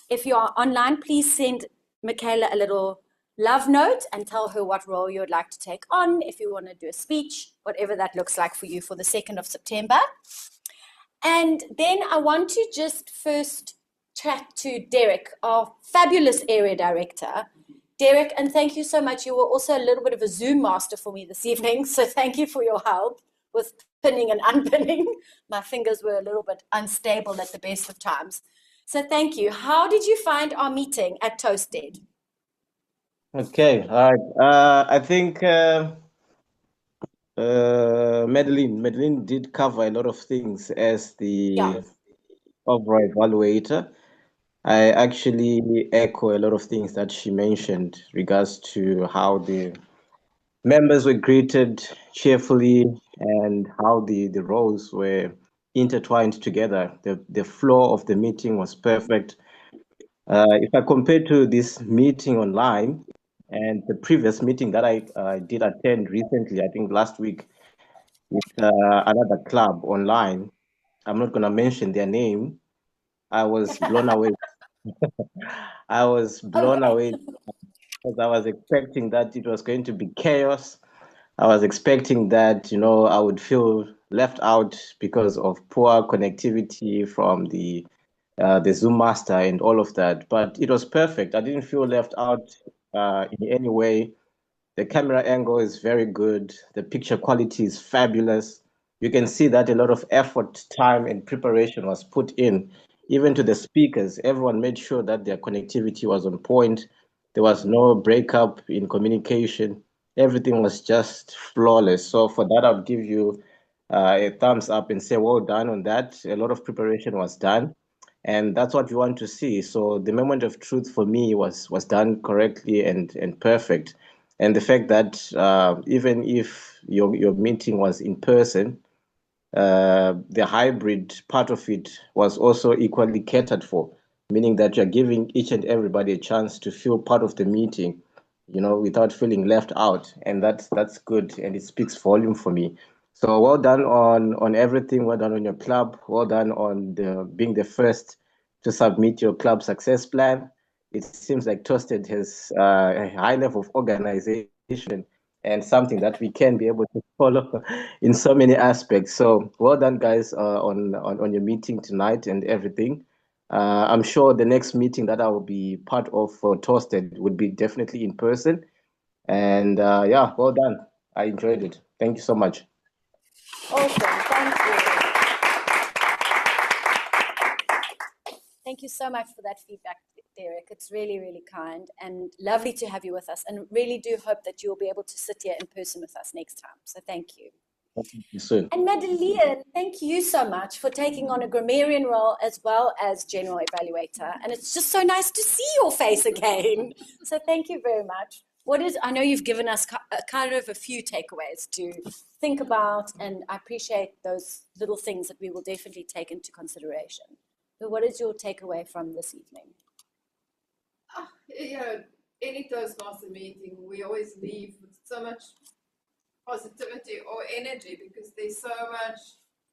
If you are online, please send Michaela a little love note and tell her what role you would like to take on, if you want to do a speech, whatever that looks like for you for the 2nd of September. And then I want to just first chat to Derek, our fabulous area director. Derek, and thank you so much. You were also a little bit of a Zoom master for me this evening, so thank you for your help with pinning and unpinning. My fingers were a little bit unstable at the best of times. So thank you. How did you find our meeting at Toasted? Okay, all right. I think Madeline did cover a lot of things as the overall evaluator. I actually echo a lot of things that she mentioned regards to how the members were greeted cheerfully and how the roles were intertwined together. The flow of the meeting was perfect. If I compare to this meeting online and the previous meeting that I did attend recently, I think last week, with another club online, I'm not going to mention their name. I was blown away. I was blown away because I was expecting that it was going to be chaos. I was expecting that, I would feel left out because of poor connectivity from the Zoom master and all of that. But it was perfect. I didn't feel left out in any way. The camera angle is very good. The picture quality is fabulous. You can see that a lot of effort, time, and preparation was put in. Even to the speakers, everyone made sure that their connectivity was on point. There was no breakup in communication. Everything was just flawless. So for that, I'll give you a thumbs up and say, well done on that. A lot of preparation was done. And that's what we want to see. So the moment of truth for me was done correctly and perfect. And the fact that even if your meeting was in person, the hybrid part of it was also equally catered for, meaning that you're giving each and everybody a chance to feel part of the meeting, without feeling left out. And that's good, and it speaks volume for me. So well done on everything. Well done on your club. Well done on being the first to submit your club success plan. It seems like Toasted has a high level of organization and something that we can be able to follow in so many aspects. So well done, guys, on your meeting tonight and everything. I'm sure the next meeting that I will be part of for Toasted would be definitely in person. And yeah, well done. I enjoyed it. Thank you so much. Awesome. Thank you. Thank you so much for that feedback, Derek. It's really, really kind and lovely to have you with us, and really do hope that you'll be able to sit here in person with us next time. So thank you. Thank you soon. And Madeleine, thank you so much for taking on a grammarian role as well as general evaluator. And it's just so nice to see your face again. So thank you very much. I know you've given us kind of a few takeaways to think about, and I appreciate those little things that we will definitely take into consideration. So what is your takeaway from this evening? Any Toastmaster meeting, we always leave with so much positivity or energy, because there's so much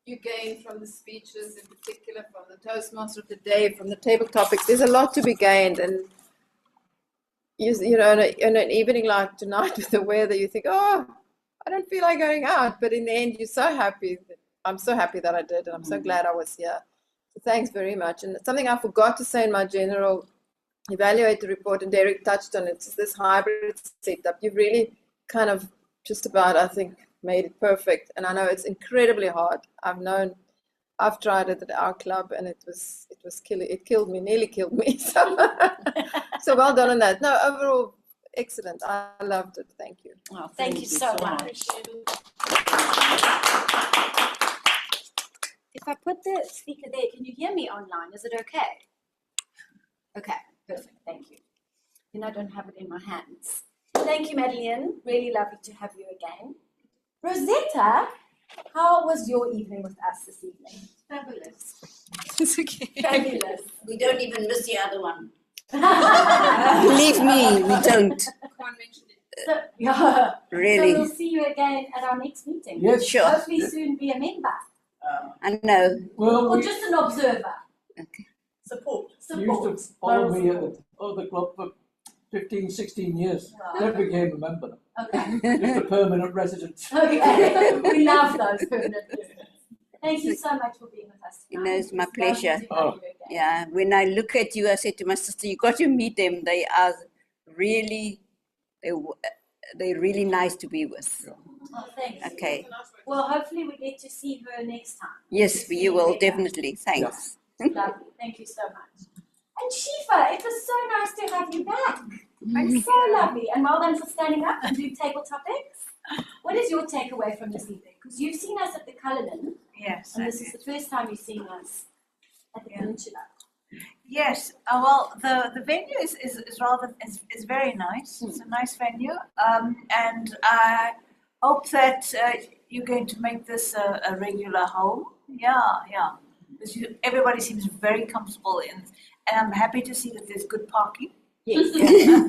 you gain from the speeches, in particular from the Toastmaster of the day, from the table topics. There's a lot to be gained, and in an evening like tonight with the weather, you think, oh, I don't feel like going out, but in the end, you're so happy. I'm so happy that I did, and I'm so glad I was here. So thanks very much. And something I forgot to say in my general evaluator report, and Derek touched on it, is this hybrid setup. You've really kind of just about, I think, made it perfect. And I know it's incredibly hard. I've tried it at our club, and it killed me, nearly killed me. So well done on that. No, overall, excellent. I loved it. Thank you. Oh, thank you so much. If I put the speaker there, can you hear me online? Is it okay? Okay, perfect. Thank you. Then I don't have it in my hands. Thank you, Madeleine. Really lovely to have you again. Rosetta, how was your evening with us this evening? Fabulous. It's okay. Fabulous. We don't even miss the other one. Believe me, we don't. So, yeah. Really. So we'll see you again at our next meeting. Yes. Sure. Hopefully soon be a member. I know. Or just an observer. Okay. Support. You used to follow me at the club for 15, 16 years. Wow. Never became a member. Okay. Just a permanent resident. Okay. We love those permanent residents. Thank you so much for being with us tonight. You know, it's my It's lovely pleasure. to have you again. Yeah, when I look at you, I said to my sister, you got to meet them. They are really, they're really nice to be with. Oh, thanks. Okay. Well, hopefully we get to see her next time. Yes, you will, definitely. Thanks. Lovely. Thank you so much. And Shifa, it was so nice to have you back. It's so lovely. And well done for standing up and doing table topics. What is your takeaway from this evening? Because you've seen us at the Cullinan. Yes. And this is the first time you've seen us at the Peninsula. Yes. Well, the venue is very nice. It's a nice venue, and I hope that you're going to make this a regular home. Yeah. Because everybody seems very comfortable in, and I'm happy to see that there's good parking. Yes.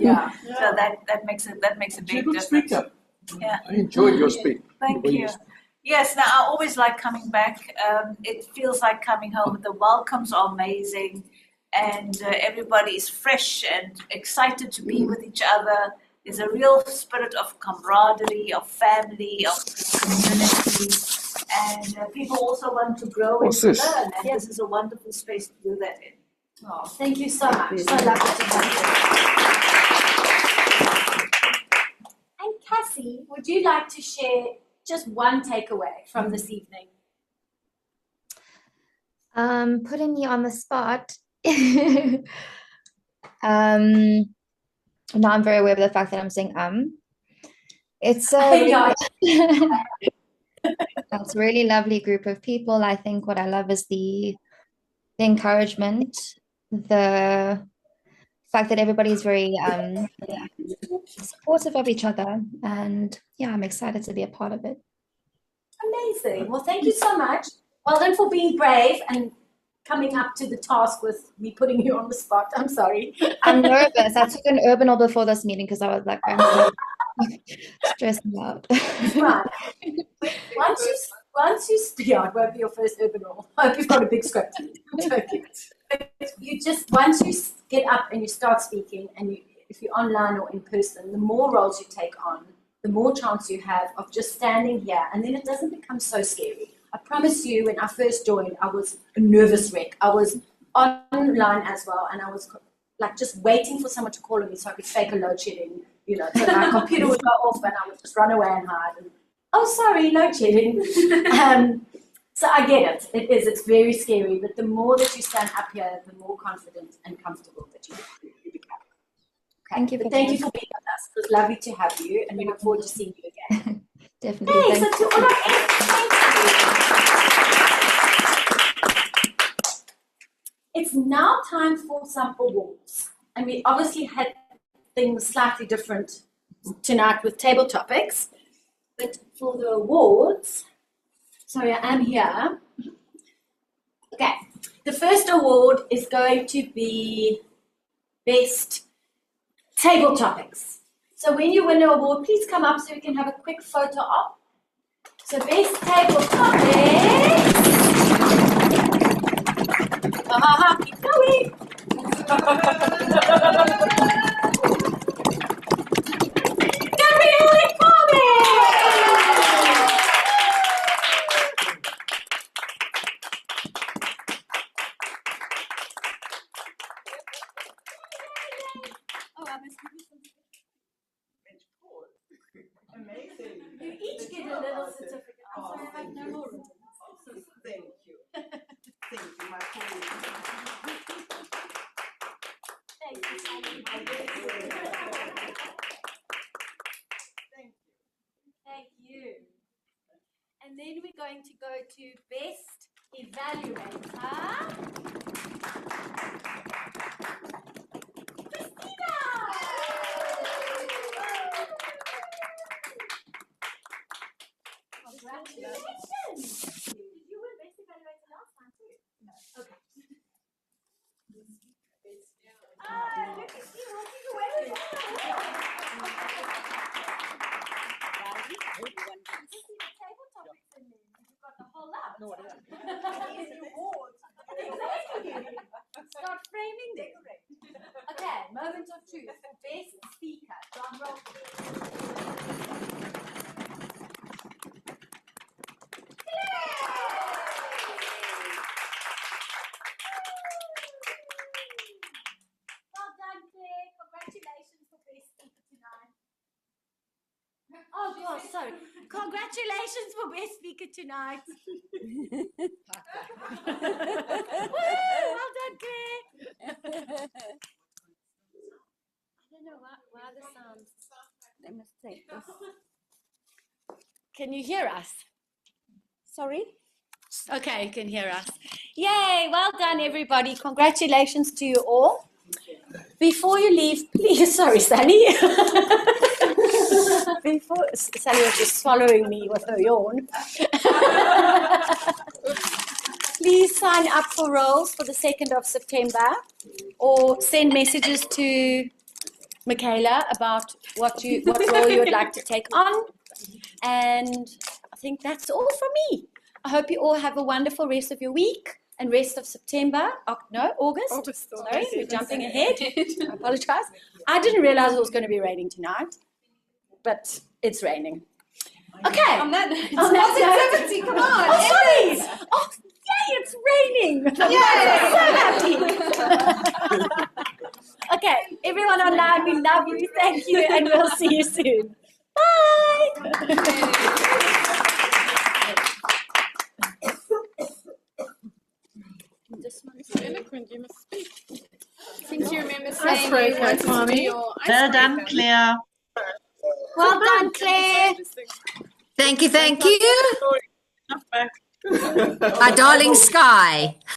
Yeah. So that makes a big Good difference. speaker. Yeah. I enjoyed your speech. Thank you. Yes, now I always like coming back. It feels like coming home. The welcomes are amazing, and everybody is fresh and excited to be with each other. There's a real spirit of camaraderie, of family, of community, and people also want to grow and to learn, and this is a wonderful space to do that in. Oh, thank you so much. So lovely to have you. And Cassie, would you like to share just one takeaway from this evening? Putting me on the spot. Now I'm very aware of the fact that I'm saying It's it's a really lovely group of people. I think what I love is the encouragement, the fact that everybody is very supportive of each other, and yeah, I'm excited to be a part of it. Amazing. Well, thank you so much. Well done for being brave and coming up to the task with me putting you on the spot. I'm sorry. I'm nervous. I took an Urbanol before this meeting because I was like, I'm stressing out. Right. Once you yeah, it won't be your first Urbanol. I hope you've got a big script. You just, once you get up and you start speaking, and if you're online or in person, the more roles you take on, the more chance you have of just standing here, and then it doesn't become so scary. I promise you, when I first joined, I was a nervous wreck. I was online as well, and I was like just waiting for someone to call on me so I could fake a load shedding, you know, so my computer would go off and I would just run away and hide. And, oh, sorry, load shedding. So I get it. It's very scary, but the more that you stand up here, the more confident and comfortable that you become. Okay. Thank you for being with us. It was lovely to have you, and we look forward to seeing you again. Definitely. Hey, so to all our thank you. It's now time for some awards. And we obviously had things slightly different tonight with table topics. But for the awards, sorry, I am here. Okay, the first award is going to be Best Table Topics. So when you win an award, please come up so we can have a quick photo op. So Best Table Topics. Keep going. Gabriele Corbett. Oh, I must give you some. Amazing. You each get a little Thank you. Thank you, my colleague. Thank you, Sally. Thank you. And then we're going to go to Best Evaluator. Christina! Congratulations! Did you win Best Evaluator last time too? No. Okay. Look at you walking away with all the table topics in there. You've got the whole lot. No, easy awards. Exactly. Start framing them. Okay, moment of truth. Best speaker. Drum roll. Well done, Claire. Congratulations for best speaker tonight. Oh gosh, sorry. Congratulations for best speaker tonight. Well done, Claire. I don't know why the sounds. They must take this. Can you hear us? Sorry? Okay, you can hear us. Yay, well done, everybody. Congratulations to you all. Before you leave, please, sorry, Sally. Sally was just swallowing me with her yawn. Please sign up for roles for the 2nd of September or send messages to Michaela about what role you would like to take on. And I think that's all from me. I hope you all have a wonderful rest of your week and rest of September. Oh, no, August. Sorry, we're jumping ahead. I apologize. I didn't realize it was going to be raining tonight, but it's raining. Okay. On that positivity, come on. Oh, sorry. Oh, yay, it's raining. I'm so happy. Okay, everyone online, we love you. Thank you, and we'll see you soon. Bye. This one is eloquent, you must speak. Since you remember saying Icebreaker, you wanted to do Tommy. your Well done, icebreaker. Claire. Well done, Claire. Thank you. Our darling Sky.